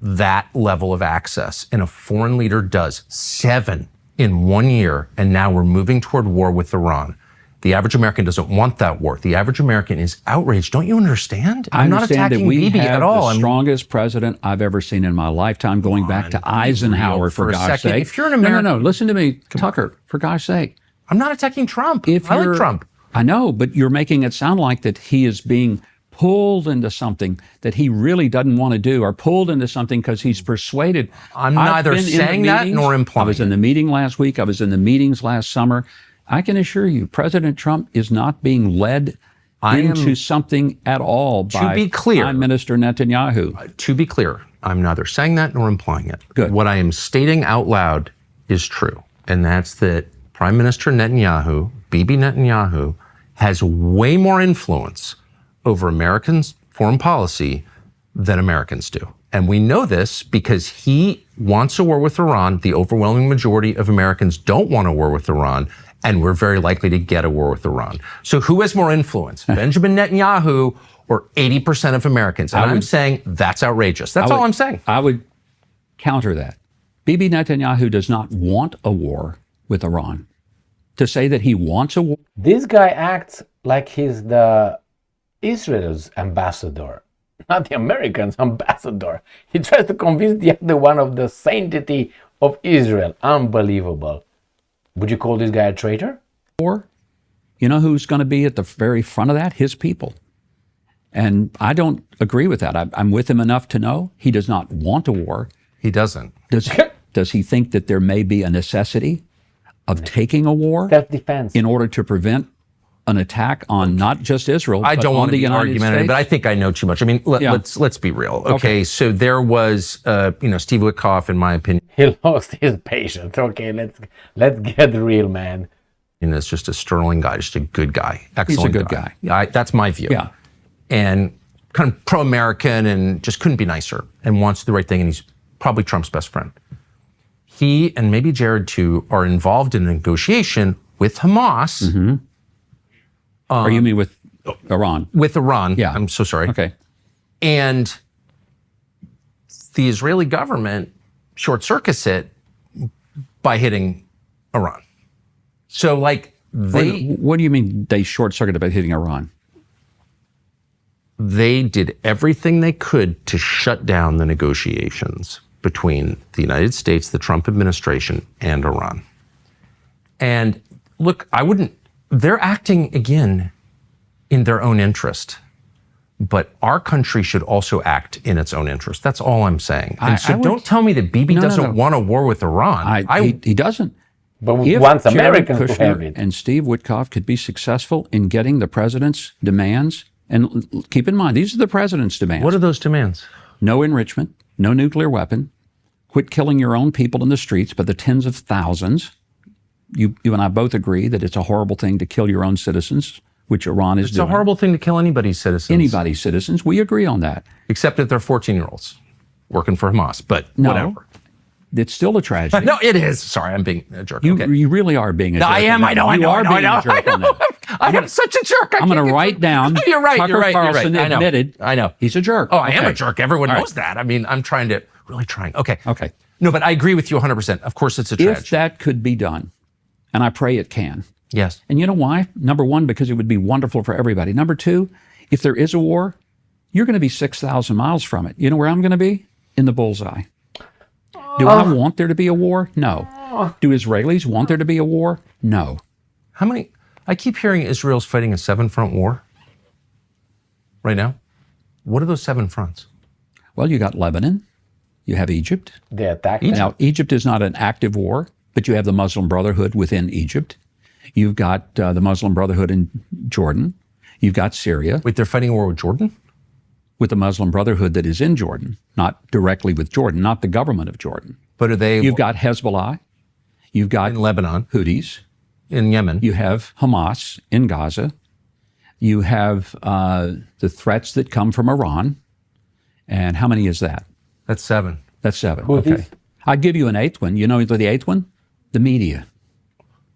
that level of access, and a foreign leader does. 7 in 1 year, and now we're moving toward war with Iran. The average American doesn't want that war. The average American is outraged. Don't you understand? I not understand attacking that we Bibi have at all. the strongest president I've ever seen in my lifetime, going back to Eisenhower, for God's second. sake. If you're an American, No, listen to me, Tucker, for God's sake. I'm not attacking Trump. I like Trump. I know, but you're making it sound like that he is being pulled into something that he really doesn't want to do, or pulled into something because he's persuaded. I'm I've neither been in the saying that meetings. nor implying I was in the meeting last week. I was in the meetings last summer. I can assure you, President Trump is not being led into something at all by be clear, Prime Minister Netanyahu. To be clear, I'm neither saying that nor implying it. Good. What I am stating out loud is true, and that's that Prime Minister Netanyahu, Bibi Netanyahu, has way more influence over Americans' foreign policy than Americans do. And we know this because he wants a war with Iran. The overwhelming majority of Americans don't want a war with Iran, and we're very likely to get a war with Iran. So who has more influence, Benjamin Netanyahu or 80% of Americans? And I'm saying that's outrageous. That's all I'm saying. I would counter that. Bibi Netanyahu does not want a war with Iran. To say that he wants a war. This guy acts like he's the Israel's ambassador, not the Americans' ambassador. He tries to convince the other one of the sanctity of Israel. Unbelievable. Would you call this guy a traitor? War. You know who's going to be at the very front of that? His people. And I don't agree with that. I'm with him enough to know he does not want a war. He doesn't. Does he think that there may be a necessity of taking a war Self-defense. in order to prevent an attack on not just Israel, I but don't on want to the be United argumentative, States? but I think I know too much. I mean, let's be real. Okay, so there was, Steve Witkoff, in my opinion, He lost his patience. Okay, let's get real, man. is just a sterling guy, just a good guy, excellent. He's a good guy. That's my view. Yeah. And kind of pro-American, and just couldn't be nicer, and wants to do the right thing, and he's probably Trump's best friend. He and maybe Jared too are involved in a negotiation with Hamas. Mm-hmm. Or you mean with Iran? With Iran. Yeah. I'm so sorry. Okay. And the Israeli government short circuits it by hitting Iran. So like What do you mean they short-circuited by hitting Iran? They did everything they could to shut down the negotiations between the United States, the Trump administration, and Iran. And look, they're acting again in their own interest, but our country should also act in its own interest. That's all I'm saying. And don't tell me that Bibi doesn't want a war with Iran. He doesn't. But we If want Jared Americans to Kushner have it. and Steve Witkoff could be successful in getting the president's demands, and keep in mind, these are the president's demands. What are those demands? No enrichment, no nuclear weapon, Quit killing your own people in the streets by the tens of thousands. You and I both agree that it's a horrible thing to kill your own citizens, which Iran is doing. It's a horrible thing to kill anybody's citizens. Anybody's citizens. We agree on that. Except that they're 14-year-olds working for Hamas, but whatever. It's still a tragedy. No, it is. Sorry, I'm being a jerk. You Okay. really are being a jerk. I am. I know. You are being a jerk on that. I am such a jerk. I'm going to write down. You're right. Tucker You're right. Carlson I know. admitted. I know. He's a jerk. Oh, I am Okay. a jerk. Everyone All knows right. that. I mean, I'm really trying. Okay. Okay. No, but I agree with you 100%. Of course, it's a tragedy. If that could be done, and I pray it can. Yes. And you know why? Number one, because it would be wonderful for everybody. Number two, if there is a war, you're going to be 6,000 miles from it. You know where I'm going to be? In the bullseye. Do I want there to be a war? No. Do Israelis want there to be a war? No. How many? I keep hearing Israel's fighting a 7-front war right now. What are those 7 fronts? Well, you got Lebanon. You have Egypt. They attacked Now, Egypt is not an active war, but you have the Muslim Brotherhood within Egypt. You've got the Muslim Brotherhood in Jordan. You've got Syria. Wait, they're fighting a war with Jordan? With the Muslim Brotherhood that is in Jordan, not directly with Jordan, not the government of Jordan. But are they You've got Hezbollah. You've got in Lebanon, Houthis. in Yemen? You have Hamas in Gaza. You have the threats that come from Iran. And how many is that? That's 7. That's 7. Houthis? Okay. I'd give you an 8th one. You know the 8th one? The media.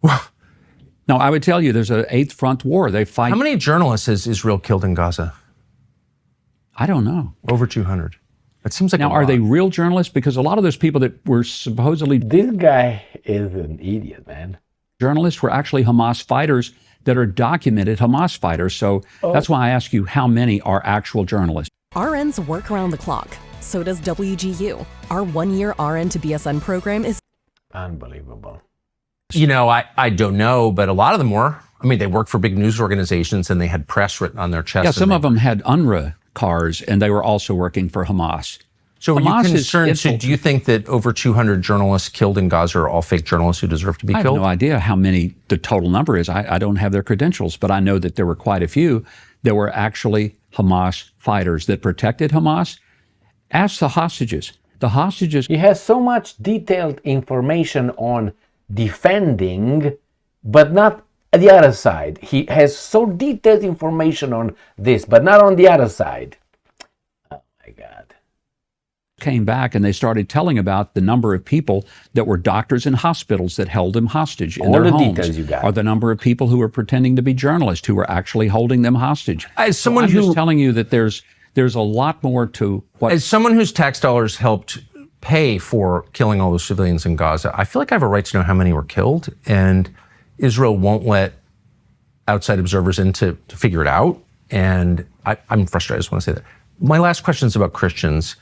No, I would tell you there's an 8th front war. They fight. How many journalists has Israel killed in Gaza? I don't know. Over 200. It seems like Now, are they real journalists? Because a lot of those people that were supposedly This guy is an idiot, man. journalists were actually Hamas fighters that are documented Hamas fighters. So that's why I ask you how many are actual journalists. RNs work around the clock. So does WGU. Our 1-year RN to BSN program is Unbelievable. You know, I don't know, but a lot of them were. I mean, they work for big news organizations and they had press written on their chest. Yeah, some of them had UNRWA cars, and they were also working for Hamas. So are Hamas you is concerned? So infiltrated. do you think that over 200 journalists killed in Gaza are all fake journalists who deserve to be I have killed? no idea how many the total number is. I don't have their credentials, but I know that there were quite a few that were actually Hamas fighters that protected Hamas. Ask the hostages. The hostages. He has so much detailed information on defending, but not the other side. He has so detailed information on this, but not on the other side. Oh my God. Came back and they started telling about the number of people that were doctors in hospitals that held them hostage in All their the homes, details you got. or the number of people who were pretending to be journalists who were actually holding them hostage. As someone I'm who just telling you that there's a lot more to what. As someone whose tax dollars helped pay for killing all those civilians in Gaza, I feel like I have a right to know how many were killed, and Israel won't let outside observers in to figure it out. And I'm frustrated. I just want to say that. My last question is about Christians,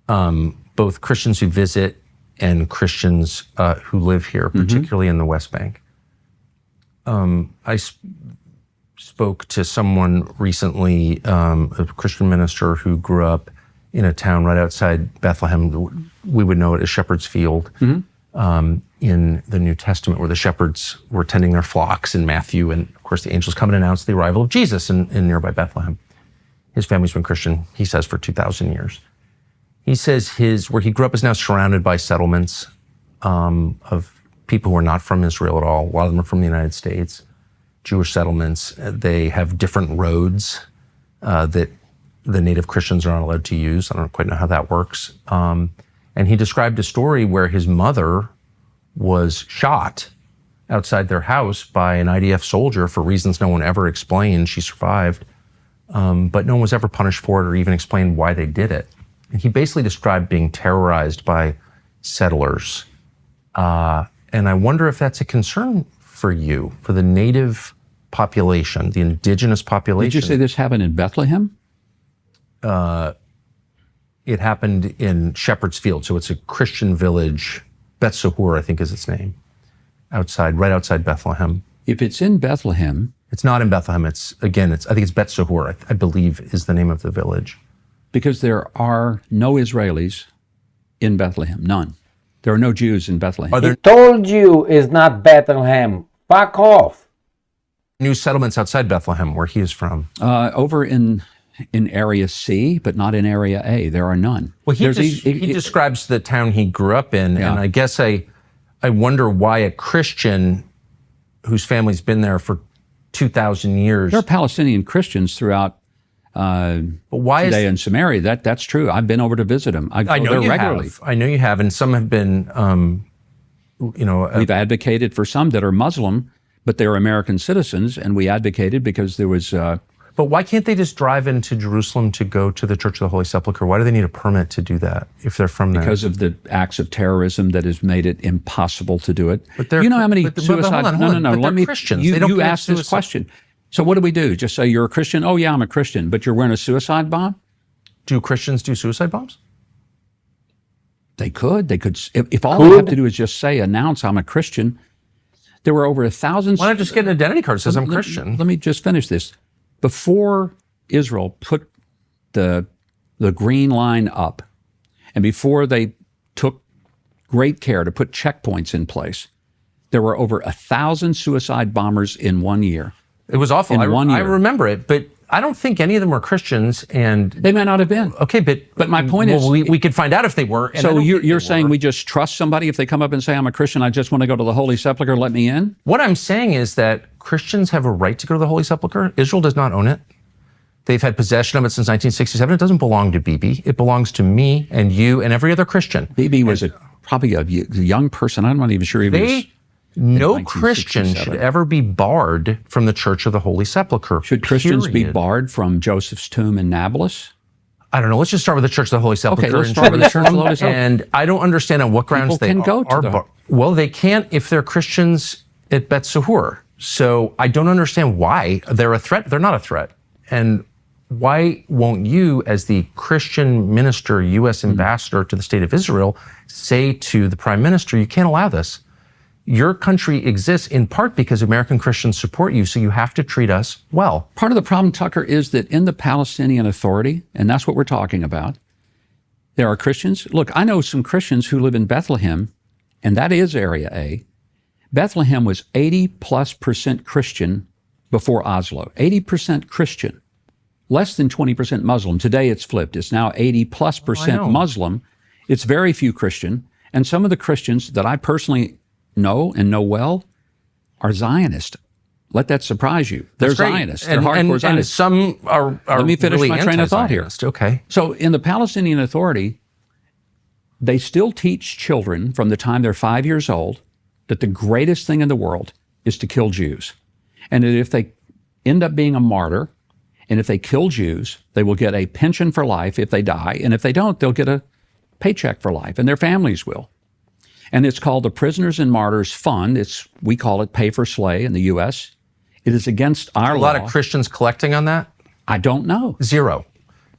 both Christians who visit and Christians who live here, particularly in the West Bank. I spoke to someone recently, a Christian minister who grew up in a town right outside Bethlehem. We would know it as Shepherd's Field in the New Testament, where the shepherds were tending their flocks in Matthew. And of course, the angels come and announce the arrival of Jesus in nearby Bethlehem. His family's been Christian, he says, for 2,000 years. He says where he grew up is now surrounded by settlements of people who are not from Israel at all. A lot of them are from the United States, Jewish settlements. They have different roads that the native Christians are not allowed to use. I don't quite know how that works. And he described a story where his mother was shot outside their house by an IDF soldier for reasons no one ever explained. She survived, but no one was ever punished for it or even explained why they did it. And he basically described being terrorized by settlers. And I wonder if that's a concern for you, for the native population, the indigenous population. Did you say this happened in Bethlehem? It happened in Shepherd's Field, so it's a Christian village. Bet Sahur, I think, is its name. Right outside Bethlehem. If it's in Bethlehem, it's not in Bethlehem. I think it's Bet Sahur, I believe, is the name of the village. Because there are no Israelis in Bethlehem, none. There are no Jews in Bethlehem. Are there He told you it's not Bethlehem. Fuck off. new settlements outside Bethlehem, where he is from? Over in in Area C, but not in Area A. There are none. Well, he describes the town he grew up in, Yeah. and I guess I wonder why a Christian whose family's been there for 2,000 years. There are Palestinian Christians throughout But why Judea and Samaria. That's true. I've been over to visit them. I go know there you regularly. have. I know you have, and some have been, We've advocated for some that are Muslim, but they're American citizens, and we advocated because there was. But why can't they just drive into Jerusalem to go to the Church of the Holy Sepulchre? Why do they need a permit to do that if they're from there? Because of the acts of terrorism that has made it impossible to do it. But they're- you know how many but suicides? hold on. No. But they're Let me. Christians. They don't You commit asked this suicide. question. So what do we do? Just say you're a Christian? Oh yeah, I'm a Christian, but you're wearing a suicide bomb? Do Christians do suicide bombs? They could. They could. If all they have to do is just announce I'm a Christian. There were over 1,000. Why not just get an identity card that says I'm Christian? Let me just finish this. Before Israel put the green line up, and before they took great care to put checkpoints in place, there were over 1,000 suicide bombers in 1 year. It was awful. In 1 I year. remember it, but I don't think any of them were Christians. And They may not have been. okay, but my point is- we could find out if they were. And I So don't you're think they saying were. we just trust somebody if they come up and say, I'm a Christian, I just want to go to the Holy Sepulchre, let me in? What I'm saying is that Christians have a right to go to the Holy Sepulchre. Israel does not own it. They've had possession of it since 1967. It doesn't belong to Bibi. It belongs to me and you and every other Christian. Bibi was probably a young person. I'm not even sure he was. No 1967. Christian should ever be barred from the Church of the Holy Sepulchre. Should Christians be period. barred from Joseph's tomb in Nablus? I don't know. Let's just start with the Church of the Holy Sepulchre. Okay, let's in start with the Church of the Holy Jerusalem. Sepulchre. And I don't understand on what grounds People they can go to are the- barred. Well, they can't if they're Christians at Bet Sahur. So I don't understand why they're a threat. They're not a threat. And why won't you, as the Christian minister, U.S. ambassador to the state of Israel, say to the prime minister, you can't allow this? Your country exists in part because American Christians support you, so you have to treat us well. Part of the problem, Tucker, is that in the Palestinian Authority, and that's what we're talking about, there are Christians. Look, I know some Christians who live in Bethlehem, and that is Area A. Bethlehem was 80+% Christian before Oslo, 80% Christian, less than 20% Muslim. Today it's flipped. It's now 80+% Muslim. It's very few Christian. And some of the Christians that I personally know and know well are Zionist. Let that surprise you. They're That's great. Zionists. They're And- hardcore and Zionists. some are Let me finish really my train of thought here. anti-Zionist. Okay. So in the Palestinian Authority, they still teach children from the time they're 5 years old that the greatest thing in the world is to kill Jews. And that if they end up being a martyr, and if they kill Jews, they will get a pension for life if they die. And if they don't, they'll get a paycheck for life, and their families will. And it's called the Prisoners and Martyrs Fund. We call it Pay for Slay in the U.S. It is against our A law. lot of Christians collecting on that? I don't know. Zero.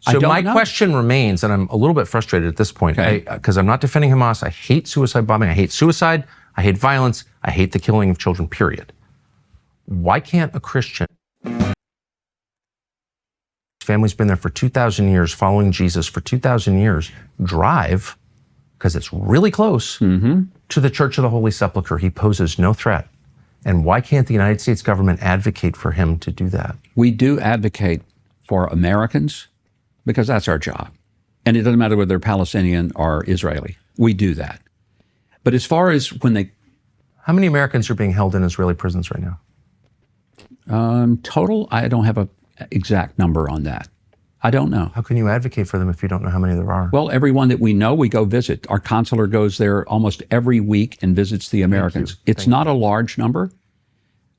I So don't my know. question remains, and I'm a little bit frustrated at this point, Okay. because I'm not defending Hamas. I hate suicide bombing. I hate suicide. I hate violence. I hate the killing of children, period. Why can't a Christian, his family's been there for 2,000 years, following Jesus for 2,000 years, drive, because it's really close, to the Church of the Holy Sepulchre? He poses no threat. And why can't the United States government advocate for him to do that? We do advocate for Americans because that's our job. And it doesn't matter whether they're Palestinian or Israeli. We do that. But as far as when they How many Americans are being held in Israeli prisons right now? total, I don't have an exact number on that. I don't know. How can you advocate for them if you don't know how many there are? Well, everyone that we know, we go visit. Our consular goes there almost every week and visits the Americans. It's not a large number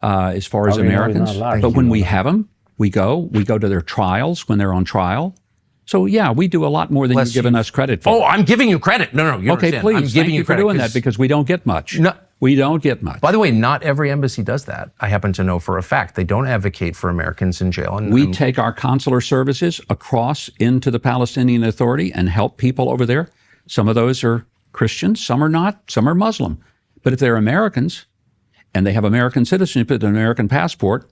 as far as Oh, we know it's Americans, not large. but when we have them, we go to their trials when they're on trial. So yeah, we do a lot more than Bless you've given you. us credit for. Oh, I'm giving you credit. No, you okay, understand. please. I'm giving Thank you for credit doing that 'cause- because we don't get much. No. We don't get much. By the way, not every embassy does that. I happen to know for a fact they don't advocate for Americans in jail. And We take our consular services across into the Palestinian Authority and help people over there. Some of those are Christians, some are not, some are Muslim. But if they're Americans and they have American citizenship and an American passport,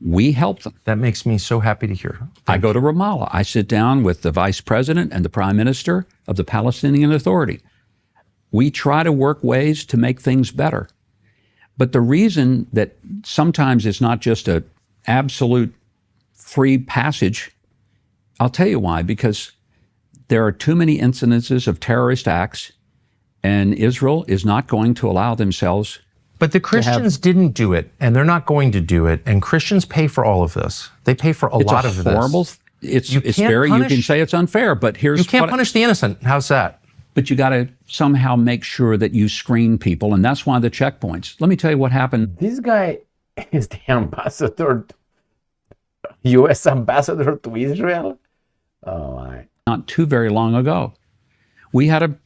we help them. that makes me so happy to hear. I go to Ramallah. I sit down with the vice president and the prime minister of the Palestinian Authority. We try to work ways to make things better. But the reason that sometimes it's not just an absolute free passage I'll tell you why, because there are too many incidences of terrorist acts, and Israel is not going to allow themselves. But the Christians didn't do it, and they're not going to do it. And Christians pay for all of this. They pay for a lot of this. It's horrible. You can say it's unfair, but here's you can't punish the innocent. How's that? But you got to somehow make sure that you screen people, and that's why the checkpoints. Let me tell you what happened. This guy is the ambassador, U.S. ambassador to Israel. Oh my! Not too very long ago, we had a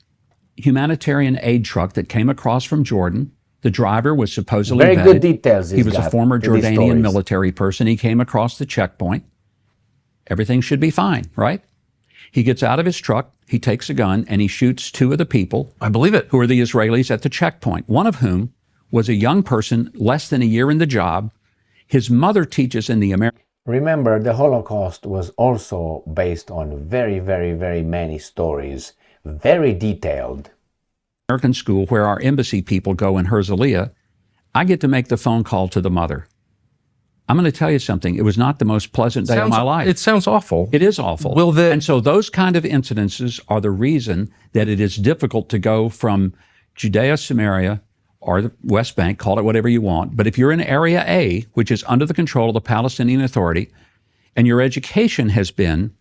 humanitarian aid truck that came across from Jordan. The driver was supposedly very vetted. Good details. He was a former Jordanian military person. He came across the checkpoint. Everything should be fine, right? He gets out of his truck, he takes a gun, and he shoots two of the people. I believe it. Who are the Israelis at the checkpoint, one of whom was a young person, less than a year in the job. His mother teaches in the American... Remember, the Holocaust was also based on very, very, very many stories, very detailed. American school where our embassy people go in Herzliya. I get to make the phone call to the mother. I'm going to tell you something. It was not the most pleasant day of my life. It sounds awful. It is awful. And so those kind of incidences are the reason that it is difficult to go from Judea, Samaria, or the West Bank, call it whatever you want. But if you're in Area A, which is under the control of the Palestinian Authority, and your education has been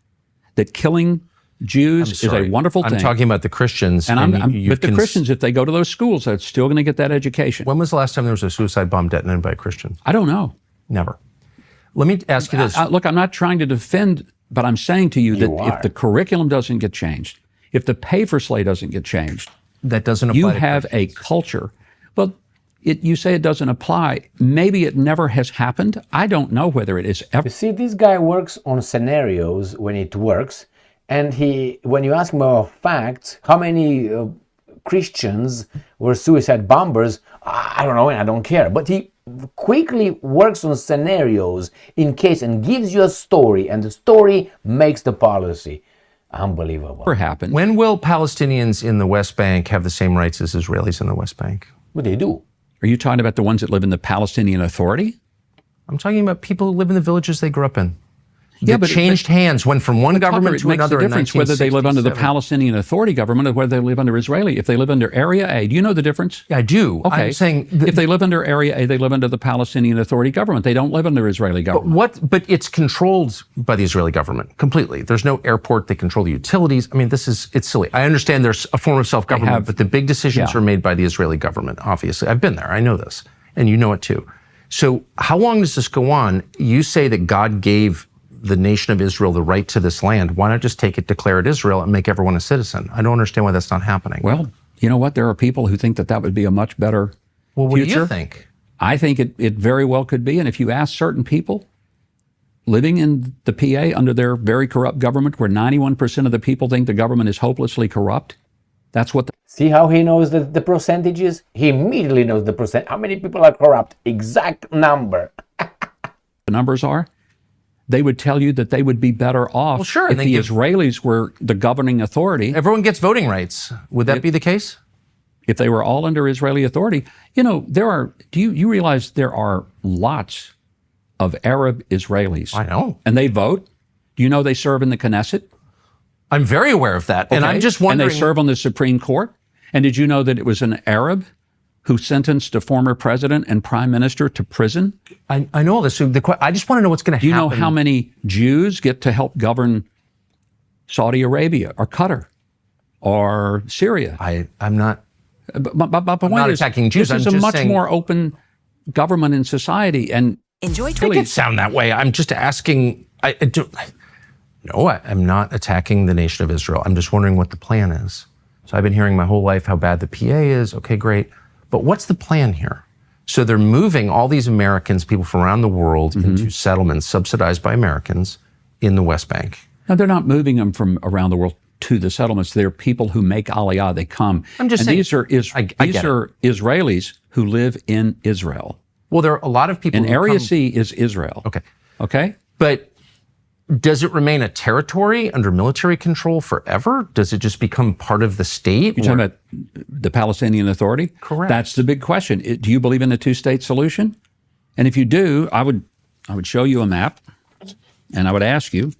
that killing Jews is a wonderful thing. I'm talking about the Christians. But the Christians, if they go to those schools, they're still going to get that education. When was the last time there was a suicide bomb detonated by a Christian? I don't know. Never. Let me ask you this. Look, I'm not trying to defend, but I'm saying to you that if the curriculum doesn't get changed, if the pay for slay doesn't get changed, that doesn't apply. You have a culture. Well, you say it doesn't apply. Maybe it never has happened. I don't know whether it is ever. You see, this guy works on scenarios when it works. And when you ask him about facts, how many Christians were suicide bombers, I don't know and I don't care. But he quickly works on scenarios in case and gives you a story, and the story makes the policy. Unbelievable. Never happened. When will Palestinians in the West Bank have the same rights as Israelis in the West Bank? Well, they do. Are you talking about the ones that live in the Palestinian Authority? I'm talking about people who live in the villages they grew up in. But changed hands, went from one government to another. It makes a difference whether they live under the Palestinian Authority government or whether they live under Israeli. If they live under Area A, do you know the difference? Yeah, I do. Okay. I'm saying if they live under Area A, they live under the Palestinian Authority government. They don't live under Israeli government. But it's controlled by the Israeli government completely. There's no airport. They control the utilities. I mean, it's silly. I understand there's a form of self-government, but the big decisions are made by the Israeli government, obviously. I've been there. I know this. And you know it too. So how long does this go on? You say that God gave the nation of Israel the right to this land. Why not just take it, declare it Israel, and make everyone a citizen? I don't understand why that's not happening. Well, you know what? There are people who think that would be a much better what future. Do you think? I think it very well could be. And if you ask certain people living in the PA under their very corrupt government, where 91% of the people think the government is hopelessly corrupt, that's what... See how he knows the percentages? He immediately knows the percent. How many people are corrupt? Exact number. The numbers are. They would tell you that they would be better off if the Israelis were the governing authority. Everyone gets voting rights. Would that be the case? If they were all under Israeli authority. You know, do you realize there are lots of Arab Israelis? I know. And they vote. Do you know they serve in the Knesset? I'm very aware of that. Okay. And I'm just wondering. And they serve on the Supreme Court. And did you know that it was an Arab who sentenced a former president and prime minister to prison? I know all this. So I just want to know what's going to happen. Do you know how many Jews get to help govern Saudi Arabia or Qatar or Syria? I'm not. But I'm not attacking Jews. This is a much more open government and society. And enjoy. Make it sound that way. I'm just asking. No, I'm not attacking the nation of Israel. I'm just wondering what the plan is. So I've been hearing my whole life how bad the PA is. Okay, great. But what's the plan here? So they're moving all these Americans, people from around the world, into settlements subsidized by Americans in the West Bank. No, they're not moving them from around the world to the settlements. They're people who make Aliyah. They come. I'm just saying. These are Israelis who live in Israel. Well, there are a lot of people. And Area C is Israel. Okay. Okay. But does it remain a territory under military control forever? Does it just become part of the state? You're talking about the Palestinian Authority? Correct. That's the big question. Do you believe in the two-state solution? And if you do, I would show you a map, and I would ask you,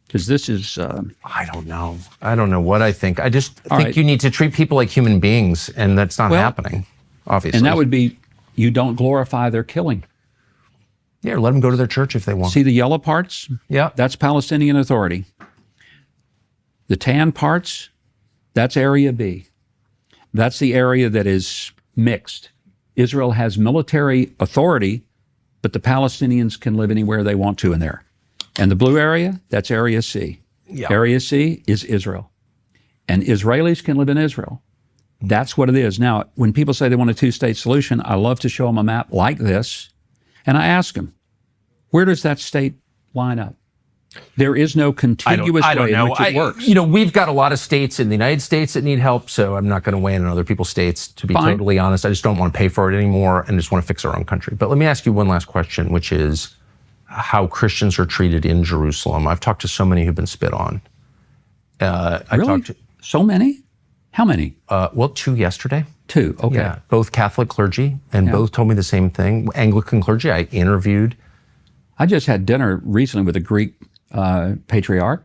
Because this is... I don't know. I don't know what I think. I just think right. you need to treat people like human beings, and that's not happening, obviously. And that would be, you don't glorify their killing. Yeah, let them go to their church if they want. See the yellow parts? Yeah. That's Palestinian Authority. The tan parts, that's Area B. That's the area that is mixed. Israel has military authority, but the Palestinians can live anywhere they want to in there. And the blue area, that's Area C. Yeah. Area C is Israel. And Israelis can live in Israel. That's what it is. Now, when people say they want a two-state solution, I love to show them a map like this, and I ask them, where does that state line up? There is no contiguous way in which it works. You know, we've got a lot of states in the United States that need help, so I'm not going to weigh in on other people's states, to be totally honest. I just don't want to pay for it anymore and just want to fix our own country. But let me ask you one last question, which is how Christians are treated in Jerusalem. I've talked to so many who've been spit on. Really? So many? How many? Well, 2 yesterday. 2, okay. Yeah, both Catholic clergy, and both told me the same thing. Anglican clergy, I interviewed. I just had dinner recently with a Greek patriarch.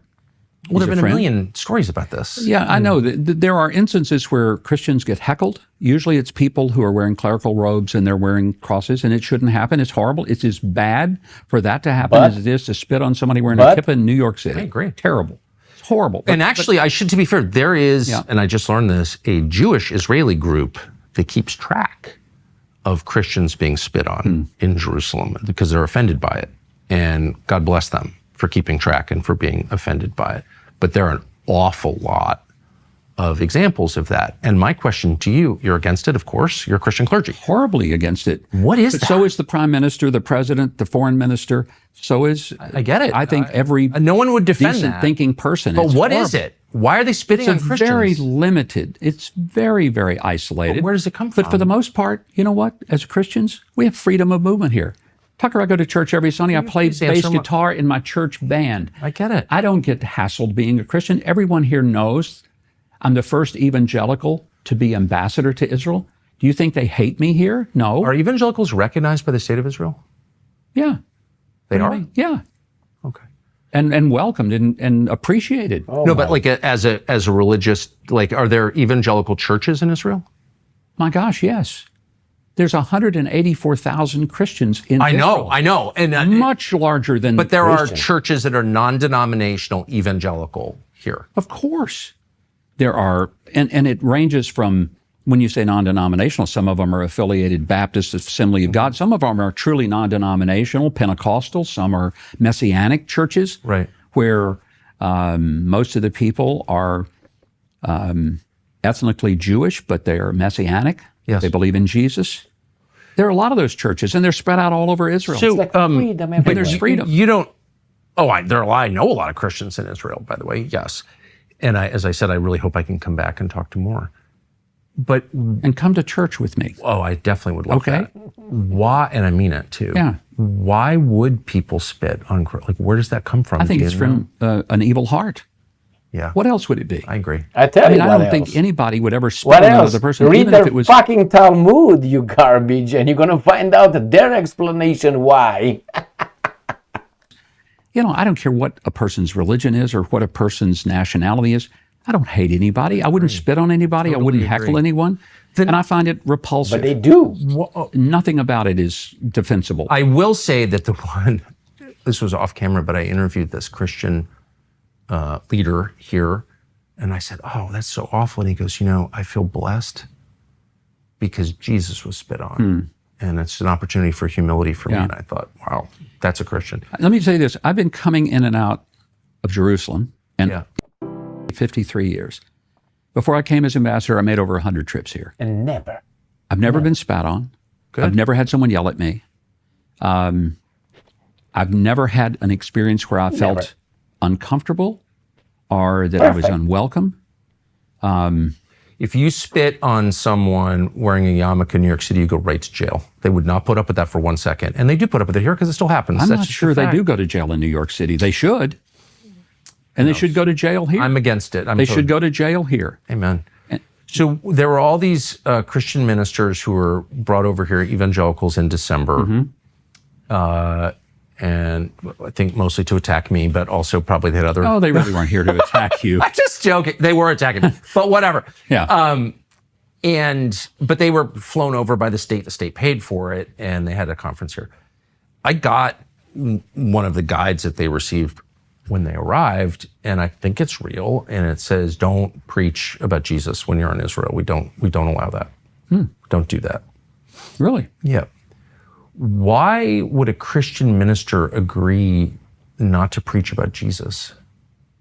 Well, there have been a million stories about this. Yeah, I know. There are instances where Christians get heckled. Usually it's people who are wearing clerical robes and they're wearing crosses, and it shouldn't happen. It's horrible. It's as bad for that to happen as it is to spit on somebody wearing a kippah in New York City. I agree. Terrible. It's horrible. And actually, to be fair, there is, and I just learned this, a Jewish Israeli group that keeps track of Christians being spit on in Jerusalem because they're offended by it. And God bless them for keeping track and for being offended by it. But there are an awful lot of examples of that. And my question to you, you're against it, of course. You're a Christian clergy. Horribly against it. What is that? So is the prime minister, the president, the foreign minister. So is... I get it. I think every no one would defend decent that. thinking person. But what horrible. is it? Why are they spitting on Christians? It's very limited. It's very, very isolated. But where does it come from? But for the most part, you know what? As Christians, we have freedom of movement here. Tucker, I go to church every Sunday. I play bass guitar in my church band. I get it. I don't get hassled being a Christian. Everyone here knows I'm the first evangelical to be ambassador to Israel. Do you think they hate me here? No. Are evangelicals recognized by the state of Israel? Yeah. They are? Yeah. Okay. And welcomed and appreciated. No, but like as a religious, like, are there evangelical churches in Israel? My gosh, yes. There's 184,000 Christians in Israel. I know. And much larger than But there Christian. are churches that are non-denominational evangelical here. Of course. There are, and it ranges from, when you say non-denominational, some of them are affiliated Baptist Assembly of God. Some of them are truly non-denominational, Pentecostal. Some are Messianic churches, Right. where most of the people are ethnically Jewish, but they are Messianic. Yes. They believe in Jesus. There are a lot of those churches, and they're spread out all over Israel. So, freedom but there's freedom. You don't. Oh, I know a lot of Christians in Israel, by the way. Yes, and as I said, I really hope I can come back and talk to more. But And come to church with me. oh, I definitely would love that. Why? And I mean it too. Yeah. Why would people spit on? Like, where does that come from? I think Do it's you know? from an evil heart. Yeah. What else would it be? I agree. I tell you I what don't else. think anybody would ever spit What on else? another person, Read even their if it was. fucking Talmud, you garbage, and you're going to find out their explanation why. You know, I don't care what a person's religion is or what a person's nationality is. I don't hate anybody. I wouldn't spit on anybody. I wouldn't heckle anyone. And I find it repulsive. But they do. Nothing about it is defensible. I will say that this was off camera, but I interviewed this Christian leader here, and I said, "Oh, that's so awful." And he goes, "You know, I feel blessed because Jesus was spit on, and it's an opportunity for humility for me." And I thought, "Wow, that's a Christian." Let me say this. I've been coming in and out of Jerusalem and 53 years. Before I came as ambassador, I made over 100 trips here. And never. I've never been spat on. Good. I've never had someone yell at me. I've never had an experience where I felt uncomfortable or that I was unwelcome. If you spit on someone wearing a yarmulke in New York City, you go right to jail. They would not put up with that for 1 second. And they do put up with it here because it still happens. I'm That's not just sure a they fact. do go to jail in New York City. They should. And they should go to jail here. I'm against it. They should go to jail here. Amen. So there were all these Christian ministers who were brought over here, evangelicals, in December. and I think mostly to attack me, but also probably that other. Oh, they really weren't here to attack you. I'm just joking. They were attacking me, but whatever. Yeah. But they were flown over by the state. The state paid for it, and they had a conference here. I got one of the guides that they received when they arrived, and I think it's real. And it says, "Don't preach about Jesus when you're in Israel. We don't allow that. Don't do that." Really? Yeah. Why would a Christian minister agree not to preach about Jesus?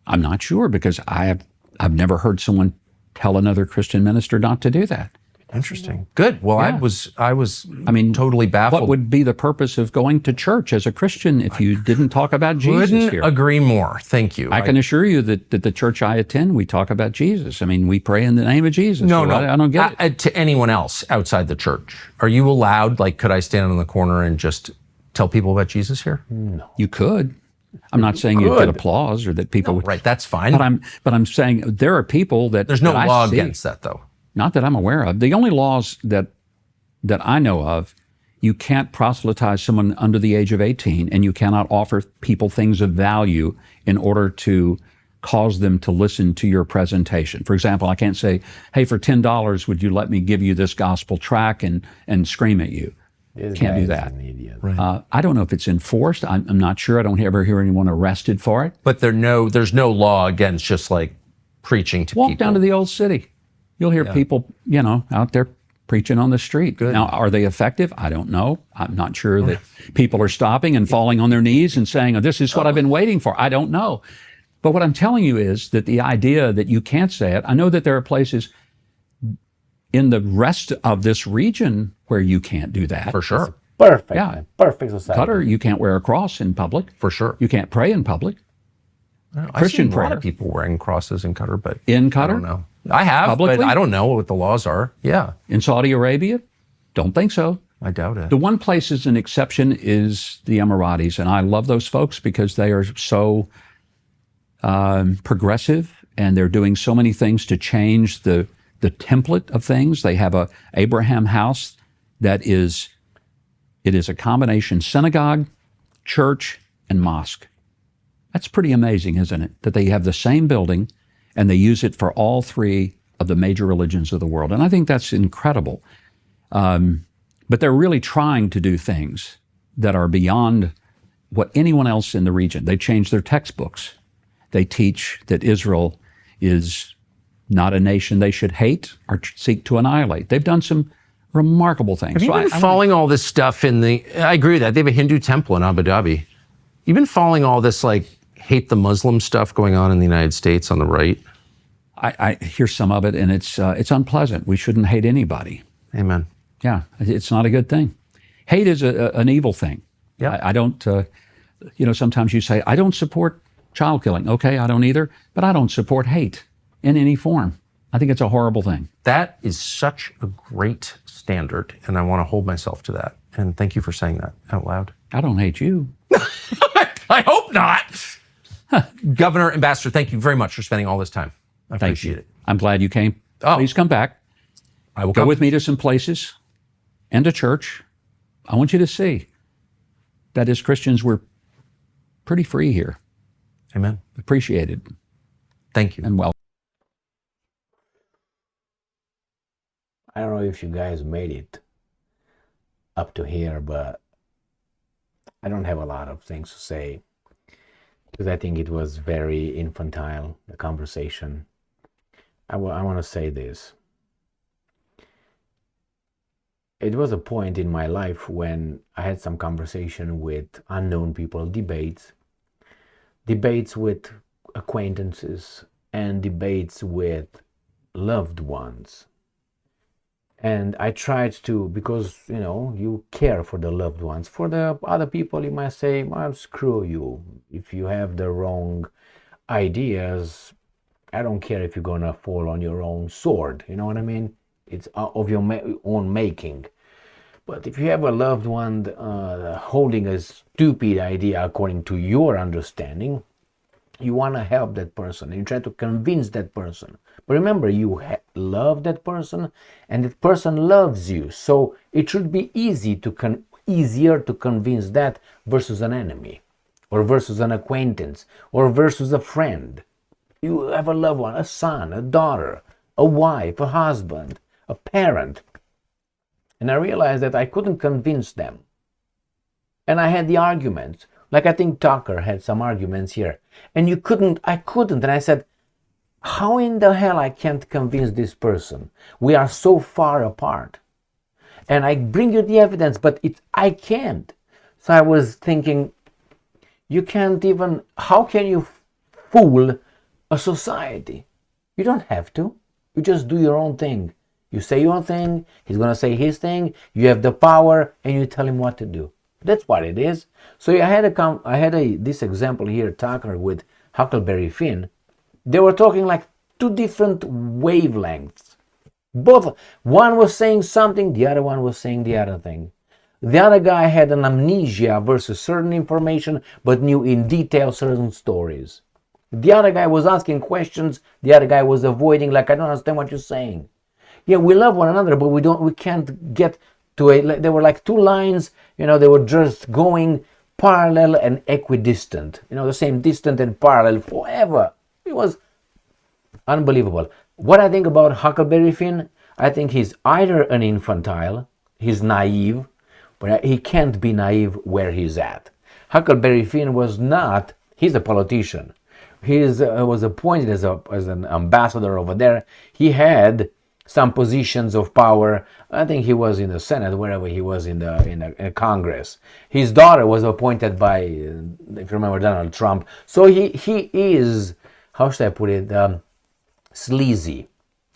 I'm not sure, because I've never heard someone tell another Christian minister not to do that. Interesting. Good. Well, Yeah. I was totally baffled. What would be the purpose of going to church as a Christian if you didn't talk about Jesus Couldn't here? agree more. Thank you. I can assure you that the church I attend, we talk about Jesus. I mean, we pray in the name of Jesus. No, So no. I don't get it. To anyone else outside the church, are you allowed? Like, could I stand in the corner and just tell people about Jesus here? No. You could. I'm not saying you'd get applause or that people would. Right. That's fine. But I'm saying there are people that There's no that I law see, against that, though. Not that I'm aware of. The only laws that I know of, you can't proselytize someone under the age of 18, and you cannot offer people things of value in order to cause them to listen to your presentation. For example, I can't say, "Hey, for $10, would you let me give you this gospel tract and scream at you?" This Can't guy do is that. an idiot. I don't know if it's enforced. I'm not sure. I don't ever hear anyone arrested for it. But there's no law against just like preaching to Walk people. down to the old city. You'll hear people, out there preaching on the street. Good. Now, are they effective? I don't know. I'm not sure that people are stopping and falling on their knees and saying, "Oh, this is what I've been waiting for." I don't know. But what I'm telling you is that the idea that you can't say it, I know that there are places in the rest of this region where you can't do that. For sure. Perfect. Yeah. Man. Perfect society. Qatar, you can't wear a cross in public. For sure. You can't pray in public. I've seen a lot prayer. of people wearing crosses in Qatar, but In I Qatar? don't know. I have, Publicly? but I don't know what the laws are. Yeah. In Saudi Arabia? Don't think so. I doubt it. The one place is an exception is the Emiratis, and I love those folks because they are so progressive, and they're doing so many things to change the template of things. They have a Abraham house that is a combination synagogue, church, and mosque. That's pretty amazing, isn't it? That they have the same building and they use it for all three of the major religions of the world. And I think that's incredible. But they're really trying to do things that are beyond what anyone else in the region. They changed their textbooks. They teach that Israel is not a nation they should hate or seek to annihilate. They've done some remarkable things. Have you been following all this stuff I agree with that. They have a Hindu temple in Abu Dhabi. You've been following all this like hate the Muslim stuff going on in the United States on the right? I hear some of it, and it's unpleasant. We shouldn't hate anybody. Amen. Yeah, it's not a good thing. Hate is an evil thing. Yeah. I don't, sometimes you say, "I don't support child killing." Okay, I don't either, but I don't support hate in any form. I think it's a horrible thing. That is such a great standard, and I want to hold myself to that. And thank you for saying that out loud. I don't hate you. I hope not. Governor, Ambassador, thank you very much for spending all this time. I Thank appreciate you. it. I'm glad you came. Oh. Please come back. I will Go come. with me to some places and to church. I want you to see that as Christians, we're pretty free here. Amen. Appreciated Thank you. and well. I don't know if you guys made it up to here, but I don't have a lot of things to say because I think it was very infantile, the conversation. I want to say this. It was a point in my life when I had some conversation with unknown people, debates with acquaintances and debates with loved ones. And I tried to, because, you care for the loved ones. For the other people, you might say, "Well, screw you. If you have the wrong ideas, I don't care if you're going to fall on your own sword." You know what I mean? It's of your own making. But if you have a loved one holding a stupid idea according to your understanding, you want to help that person and you try to convince that person. But remember, you love that person and that person loves you. So it should be easy to easier to convince that versus an enemy, or versus an acquaintance, or versus a friend. You have a loved one, a son, a daughter, a wife, a husband, a parent. And I realized that I couldn't convince them. And I had the arguments. Like I think Tucker had some arguments here. And I couldn't. And I said, how in the hell I can't convince this person? We are so far apart. And I bring you the evidence, but I can't. So I was thinking, you can't even, how can you fool a society? You don't have to. You just do your own thing. You say your thing, he's going to say his thing, you have the power, and you tell him what to do. That's what it is. So I had this example here, Tucker with Huckleberry Finn. They were talking like two different wavelengths. One was saying something, the other one was saying the other thing. The other guy had an amnesia versus certain information, but knew in detail certain stories. The other guy was asking questions, the other guy was avoiding, like, I don't understand what you're saying. Yeah, we love one another, but we can't get to there were like two lines, they were just going parallel and equidistant, the same distant and parallel forever. It was unbelievable. What I think about Huckleberry Finn, I think he's either an infantile, he's naive, but he can't be naive where he's at. Huckleberry Finn was not, he's a politician. He was appointed as an ambassador over there. He had some positions of power. I think he was in the Senate, wherever he was in the Congress. His daughter was appointed by, if you remember, Donald Trump. So he is, how should I put it, sleazy.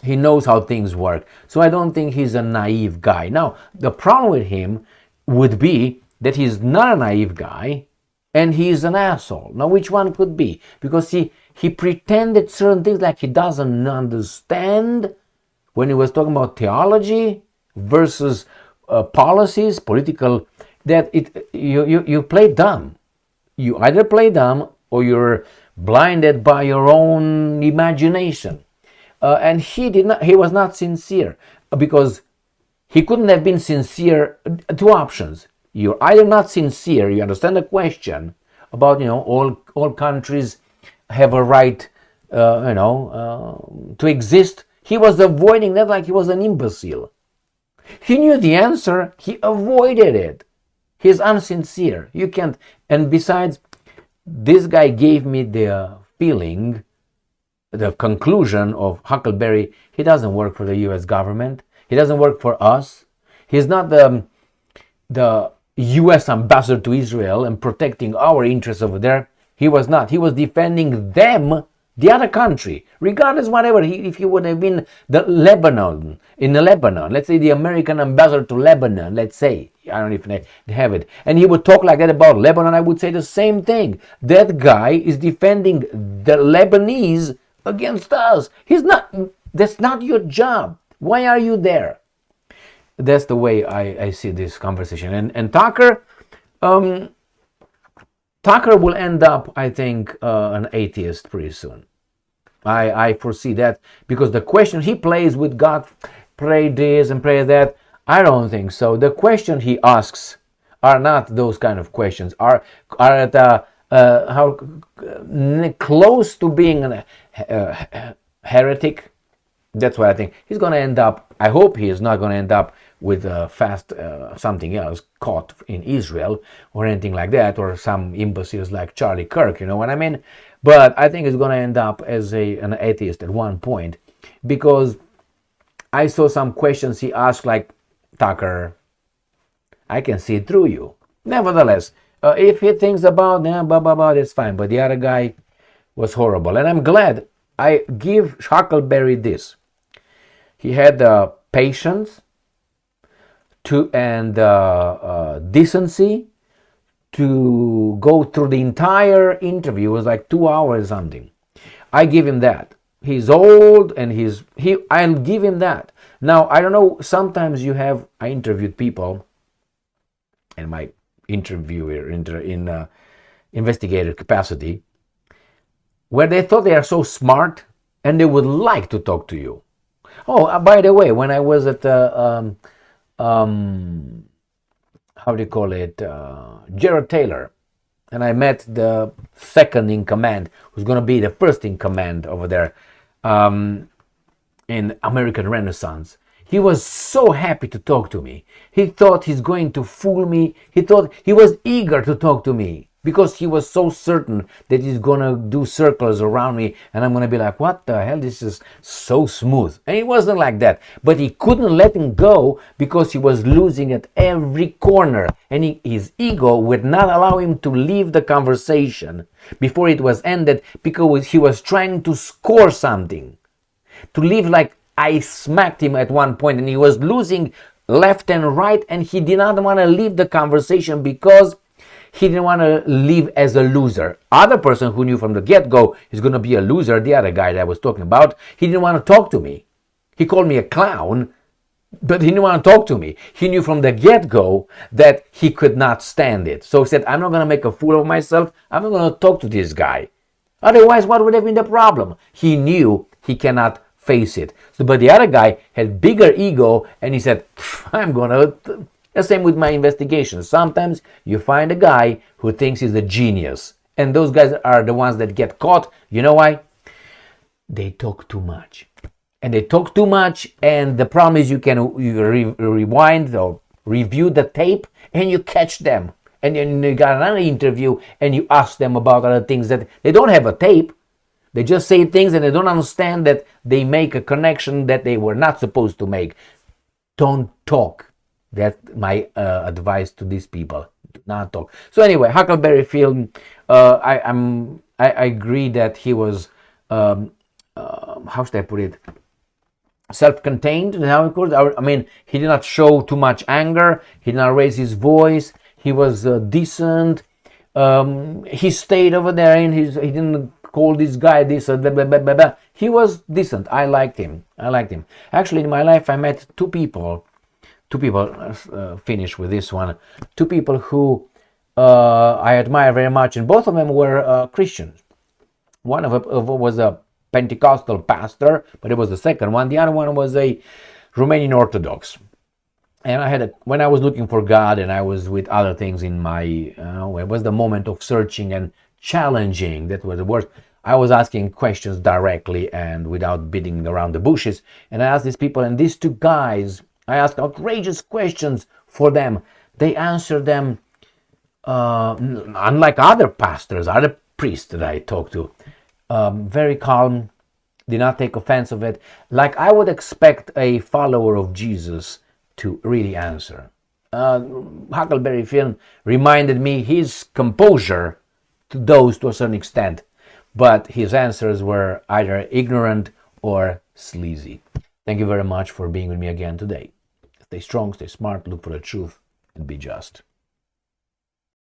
He knows how things work. So I don't think he's a naive guy. Now, the problem with him would be that he's not a naive guy and he's an asshole. Now, which one could be? Because he pretended certain things like he doesn't understand when he was talking about theology versus policies, political, that you play dumb. You either play dumb or you're blinded by your own imagination. And he was not sincere, because he couldn't have been sincere. Two options. You're either not sincere, you understand the question about, all countries have a right, to exist. He was avoiding that like he was an imbecile. He knew the answer, he avoided it. He's unsincere. You can't. And besides, this guy gave me the feeling, the conclusion of Huckleberry, he doesn't work for the US government. He doesn't work for us. He's not the US ambassador to Israel and protecting our interests over there. He was not. He was defending them, the other country, regardless whatever. If he would have been in Lebanon, let's say the American ambassador to Lebanon, let's say, I don't know if they have it, and he would talk like that about Lebanon, I would say the same thing. That guy is defending the Lebanese against us. That's not your job. Why are you there? That's the way I see this conversation. And Tucker will end up, I think, an atheist pretty soon. I foresee that, because the question he plays with God, pray this and pray that, I don't think so. The question he asks are not those kind of questions. Are at how close to being a heretic. That's what I think. He's going to end up, I hope he is not going to end up with something else, caught in Israel or anything like that, or some imbeciles like Charlie Kirk, you know what I mean? But I think he's going to end up as an atheist at one point, because I saw some questions he asked, like, Tucker, I can see through you. Nevertheless, if he thinks about, that's fine. But the other guy was horrible. And I'm glad I give Huckleberry this. He had patience and decency to go through the entire interview. It was like 2 hours or something. I give him that. He's old and I'll give him that. Now, I don't know, sometimes I interviewed people, and my interviewer in investigative capacity, where they thought they are so smart and they would like to talk to you. Oh, by the way, when I was at how do you call it, Gerard Taylor. And I met the second in command, who's going to be the first in command over there in American Renaissance. He was so happy to talk to me. He thought he's going to fool me. He thought he was eager to talk to me because he was so certain that he's going to do circles around me and I'm going to be like, what the hell? This is so smooth. And it wasn't like that. But he couldn't let him go because he was losing at every corner. And his ego would not allow him to leave the conversation before it was ended because he was trying to score something. To leave like I smacked him at one point and he was losing left and right and he did not want to leave the conversation because he didn't want to leave as a loser. Other person who knew from the get-go he's going to be a loser, the other guy that I was talking about, he didn't want to talk to me. He called me a clown, but he didn't want to talk to me. He knew from the get-go that he could not stand it. So he said, I'm not going to make a fool of myself. I'm not going to talk to this guy. Otherwise, what would have been the problem? He knew he cannot face it. So, but the other guy had bigger ego and he said, I'm gonna, the same with my investigation. Sometimes you find a guy who thinks he's a genius and those guys are the ones that get caught. You know why? They talk too much. And they talk too much and the problem is you rewind or review the tape and you catch them. And then you got another interview and you ask them about other things that they don't have a tape. They just say things and they don't understand that they make a connection that they were not supposed to make. Don't talk. That's my advice to these people. Do not talk. So anyway, Huckleberry Finn, I agree that he was, how should I put it, self-contained. How it could. I mean, he did not show too much anger. He did not raise his voice. He was decent. He stayed over there and he didn't call this guy this, blah, blah, blah, blah, blah. He was decent. I liked him. Actually, in my life, I met two people, finish with this one, two people who I admire very much, and both of them were Christians. One of them was a Pentecostal pastor, but it was the second one. The other one was a Romanian Orthodox. And when I was looking for God and I was with other things in my, it was the moment of searching and challenging, that was the word. I was asking questions directly and without beating around the bushes. And I asked these people, and these two guys, I asked outrageous questions for them. They answered them, unlike other pastors, other priests that I talked to, very calm, did not take offense of it, like I would expect a follower of Jesus to really answer. Huckleberry Finn reminded me his composure to those to a certain extent, but his answers were either ignorant or sleazy. Thank you very much for being with me again today. Stay strong, stay smart, look for the truth, and be just.